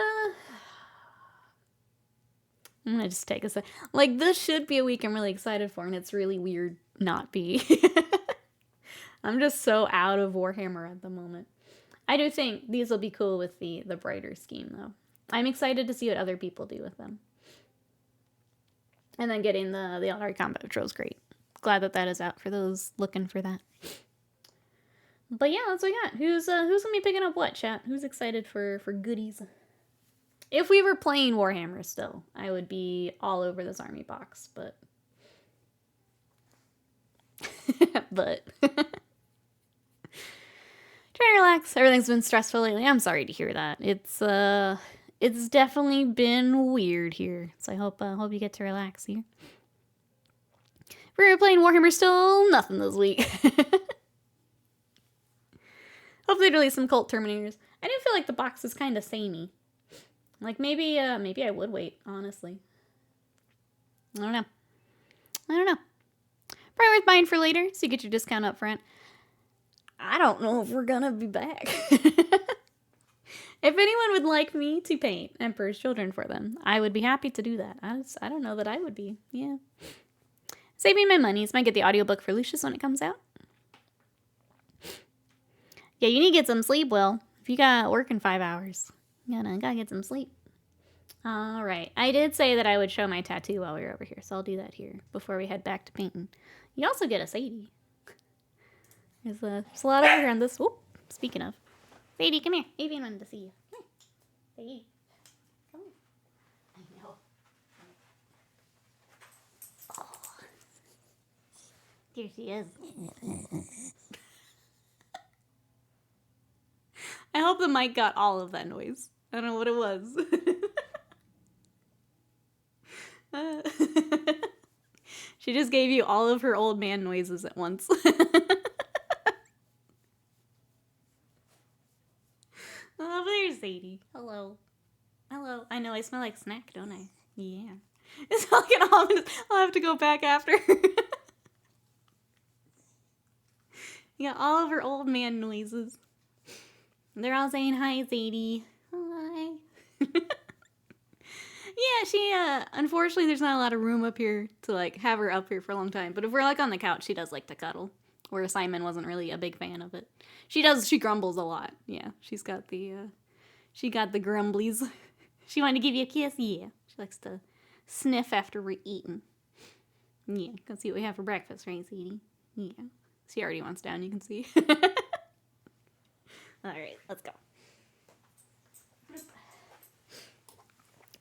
I'm gonna just take a sec. Like, this should be a week I'm really excited for, and it's really weird not be. I'm just so out of Warhammer at the moment. I do think these will be cool with the brighter scheme, though. I'm excited to see what other people do with them. And then getting the Eldari Combat Patrol is great. Glad that is out for those looking for that. But yeah, that's what we got. Who's gonna be picking up what, chat? Who's excited for goodies? If we were playing Warhammer still, I would be all over this army box, but... Trying to relax. Everything's been stressful lately. I'm sorry to hear that. It's definitely been weird here. So I hope you get to relax here. If we were playing Warhammer still, nothing this week. Hopefully they release some Cult Terminators. I do feel like the box is kind of samey. Like, maybe I would wait, honestly. I don't know. Probably worth buying for later, so you get your discount up front. I don't know if we're gonna be back. If anyone would like me to paint Emperor's Children for them, I would be happy to do that. I don't know that I would be. Yeah. Saving my money. Might get the audiobook for Lucius when it comes out. Yeah, you need to get some sleep, Will. If you got work in 5 hours, you gotta get some sleep. Alright. I did say that I would show my tattoo while we were over here, so I'll do that here before we head back to painting. You also get a Sadie. There's a lot over here on this. Whoop. Speaking of. Sadie, come here. Avian wanted to see you. Come here. Sadie. Come here. I know. Oh. Here she is. I hope the mic got all of that noise. I don't know what it was. She just gave you all of her old man noises at once. Oh, there's Sadie. Hello. Hello. I know I smell like snack, don't I? Yeah. It's like an ominous. I'll have to go back after. You got all of her old man noises. They're all saying hi, Sadie. Hi. Yeah, she, unfortunately, there's not a lot of room up here to, like, have her up here for a long time. But if we're, like, on the couch, she does like to cuddle. Where Simon wasn't really a big fan of it. She grumbles a lot. Yeah, she got the grumblies. She wanted to give you a kiss? Yeah. She likes to sniff after we're eating. Yeah, go see what we have for breakfast, right, Sadie? Yeah. She already wants down, you can see. Alright, let's go.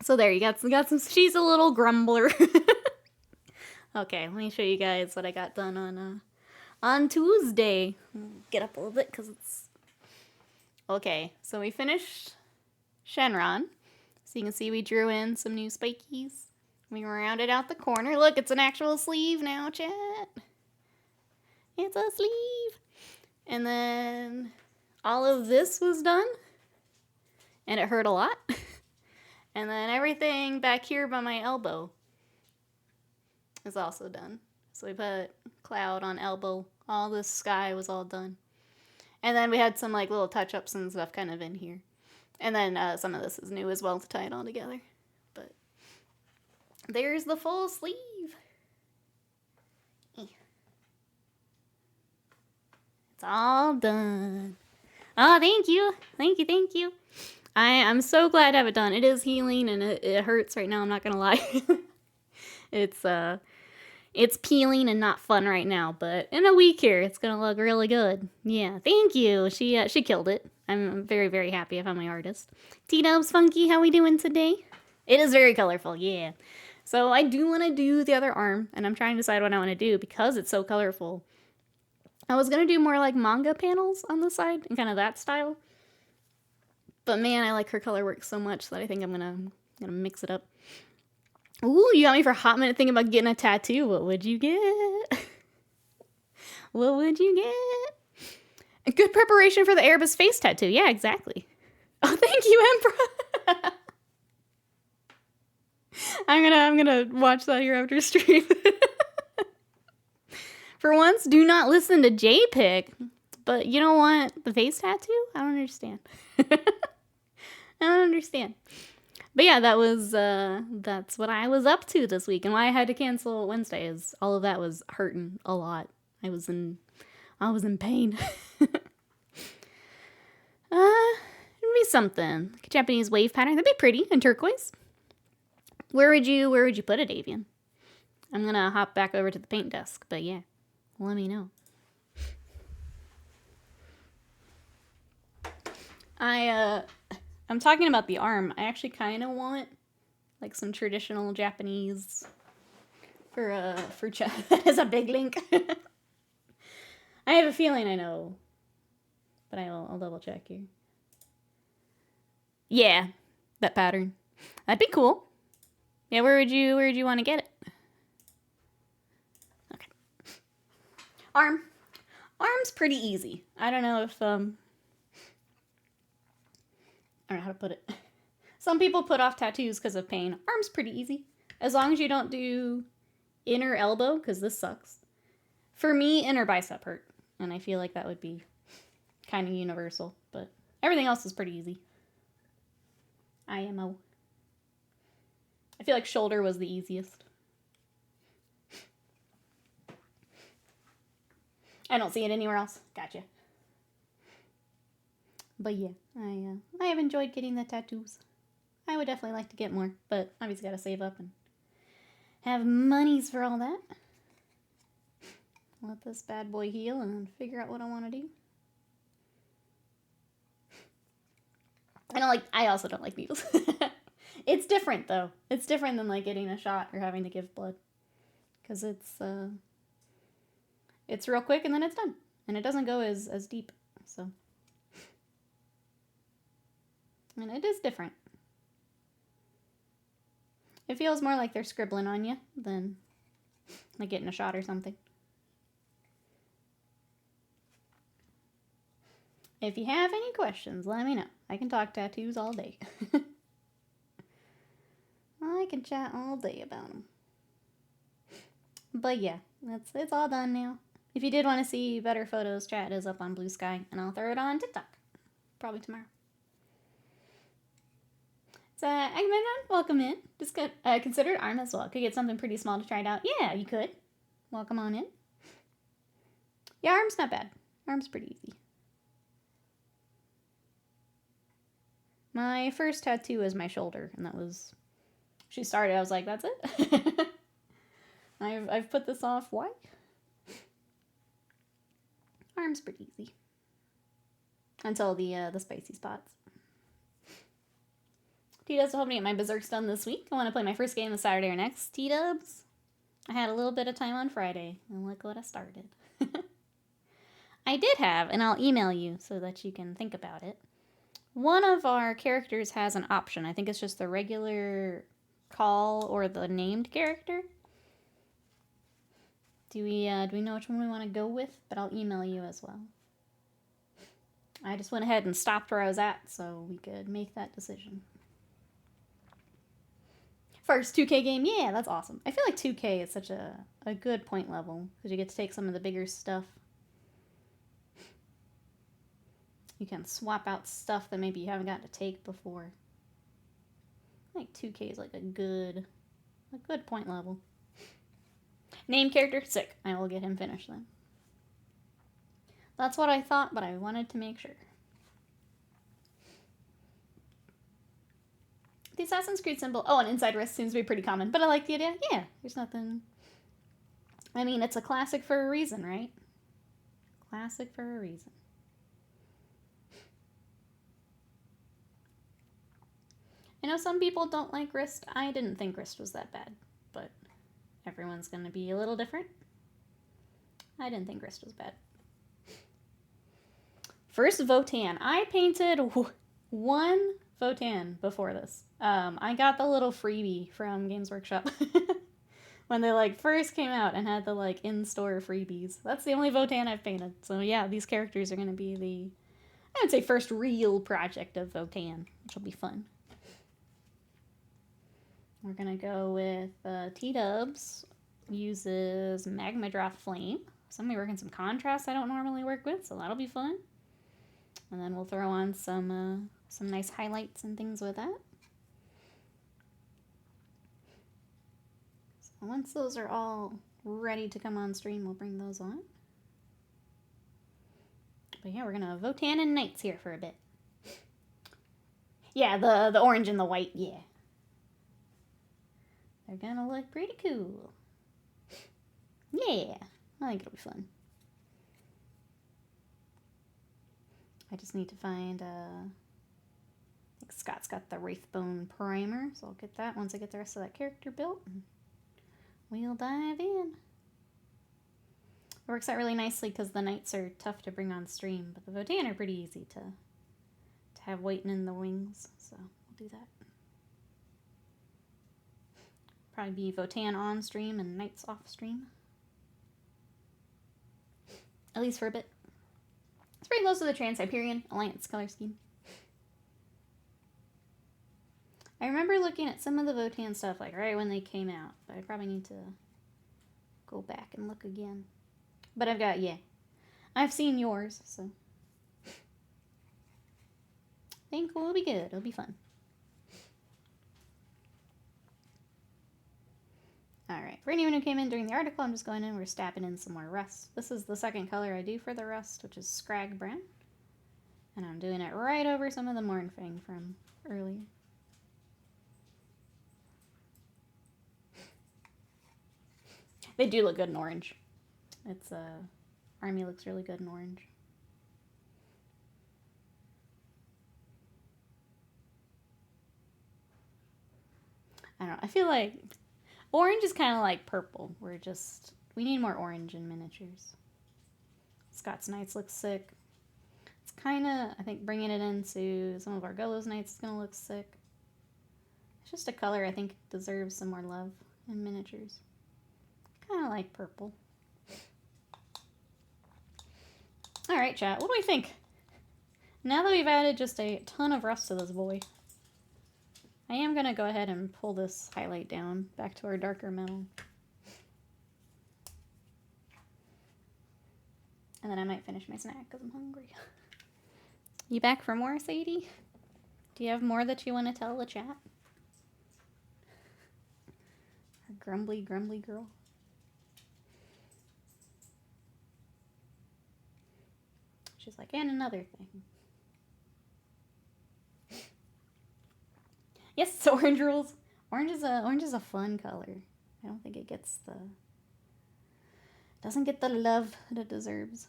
So there, you got some, she's a little grumbler. Okay, let me show you guys what I got done on Tuesday. Get up a little bit, because it's... Okay, so we finished Shenron. So you can see we drew in some new spikies. We rounded out the corner. Look, it's an actual sleeve now, chat. It's a sleeve. And then all of this was done. And it hurt a lot. And then everything back here by my elbow is also done. So we put cloud on elbow. All this sky was all done. And then we had some like little touch-ups and stuff kind of in here. And then some of this is new as well to tie it all together. But there's the full sleeve. It's all done. Oh, thank you. Thank you, thank you. I'm so glad to have it done. It is healing and it hurts right now, I'm not gonna lie. It's peeling and not fun right now, but in a week here, it's gonna look really good. Yeah, thank you. She killed it. I'm very, very happy I found my artist. T-Dubs Funky, how we doing today? It is very colorful, yeah. So I do want to do the other arm, and I'm trying to decide what I want to do because it's so colorful. I was gonna do more like manga panels on the side and kind of that style. But man, I like her color work so much that I think I'm gonna mix it up. Ooh, you got me for a hot minute thinking about getting a tattoo. What would you get? What would you get? A good preparation for the Erebus face tattoo. Yeah, exactly. Oh, thank you, Emperor. I'm gonna watch that here after stream. For once, do not listen to JPIC. But you don't want the face tattoo? I don't understand. I don't understand. But yeah, that's what I was up to this week. And why I had to cancel Wednesday is all of that was hurting a lot. I was in pain. It'd be something. Like a Japanese wave pattern. That'd be pretty in turquoise. Where would you put it, Avian? I'm gonna hop back over to the paint desk, but yeah, let me know. I'm talking about the arm. I actually kind of want like some traditional Japanese for that is a big link. I have a feeling I know, but I'll double check here. Yeah, that pattern. That'd be cool. Yeah, where would you want to get it? Okay. Arm's pretty easy. I don't know if I don't know how to put it. Some people put off tattoos because of pain. Arm's pretty easy. As long as you don't do inner elbow, because this sucks. For me, inner bicep hurt. And I feel like that would be kind of universal. But everything else is pretty easy. IMO. I feel like shoulder was the easiest. I don't see it anywhere else. Gotcha. But yeah, I have enjoyed getting the tattoos. I would definitely like to get more, but obviously gotta save up and have monies for all that. Let this bad boy heal and figure out what I want to do. I also don't like needles. It's different though. It's different than like getting a shot or having to give blood. Because it's real quick and then it's done. And it doesn't go as deep. So And it is different. It feels more like they're scribbling on you than like getting a shot or something. If you have any questions, let me know. I can talk tattoos all day. I can chat all day about them. But yeah, it's all done now. If you did want to see better photos, chat is up on Blue Sky, and I'll throw it on TikTok. Probably tomorrow. So, Agamemnon, welcome in. Just considered ARM as well. Could get something pretty small to try it out. Yeah, you could. Welcome on in. Yeah, ARM's not bad. ARM's pretty easy. My first tattoo was my shoulder, and that was... She started, I was like, that's it? I've put this off. Why? Arm's pretty easy. Until the spicy spots. T-Dubs hoping to get my Berserks done this week. I want to play my first game this Saturday or next. T-Dubs, I had a little bit of time on Friday, and look what I started. I did have, and I'll email you so that you can think about it. One of our characters has an option. I think it's just the regular call or the named character. Do we know which one we want to go with? But I'll email you as well. I just went ahead and stopped where I was at so we could make that decision. First 2K game, yeah, that's awesome. I feel like 2K is such a good point level because you get to take some of the bigger stuff. You can swap out stuff that maybe you haven't gotten to take before. I think 2K is like a good point level. Name character, sick. I will get him finished then. That's what I thought, but I wanted to make sure. The Assassin's Creed symbol. Oh, an inside wrist seems to be pretty common, but I like the idea. Yeah, there's nothing. I mean, it's a classic for a reason, right? Classic for a reason. I know some people don't like wrist. I didn't think wrist was that bad, but everyone's going to be a little different. I didn't think wrist was bad. First Votan. I painted one Votan before this. I got the little freebie from Games Workshop when they like first came out and had the like in-store freebies. That's the only Votan I've painted. So yeah, these characters are going to be the, I would say, first real project of Votan, which will be fun. We're going to go with T-Dubs uses Magma Drop Flame. Somebody working some contrast I don't normally work with, so that'll be fun. And then we'll throw on some nice highlights and things with that. So once those are all ready to come on stream, we'll bring those on. But yeah, we're going to Votan and Knights here for a bit. Yeah, the orange and the white, yeah. They're gonna look pretty cool. Yeah, I think it'll be fun. I just need to find, I think Scott's got the Wraithbone primer, so I'll get that once I get the rest of that character built. We'll dive in. It works out really nicely because the Knights are tough to bring on stream, but the Votan are pretty easy to have waiting in the wings, so we'll do that. Probably be Votan on stream and Knights off stream. At least for a bit. It's pretty close to the Trans-Siberian Alliance color scheme. I remember looking at some of the Votan stuff like right when they came out, but I probably need to go back and look again. But I've got, yeah. I've seen yours, so. I think we'll be good. It'll be fun. Alright, for anyone who came in during the article, I'm just going in, we're stabbing in some more rust. This is the second color I do for the rust, which is Scrag Brown. And I'm doing it right over some of the Mornfang from earlier. They do look good in orange. It's, Army looks really good in orange. I don't know, I feel like orange is kind of like purple. We need more orange in miniatures. Scott's Knights looks sick. kind of, I think, bringing it into some of our Golos Knights is going to look sick. It's just a color I think deserves some more love in miniatures. Kind of like purple. Alright, chat, what do we think? Now that we've added just a ton of rust to this boy, I am going to go ahead and pull this highlight down back to our darker metal. And then I might finish my snack because I'm hungry. You back for more, Sadie? Do you have more that you want to tell the chat? Our grumbly, grumbly girl. She's like, and another thing. Yes, it's orange rules. Orange is a fun color. I don't think it gets the... doesn't get the love that it deserves.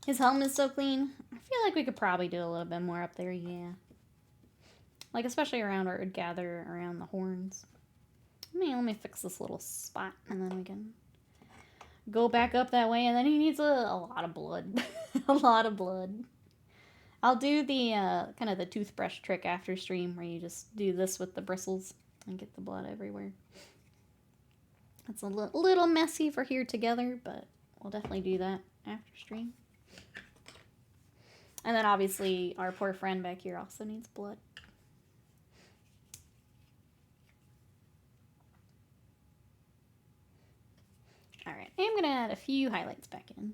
His helmet is so clean. I feel like we could probably do a little bit more up there, yeah. Like, especially around where it would gather around the horns. Let me fix this little spot, and then we can go back up that way, and then he needs a lot of blood. A lot of blood. I'll do the, kind of the toothbrush trick after stream, where you just do this with the bristles and get the blood everywhere. It's a little messy for here together, but we'll definitely do that after stream. And then obviously our poor friend back here also needs blood. Alright, I'm going to add a few highlights back in.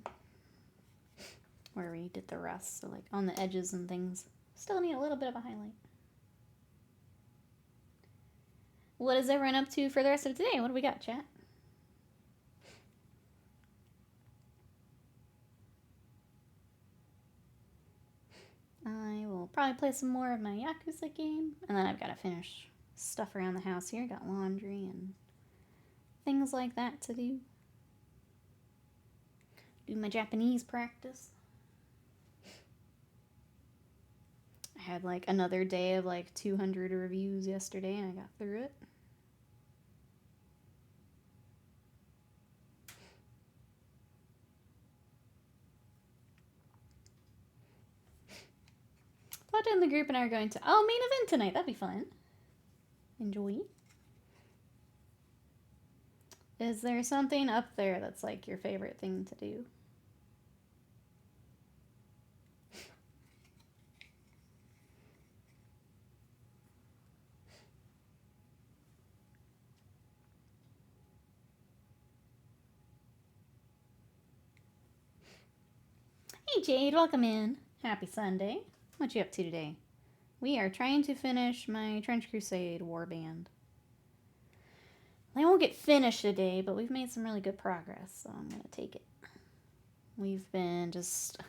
Where we did the rust, so like on the edges and things. Still need a little bit of a highlight. What is everyone up to for the rest of today? What do we got, chat? I will probably play some more of my Yakuza game, and then I've got to finish stuff around the house here. Got laundry and things like that to do. Do my Japanese practice. I had like another day of like 200 reviews yesterday, and I got through it. Thought in the group and I are going to, oh, main event tonight. That'd be fun. Enjoy. Is there something up there that's like your favorite thing to do? Hey Jade, welcome in. Happy Sunday. What you up to today? We are trying to finish my Trench Crusade warband. They won't get finished today, but we've made some really good progress, so I'm going to take it. We've been just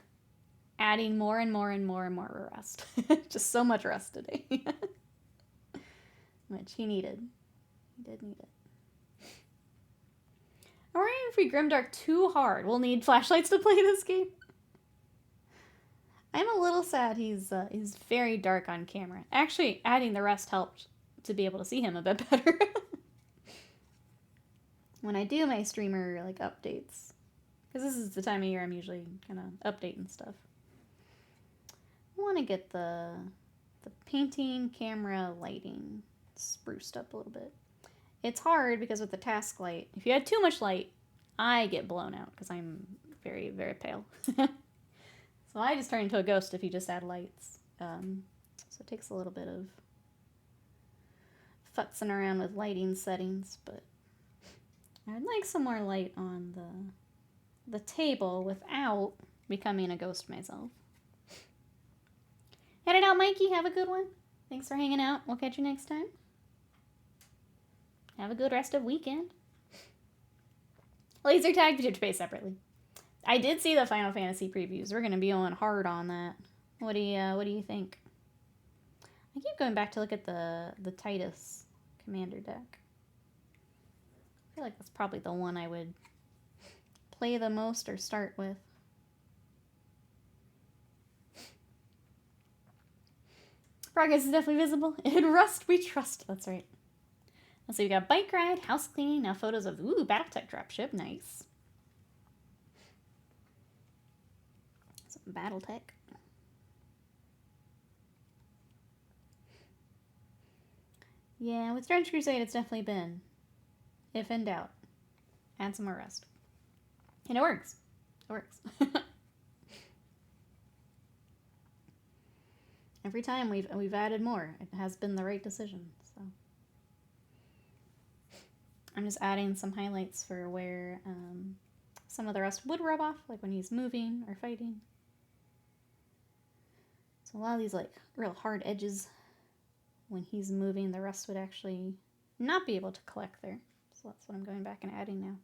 adding more and more and more and more rust. Just so much rust today. Which he needed. He did need it. I'm worrying if we grimdark too hard, we'll need flashlights to play this game. I'm a little sad he's very dark on camera. Actually, adding the rust helped to be able to see him a bit better. When I do my streamer like updates, because this is the time of year I'm usually kind of updating stuff. I want to get the painting, camera, lighting spruced up a little bit. It's hard because with the task light, if you add too much light, I get blown out because I'm very, very pale. So I just turn into a ghost if you just add lights. So it takes a little bit of futzing around with lighting settings, but I'd like some more light on the table without becoming a ghost myself. Headed out, Mikey. Have a good one. Thanks for hanging out. We'll catch you next time. Have a good rest of weekend. Laser tag to pay separately. I did see the Final Fantasy previews. We're gonna be going hard on that. What do you think? I keep going back to look at the Titus commander deck. I feel like that's probably the one I would play the most or start with. Progress is definitely visible. In Rust we trust. That's right. Let's see, we got bike ride, house cleaning, now photos of, ooh, Battletech dropship. Nice. Battletech. Yeah, with Strange Crusade, it's definitely been, if in doubt, add some more rest. And it works. It works. Every time we've added more, it has been the right decision. So I'm just adding some highlights for where some of the rest would rub off, like when he's moving or fighting. So a lot of these like real hard edges, when he's moving, the rest would actually not be able to collect there. So that's what I'm going back and adding now.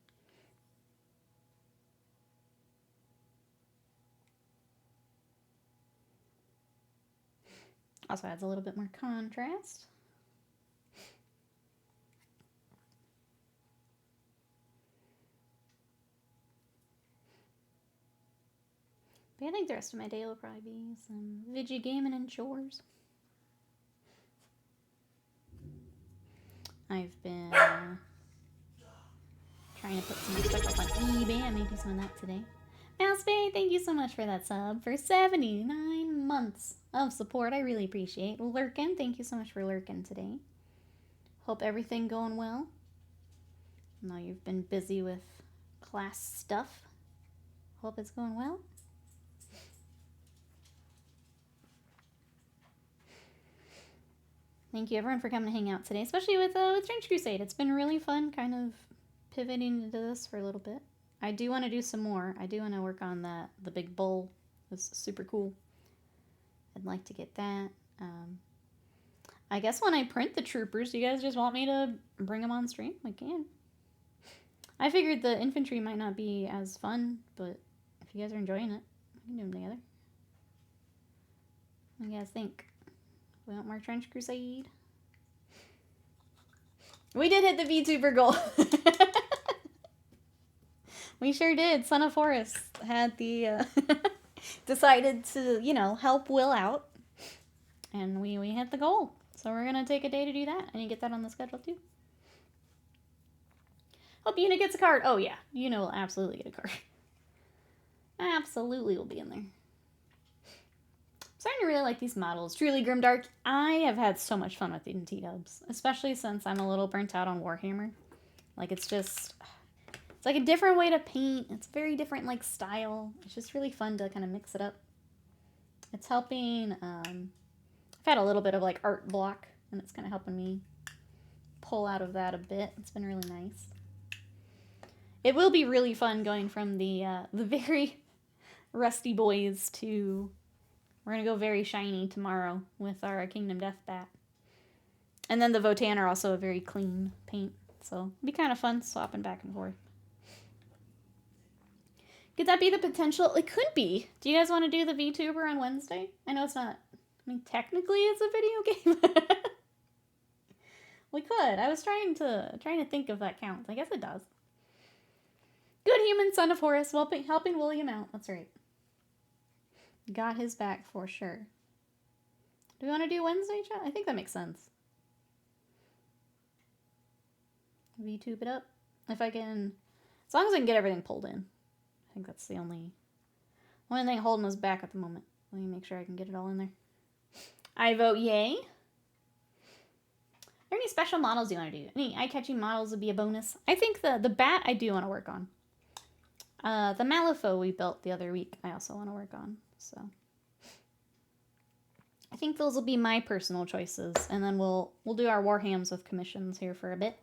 Also adds a little bit more contrast. But I think the rest of my day will probably be some video gaming and chores. I've been trying to put some stuff up on eBay. I may do some of that today. Mousebay, thank you so much for that sub for 79 months of support. I really appreciate. Lurkin, thank you so much for lurking today. Hope everything going well. I know you've been busy with class stuff. Hope it's going well. Thank you everyone for coming to hang out today, especially with Strange Crusade. It's been really fun kind of pivoting into this for a little bit. I do want to do some more. I do want to work on the big bull. It's super cool. I'd like to get that. I guess when I print the troopers, do you guys just want me to bring them on stream? I can. I figured the infantry might not be as fun, but if you guys are enjoying it, we can do them together. What do you guys think? We want more Trench Crusade? We did hit the VTuber goal. We sure did. Son of Forest had the decided to, you know, help Will out, and we hit the goal. So we're gonna take a day to do that, and you get that on the schedule too. Hope Una gets a card. Oh yeah, Una will absolutely get a card. Absolutely will be in there. I'm starting to really like these models. Truly Grimdark. I have had so much fun with the T-dubs, especially since I'm a little burnt out on Warhammer. Like it's like a different way to paint. It's very different like style. It's just really fun to kind of mix it up. It's helping. I've had a little bit of like art block, and it's kind of helping me pull out of that a bit. It's been really nice. It will be really fun going from the very rusty boys to, we're gonna go very shiny tomorrow with our Kingdom Death Bat. And then the Votan are also a very clean paint, so it'll be kind of fun swapping back and forth. Could that be the potential? It could be. Do you guys want to do the VTuber on Wednesday? I know it's not, I mean, technically it's a video game. We could. I was trying to think if that counts. I guess it does. Good human, son of Horus, helping William out. That's right. Got his back for sure. Do we want to do Wednesday, chat? I think that makes sense. VTube it up. If I can, as long as I can get everything pulled in. I think that's the only thing holding us back at the moment. Let me make sure I can get it all in there. I vote yay. Are there any special models you want to do? Any eye-catching models would be a bonus. I think the bat I do want to work on. The Malifaux we built the other week I also want to work on. So I think those will be my personal choices, and then we'll do our Warhams with commissions here for a bit.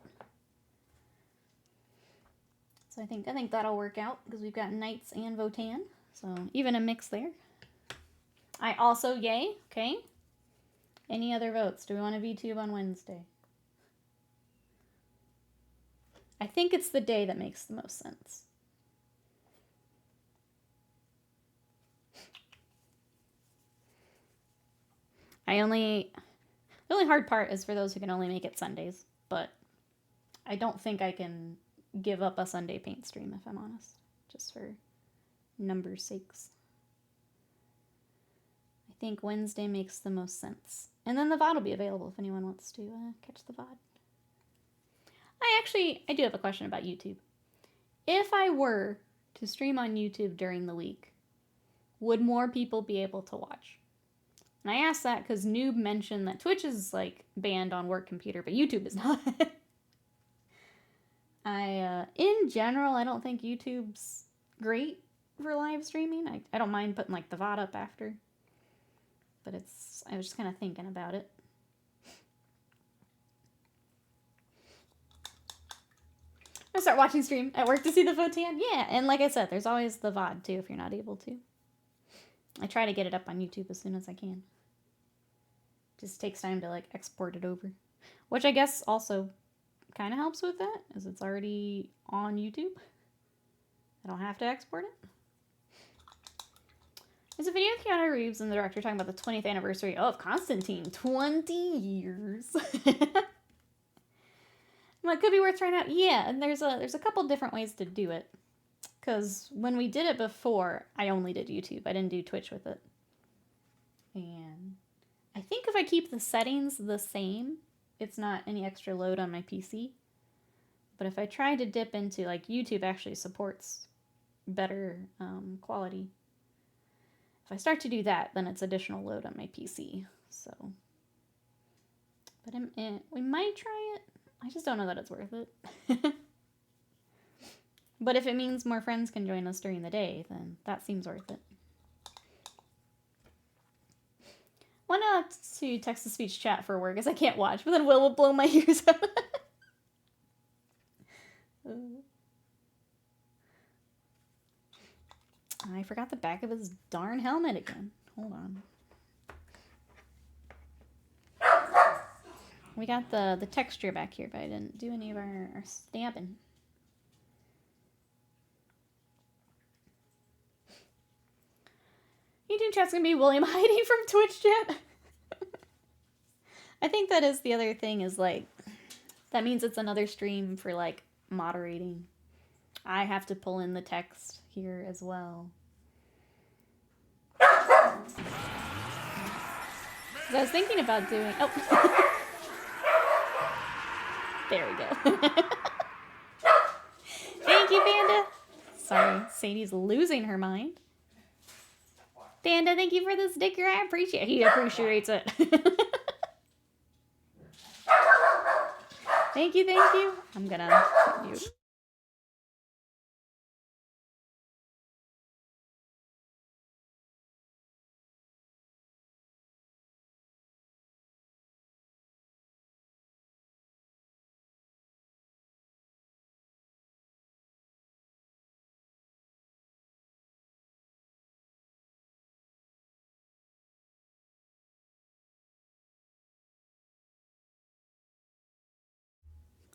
So I think that'll work out because we've got Knights and Votan, so even a mix there. I also yay. Okay. Any other votes? Do we want a VTube on Wednesday? I think it's the day that makes the most sense. The only hard part is for those who can only make it Sundays, but I don't think I can give up a Sunday paint stream, if I'm honest, just for numbers' sakes. I think Wednesday makes the most sense. And then the VOD will be available if anyone wants to catch the VOD. I do have a question about YouTube. If I were to stream on YouTube during the week, would more people be able to watch? And I asked that because Noob mentioned that Twitch is like banned on work computer, but YouTube is not. In general, I don't think YouTube's great for live streaming. I don't mind putting like the VOD up after, but I was just kind of thinking about it. I start watching stream at work to see the Photan. Yeah, and like I said, there's always the VOD too if you're not able to. I try to get it up on YouTube as soon as I can. Just takes time to like export it over, which I guess also kind of helps with that, as it's already on YouTube. I don't have to export it. There's a video of Keanu Reeves and the director talking about the 20th anniversary of Constantine. 20 years. Well, it could be worth trying out. Yeah, and there's a couple different ways to do it. Because when we did it before, I only did YouTube. I didn't do Twitch with it. And I think if I keep the settings the same, it's not any extra load on my PC. But if I try to dip into, like, YouTube actually supports better quality. If I start to do that, then it's additional load on my PC. So, but we might try it. I just don't know that it's worth it. But if it means more friends can join us during the day, then that seems worth it. Why not to text-to-speech chat for work, as I can't watch, but then Will blow my ears out. I forgot the back of his darn helmet again. Hold on. We got the texture back here, but I didn't do any of our stabbing. YouTube chat's gonna be William hiding from Twitch chat. I think that is the other thing, is like, that means it's another stream for like moderating. I have to pull in the text here as well. I was thinking about doing, oh. There we go. Thank you, Panda. Sorry, Sadie's losing her mind. Panda, thank you for the sticker. I appreciate it. He appreciates it. Thank you, thank you. I'm gonna mute.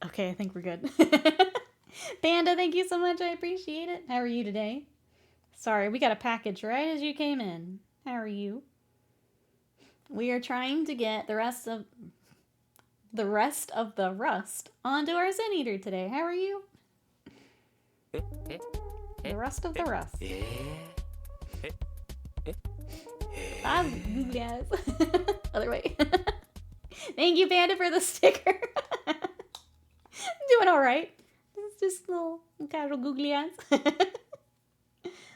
Okay, I think we're good. Panda, thank you so much. I appreciate it. How are you today? Sorry, we got a package right as you came in. How are you? We are trying to get the rest of the rust onto our Sin Eater today. How are you? The rest of the rust. Yes. Other way. Thank you, Panda, for the sticker. Doing all right. It's just little casual googly eyes.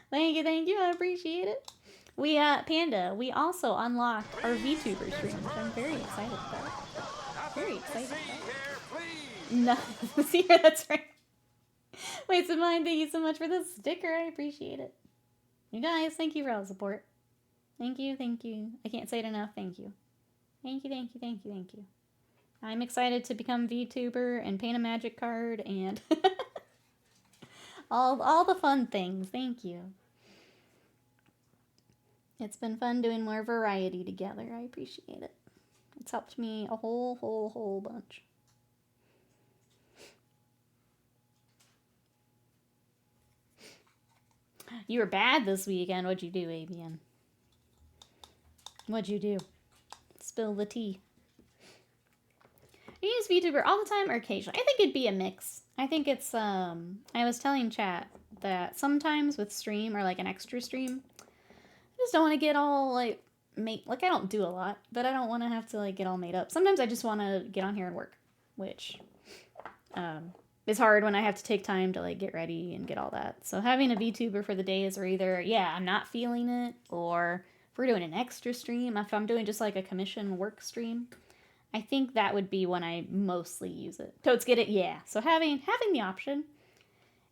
Thank you. I appreciate it. We, Panda, we also unlocked our VTuber stream, which I'm very excited about. Very excited about. No, see here, that's right. Wait, so mine, thank you so much for the sticker. I appreciate it. You guys, thank you for all the support. Thank you. I can't say it enough. Thank you. Thank you. I'm excited to become VTuber and paint a magic card and all the fun things. Thank you. It's been fun doing more variety together. I appreciate it. It's helped me a whole bunch. You were bad this weekend. What'd you do, ABN? What'd you do? Spill the tea. You use VTuber all the time or occasionally? I think it'd be a mix. I think it's, I was telling chat that sometimes with stream or like an extra stream, I just don't want to get all like, I don't do a lot, but I don't want to have to like get all made up. Sometimes I just want to get on here and work, which, it's hard when I have to take time to like get ready and get all that. So having a VTuber for the days where either, yeah, I'm not feeling it, or if we're doing an extra stream, if I'm doing just like a commission work stream, I think that would be when I mostly use it. Totes get it? Yeah. So having the option.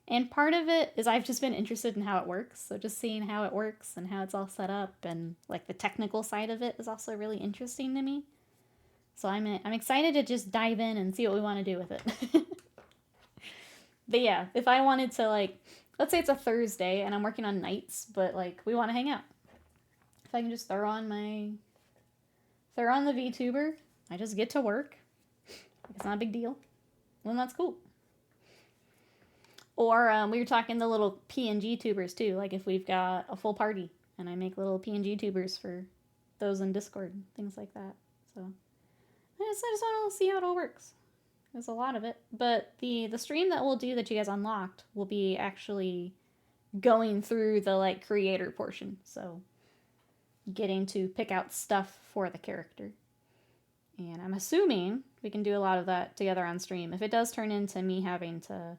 And part of it is I've just been interested in how it works. So just seeing how it works and how it's all set up and like the technical side of it is also really interesting to me. So I'm excited to just dive in and see what we want to do with it. But yeah, if I wanted to like, let's say it's a Thursday and I'm working on nights, but like we want to hang out. If I can just throw on the VTuber, I just get to work. It's not a big deal. Well, that's cool. Or we were talking the little PNG tubers too. Like if we've got a full party and I make little PNG tubers for those in Discord, things like that. So I just want to see how it all works. There's a lot of it, but the stream that we'll do that you guys unlocked will be actually going through the like creator portion. So getting to pick out stuff for the character. And I'm assuming we can do a lot of that together on stream. If it does turn into me having to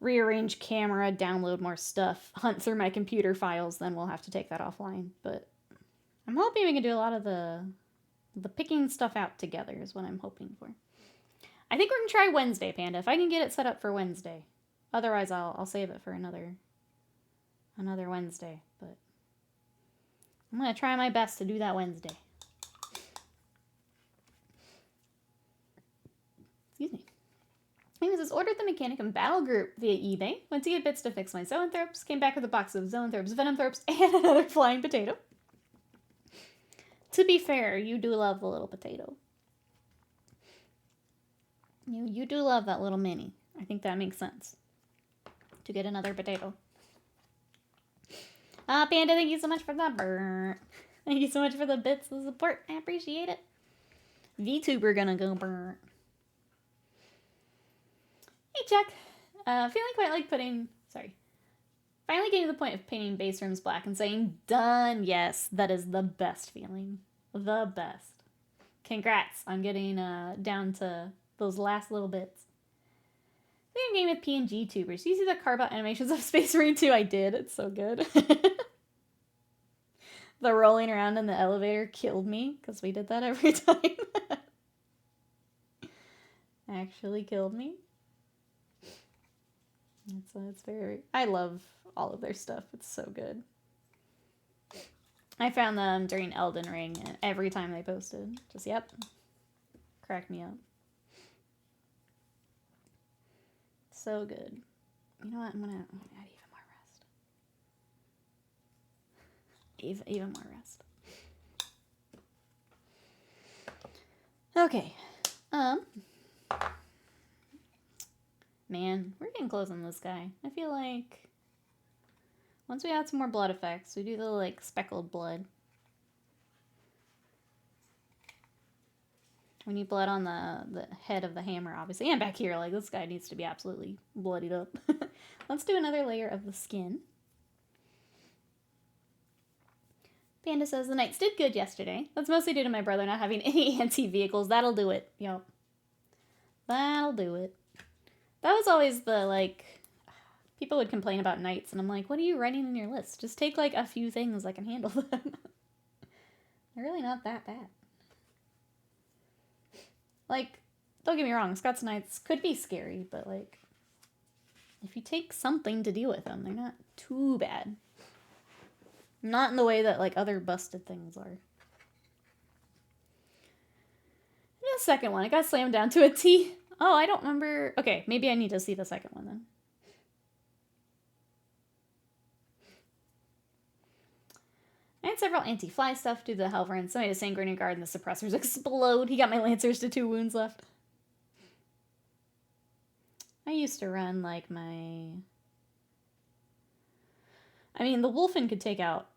rearrange camera, download more stuff, hunt through my computer files, then we'll have to take that offline. But I'm hoping we can do a lot of the picking stuff out together is what I'm hoping for. I think we're going to try Wednesday, Panda, if I can get it set up for Wednesday. Otherwise, I'll save it for another Wednesday. But I'm going to try my best to do that Wednesday. Excuse me. It says, ordered the Mechanic and Battle Group via eBay. Went to get bits to fix my Zoanthropes. Came back with a box of Zoanthropes, Venomthropes, and another flying potato. To be fair, you do love the little potato. You do love that little mini. I think that makes sense. To get another potato. Panda, thank you so much for the burn. Thank you so much for the bits of support. I appreciate it. VTuber gonna go burn. Hey, Chuck. Feeling quite like finally getting to the point of painting base rooms black and saying, done. Yes, that is the best feeling. The best. Congrats on getting down to those last little bits. Playing a game with PNG tubers. Do you see the carve-out animations of Space Marine 2? I did. It's so good. The rolling around in the elevator killed me because we did that every time. Actually killed me. It's very... I love all of their stuff. It's so good. I found them during Elden Ring, and every time they posted, just, yep, cracked me up. So good. You know what? I'm gonna add even more rest. Even more rest. Okay. Man, we're getting close on this guy. I feel like once we add some more blood effects, we do the like speckled blood. We need blood on the head of the hammer, obviously. And back here, like, this guy needs to be absolutely bloodied up. Let's do another layer of the skin. Panda says, the Knights did good yesterday. That's mostly due to my brother not having any anti-vehicles. That'll do it. Yep. That'll do it. That was always the, like... People would complain about Knights, and I'm like, what are you writing in your list? Just take, like, a few things I can handle them. They're really not that bad. Like, don't get me wrong, Scots Knights could be scary, but, like, if you take something to deal with them, they're not too bad. Not in the way that, like, other busted things are. And the second one, it got slammed down to a T. Oh, I don't remember. Okay, maybe I need to see the second one then. I had several anti-fly stuff due to the Helverin. So I had a Sanguinary Guard and the suppressors explode. He got my Lancers to 2 wounds left. I used to run, like, my... I mean, the Wolfen could take out,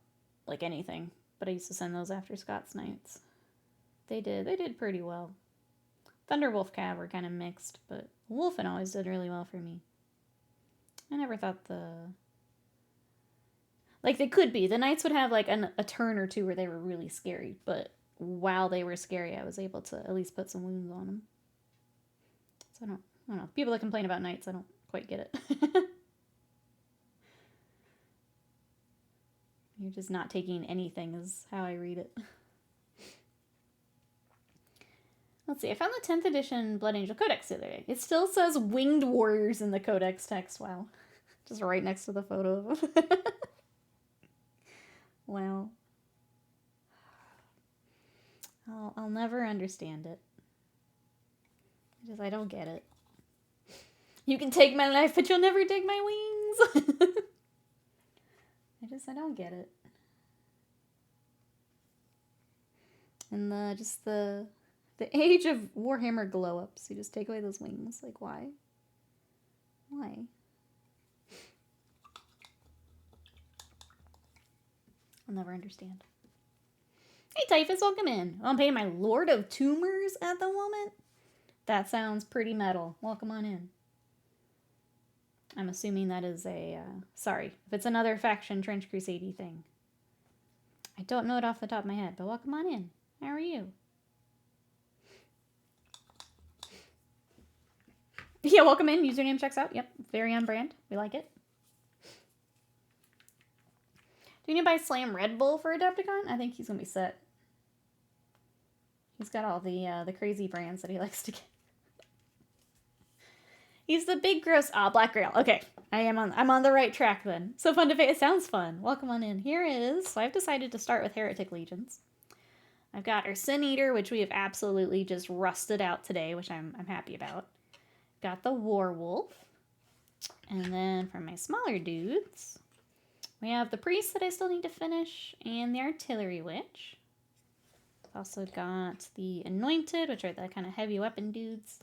like, anything. But I used to send those after Scots Knights. They did pretty well. Thunderwolf Cav were kind of mixed, but Wolfen always did really well for me. I never thought the... Like, they could be. The Knights would have, like, a turn or two where they were really scary. But while they were scary, I was able to at least put some wounds on them. So I don't know. People that complain about knights, I don't quite get it. You're just not taking anything is how I read it. Let's see, I found the 10th edition Blood Angel Codex the other day. It still says Winged Warriors in the Codex text. Wow. Just right next to the photo of them. Wow. I'll never understand it. I don't get it. You can take my life, but you'll never take my wings. I don't get it. And the age of Warhammer glow-ups. You just take away those wings. Like, why? Why? I'll never understand. Hey, Typhus, welcome in. Oh, I'm paying my Lord of Tumors at the moment? That sounds pretty metal. Welcome on in. I'm assuming that is a, sorry, if it's another faction Trench Crusade thing. I don't know it off the top of my head, but welcome on in. How are you? Yeah, welcome in. Username checks out. Yep, very on brand. We like it. Do you need to buy Slam Red Bull for Adepticon? I think he's going to be set. He's got all the crazy brands that he likes to get. He's the big gross... Black Grail. Okay, I'm on the right track then. So fun to face. It sounds fun. Welcome on in. Here is... So I've decided to start with Heretic Legions. I've got our Sin Eater, which we have absolutely just rusted out today, which I'm happy about. Got the Warwolf. And then for my smaller dudes, we have the Priest that I still need to finish, and the Artillery Witch. I've also got the Anointed, which are the kind of heavy weapon dudes.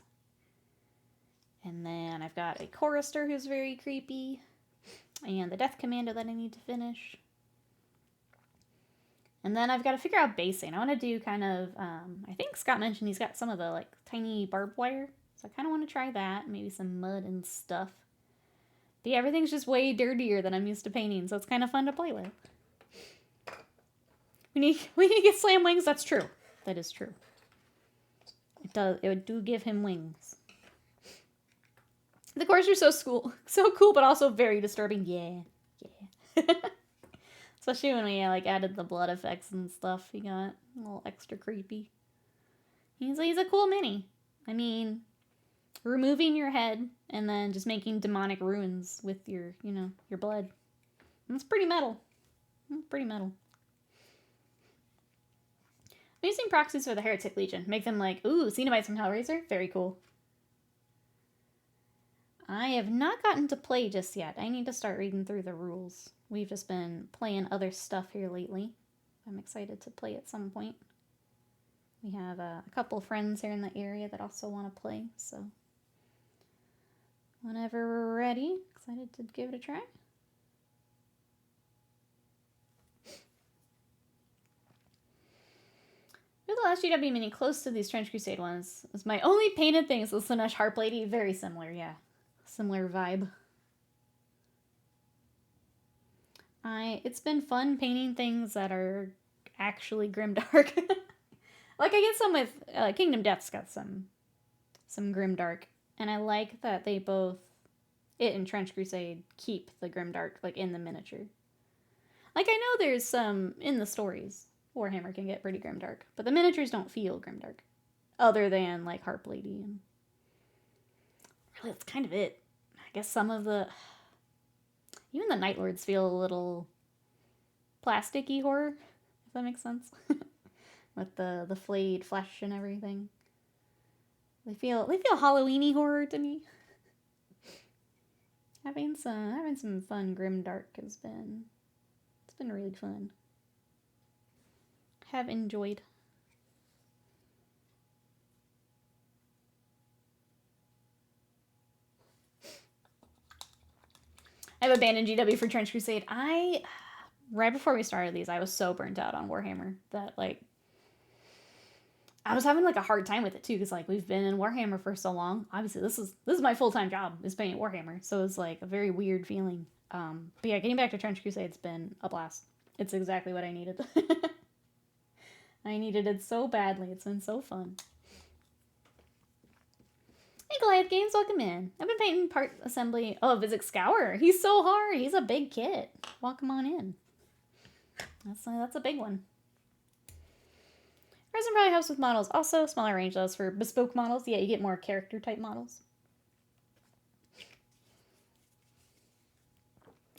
And then I've got a Chorister who's very creepy. And the Death Commando that I need to finish. And then I've got to figure out basing. I want to do kind of, I think Scott mentioned he's got some of the like tiny barbed wire. So I kind of want to try that. Maybe some mud and stuff. But yeah, everything's just way dirtier than I'm used to painting. So it's kind of fun to play with. We need to get Slam wings. That's true. That is true. It do give him wings. The cores are so cool, but also very disturbing. Yeah. Especially when we like added the blood effects and stuff. He got a little extra creepy. He's a cool mini. I mean, removing your head and then just making demonic ruins with your blood. That's pretty metal. Pretty metal. I'm using proxies for the Heretic Legion. Make them like, ooh, Cenobites from Hellraiser. Very cool. I have not gotten to play just yet. I need to start reading through the rules. We've just been playing other stuff here lately. I'm excited to play at some point. We have a couple friends here in the area that also want to play, so whenever we're ready, excited to give it a try. You're the last GW mini close to these Trench Crusade ones. It's my only painted thing is the Slanesh Harp Lady. Very similar, yeah. Similar vibe. It's been fun painting things that are actually grimdark. Like I get some with Kingdom Death's got some grimdark, and I like that they both and Trench Crusade keep the grimdark like in the miniature. Like I know there's some in the stories Warhammer can get pretty grimdark, but the miniatures don't feel grimdark, other than like Harp Lady, and really that's kind of it. I guess some of even the Night Lords feel a little plasticky horror, if that makes sense. With the flayed flesh and everything. They feel Halloween-y horror to me. Having some fun grimdark it's been really fun. Have enjoyed. I have abandoned GW for Trench Crusade. Right before we started these, I was so burnt out on Warhammer that like I was having like a hard time with it too, because like we've been in Warhammer for so long. Obviously, this is my full-time job is painting Warhammer, so it's like a very weird feeling. But yeah, getting back to Trench Crusade's been a blast. It's exactly what I needed. I needed it so badly. It's been so fun. Hey Goliath Games, welcome in. I've been painting part assembly. Oh, Visit Scour. He's so hard. He's a big kit. Welcome on in. That's a big one. Resin probably helps with models. Also, smaller range though for bespoke models. Yeah, you get more character type models.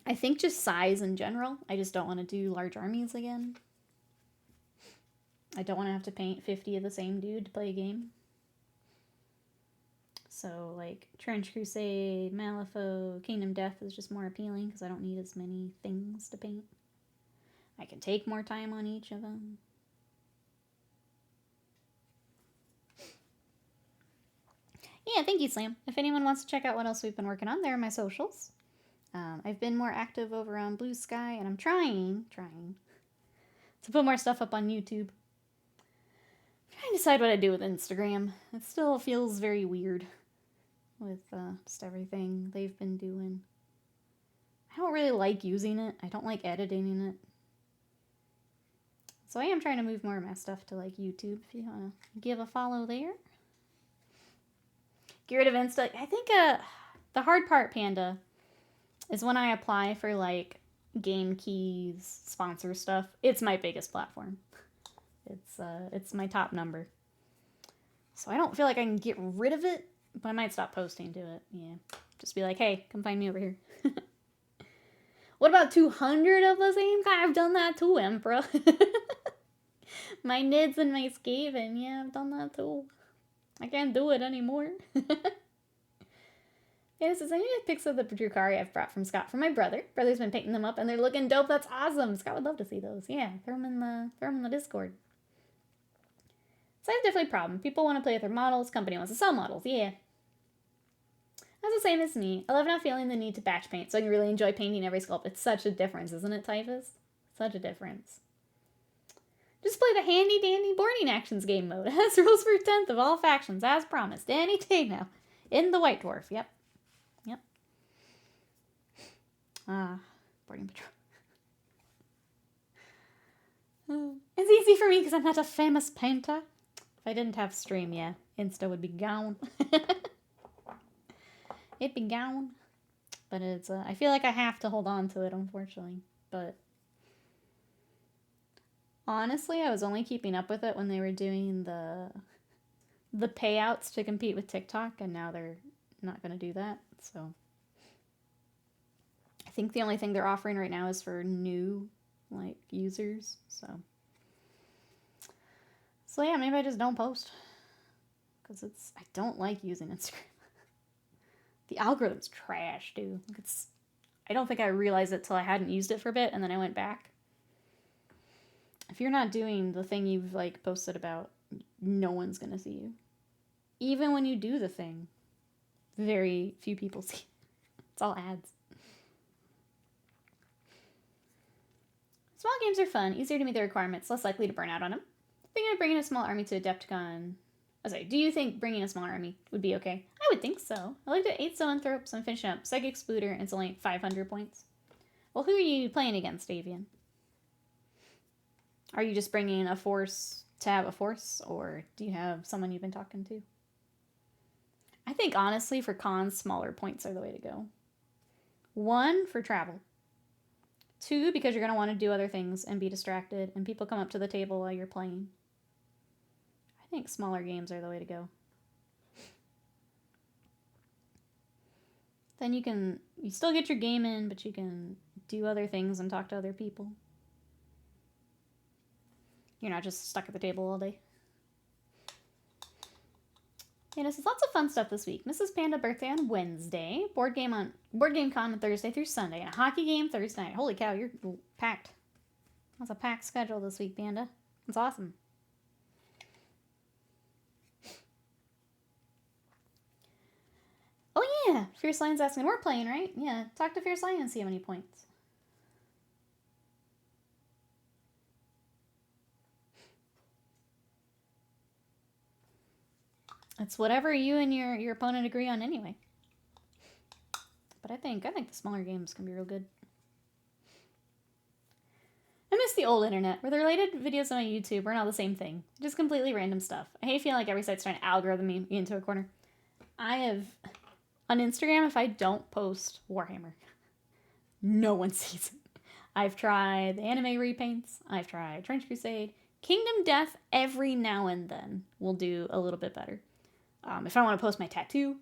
I think just size in general. I just don't want to do large armies again. I don't want to have to paint 50 of the same dude to play a game. So, like, Trench Crusade, Malifaux, Kingdom Death is just more appealing because I don't need as many things to paint. I can take more time on each of them. Yeah, thank you, Slam. If anyone wants to check out what else we've been working on, there are my socials. I've been more active over on Blue Sky, and I'm trying to put more stuff up on YouTube. I'm trying to decide what I do with Instagram. It still feels very weird with just everything they've been doing. I don't really like using it. I don't like editing it. So I am trying to move more of my stuff to like YouTube if you want to give a follow there. Get rid of Insta. I think the hard part, Panda, is when I apply for like Game Keys sponsor stuff. It's my biggest platform. It's my top number. So I don't feel like I can get rid of it, but I might stop posting to it. Yeah. Just be like, hey, come find me over here. What about 200 of the same guy? I've done that too, Emperor. My Nids and my Skaven. Yeah, I've done that too. I can't do it anymore. Yeah, this is I need pics of the Drukari I've brought from Scott for my brother. Brother's been painting them up and they're looking dope. That's awesome. Scott would love to see those. Yeah, throw them in the Discord. So that's definitely a problem. People want to play with their models. Company wants to sell models. Yeah. That's the same as me. I love not feeling the need to batch paint, so I can really enjoy painting every sculpt. It's such a difference, isn't it, Typhus? Such a difference. Just play the handy dandy boarding actions game mode. It has rules for 10th of all factions, as promised. Any day now. In the White Dwarf. Yep. Boarding patrol. It's easy for me because I'm not a famous painter. If I didn't have stream, yeah, Insta would be gone. It'd be gone. But it's, I feel like I have to hold on to it, unfortunately. But honestly, I was only keeping up with it when they were doing the payouts to compete with TikTok, and now they're not going to do that, so I think the only thing they're offering right now is for new, like, users, so yeah, maybe I just don't post, because I don't like using Instagram. The algorithm's trash, dude. I don't think I realized it till I hadn't used it for a bit, and then I went back. If you're not doing the thing you've, like, posted about, no one's gonna see you. Even when you do the thing, very few people see it. It's all ads. Small games are fun, easier to meet the requirements, less likely to burn out on them. Thinking of bringing a small army to Adepticon. Oh, sorry, do you think bringing a smaller army would be okay? I would think so. I looked at 8 Zoanthropes, I'm finishing up Psychic Splooter, and it's only 500 points. Well, who are you playing against, Avian? Are you just bringing a force to have a force, or do you have someone you've been talking to? I think, honestly, for cons, smaller points are the way to go. 1, for travel. 2, because you're going to want to do other things and be distracted, and people come up to the table while you're playing. I think smaller games are the way to go. Then you still get your game in, but you can do other things and talk to other people. You're not just stuck at the table all day. Yeah, this is lots of fun stuff this week. Mrs. Panda birthday on Wednesday. Board game con on Thursday through Sunday. And a hockey game Thursday night. Holy cow, you're packed. That's a packed schedule this week, Panda. That's awesome. Oh yeah, Fierce Lion's asking. We're playing, right? Yeah, talk to Fierce Lion and see how many points. It's whatever you and your opponent agree on anyway. But I think the smaller games can be real good. I miss the old internet, where the related videos on my YouTube are not the same thing. Just completely random stuff. I hate feeling like every site's trying to algorithm me into a corner. I have, on Instagram, if I don't post Warhammer, no one sees it. I've tried the anime repaints. I've tried Trench Crusade. Kingdom Death every now and then will do a little bit better. If I want to post my tattoo,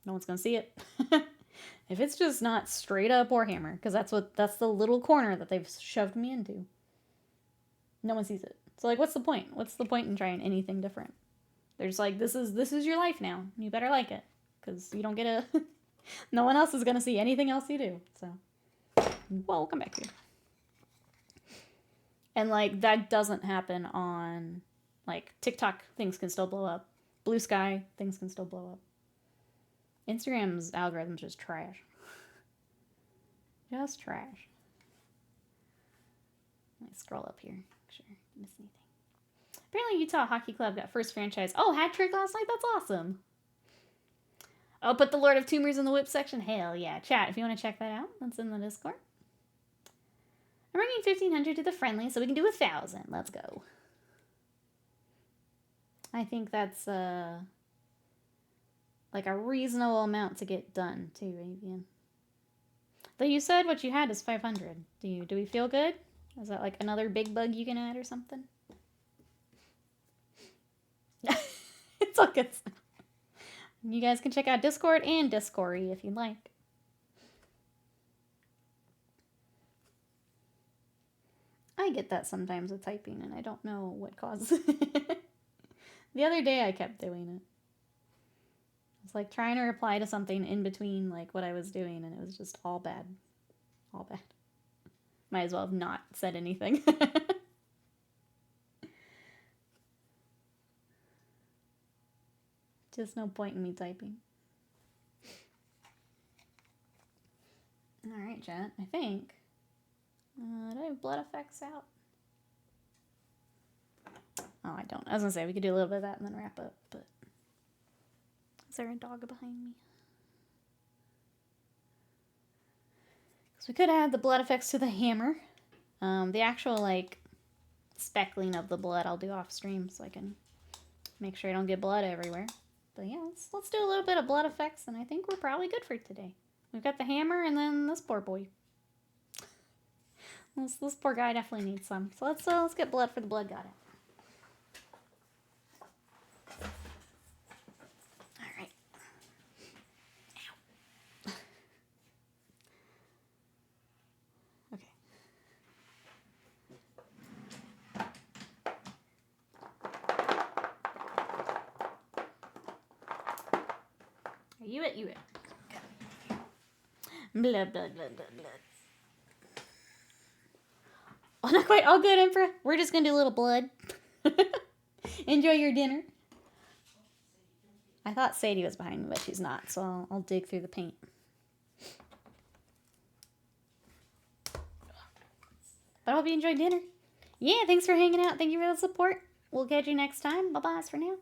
no one's going to see it. If it's just not straight up Warhammer, because that's the little corner that they've shoved me into, no one sees it. So like, what's the point? What's the point in trying anything different? They're just like, this is your life now. You better like it, because you don't get a. No one else is gonna see anything else you do. So, well, we'll come back here. And like that doesn't happen on like TikTok. Things can still blow up. Blue Sky, things can still blow up. Instagram's algorithm's just trash. Just trash. Let me scroll up here. Make sure I didn't miss anything. Apparently Utah Hockey Club got first franchise. Oh, hat trick last night? That's awesome. Oh, put the Lord of Tumors in the whip section? Hell yeah. Chat, if you want to check that out, that's in the Discord. I'm bringing 1,500 to the friendly, so we can do 1,000. Let's go. I think that's like a reasonable amount to get done too, Avian. Though you said what you had is 500. Do we feel good? Is that like another big bug you can add or something? It's all good. You guys can check out Discord and Discord if you'd like. I get that sometimes with typing, and I don't know what causes it. The other day I kept doing it. It's like trying to reply to something in between like what I was doing, and it was just all bad. All bad. Might as well have not said anything. Just no point in me typing. Alright, chat. I think. Do I have blood effects out? Oh, I don't. I was gonna say we could do a little bit of that and then wrap up, but. Is there a dog behind me? So we could add the blood effects to the hammer. The actual, like, speckling of the blood I'll do off stream so I can make sure I don't get blood everywhere. But yeah, let's do a little bit of blood effects, and I think we're probably good for today. We've got the hammer and then this poor boy. This poor guy definitely needs some. So let's get blood for the blood got it. Alright. Ow. Okay. You it. Blood. Oh, not quite. All good, Emperor. We're just gonna do a little blood. Enjoy your dinner. I thought Sadie was behind me, but she's not, so I'll dig through the paint. But I hope you enjoyed dinner. Yeah, thanks for hanging out. Thank you for the support. We'll catch you next time. Bye-bye for now.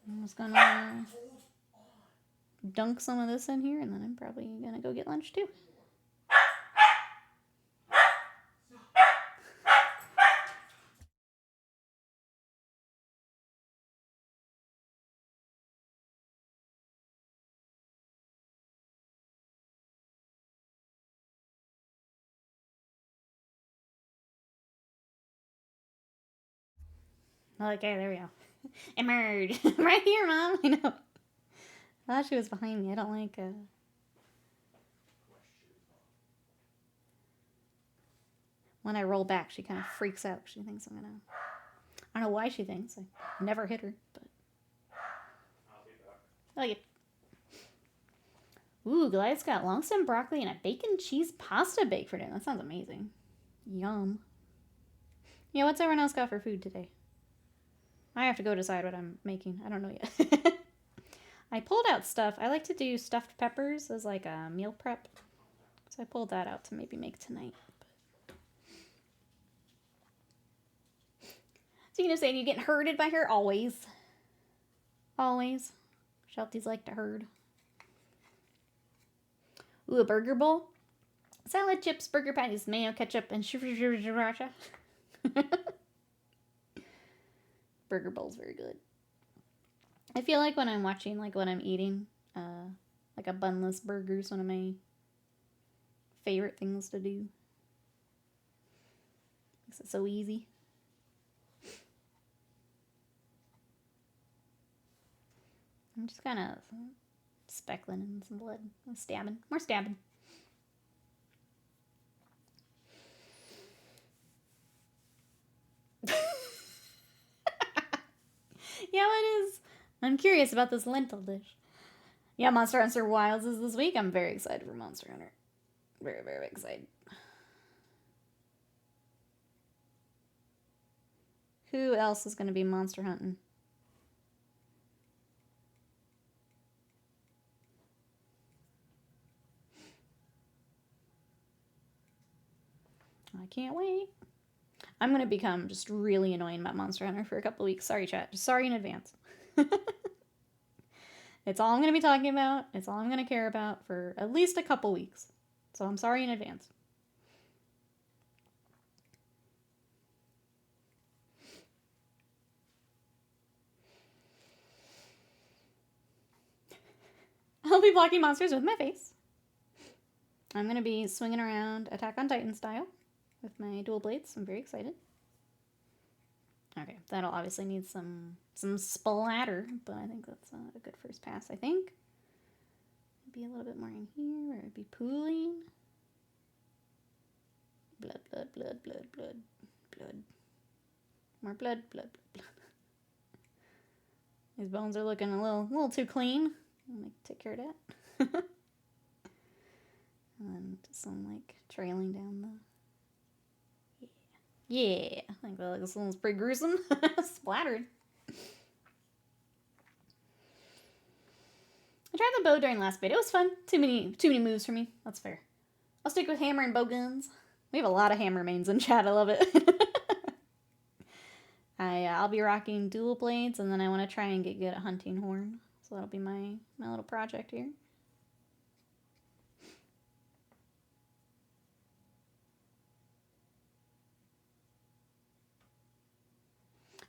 I'm just gonna dunk some of this in here, and then I'm probably gonna go get lunch too. Okay, there we go. Emerge. Right here, Mom. I know. I thought she was behind me. I don't like when I roll back, she kind of freaks out. She thinks I'm gonna. I don't know why she thinks. I never hit her, but. Okay. Ooh, Goliath's got long stem broccoli and a bacon cheese pasta baked for dinner. That sounds amazing. Yum. Yeah, what's everyone else got for food today? I have to go decide what I'm making. I don't know yet. I pulled out stuff. I like to do stuffed peppers as like a meal prep. So I pulled that out to maybe make tonight. So you know, saying you get herded by her? Always. Always. Shelties like to herd. Ooh, a burger bowl? Salad, chips, burger patties, mayo, ketchup, and sriracha. Burger bowl's very good. I feel like when I'm watching, like when I'm eating, like a bunless burger is one of my favorite things to do. Makes it so easy. I'm just kind of speckling in some blood. I'm stabbing. More stabbing. Yeah, it is. I'm curious about this lentil dish. Yeah, Monster Hunter Wilds is this week. I'm very excited for Monster Hunter. Very, very excited. Who else is going to be monster hunting? I can't wait. I'm going to become just really annoying about Monster Hunter for a couple weeks. Sorry, chat. Just sorry in advance. It's all I'm going to be talking about. It's all I'm going to care about for at least a couple weeks. So I'm sorry in advance. I'll be blocking monsters with my face. I'm going to be swinging around Attack on Titan style with my dual blades. I'm very excited. Okay, that'll obviously need some splatter, but I think that's a good first pass, I think. Be a little bit more in here where it'd be pooling. Blood, blood, blood, blood, blood, blood. More blood, blood, blood, blood. These bones are looking a little too clean. I'm gonna take care of that. And then just some like trailing down the. Yeah, I think that this one's pretty gruesome. Splattered. I tried the bow during last bit. It was fun. Too many moves for me. That's fair. I'll stick with hammer and bow guns. We have a lot of hammer mains in chat. I love it. I'll be rocking dual blades, and then I want to try and get good at hunting horn. So that'll be my little project here.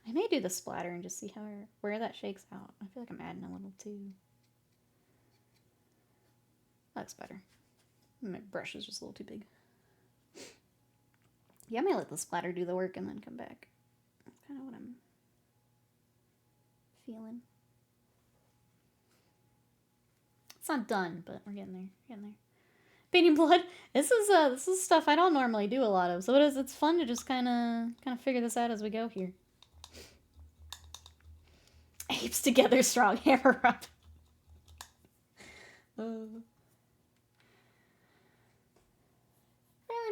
I may do the splatter and just see where that shakes out. I feel like I'm adding a little too. That's better. My brush is just a little too big. Yeah, I may let the splatter do the work and then come back. That's kind of what I'm feeling. It's not done, but we're getting there. Getting there. Painting blood. This is stuff I don't normally do a lot of, so it's fun to just kind of figure this out as we go here. Apes together, strong hammer up.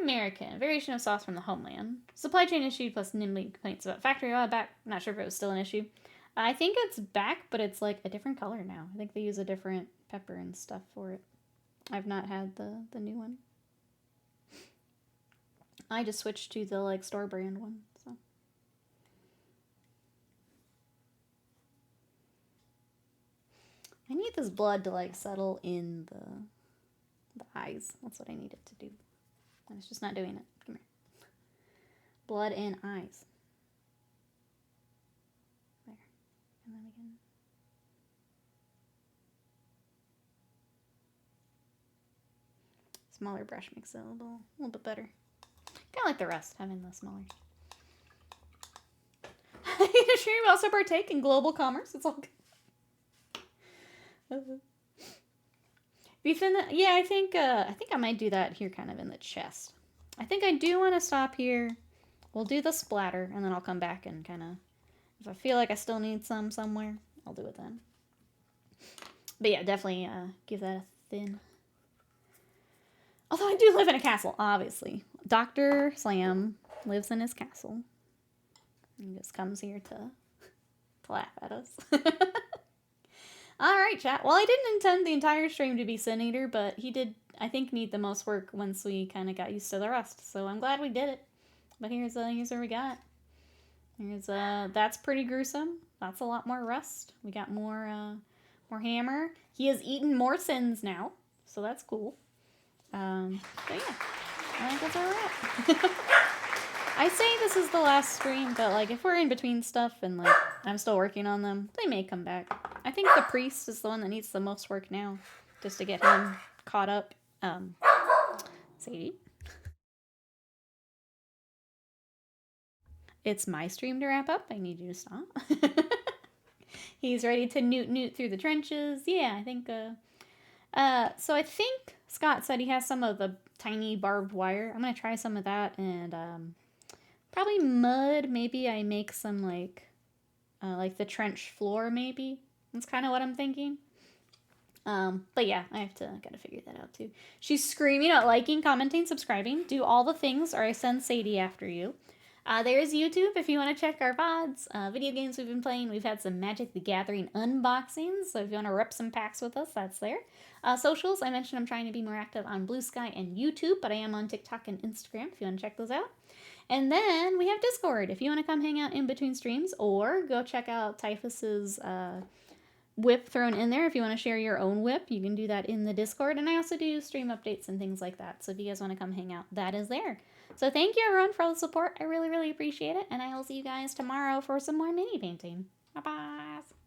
American, variation of sauce from the homeland. Supply chain issue plus nimbling complaints about factory back. Not sure if it was still an issue. I think it's back, but it's like a different color now. I think they use a different pepper and stuff for it. I've not had the new one. I just switched to the like store brand one. So I need this blood to like settle in the eyes. That's what I need it to do. And it's just not doing it. Come here. Blood and eyes. There. And then again. Smaller brush makes it a little bit better. Kind of like the rest, having the smaller. Sure, you also partake in global commerce. It's all good. Yeah, I think I might do that here kind of in the chest. I think I do want to stop here. We'll do the splatter, and then I'll come back and kind of, if I feel like I still need some somewhere, I'll do it then. But yeah, definitely give that a thin. Although I do live in a castle, obviously. Dr. Slam lives in his castle. He just comes here to laugh at us. Alright, chat. Well, I didn't intend the entire stream to be Sin Eater, but he did, I think, need the most work once we kind of got used to the rest. So I'm glad we did it. But here's what we got. Here's that's pretty gruesome. That's a lot more rust. We got more hammer. He has eaten more sins now, so that's cool. But yeah, I think that's where we're at. I say this is the last stream, but like if we're in between stuff and like I'm still working on them, they may come back. I think the priest is the one that needs the most work now, just to get him caught up. Sadie? It's my stream to wrap up. I need you to stop. He's ready to newt through the trenches. Yeah, I think, so I think Scott said he has some of the tiny barbed wire. I'm gonna try some of that, and, probably mud. Maybe I make some, like the trench floor, maybe. That's kind of what I'm thinking. But yeah, gotta figure that out too. She's screaming out liking, commenting, subscribing. Do all the things or I send Sadie after you. There's YouTube if you want to check our VODs. Video games we've been playing. We've had some Magic the Gathering unboxings, so if you want to rep some packs with us, that's there. Socials, I mentioned I'm trying to be more active on Blue Sky and YouTube, but I am on TikTok and Instagram if you want to check those out. And then we have Discord if you want to come hang out in between streams, or go check out Typhus's whip thrown in there. If you want to share your own whip, you can do that in the Discord. And I also do stream updates and things like that. So if you guys want to come hang out, that is there. So thank you everyone for all the support. I really, really appreciate it. And I will see you guys tomorrow for some more mini painting. Bye-bye.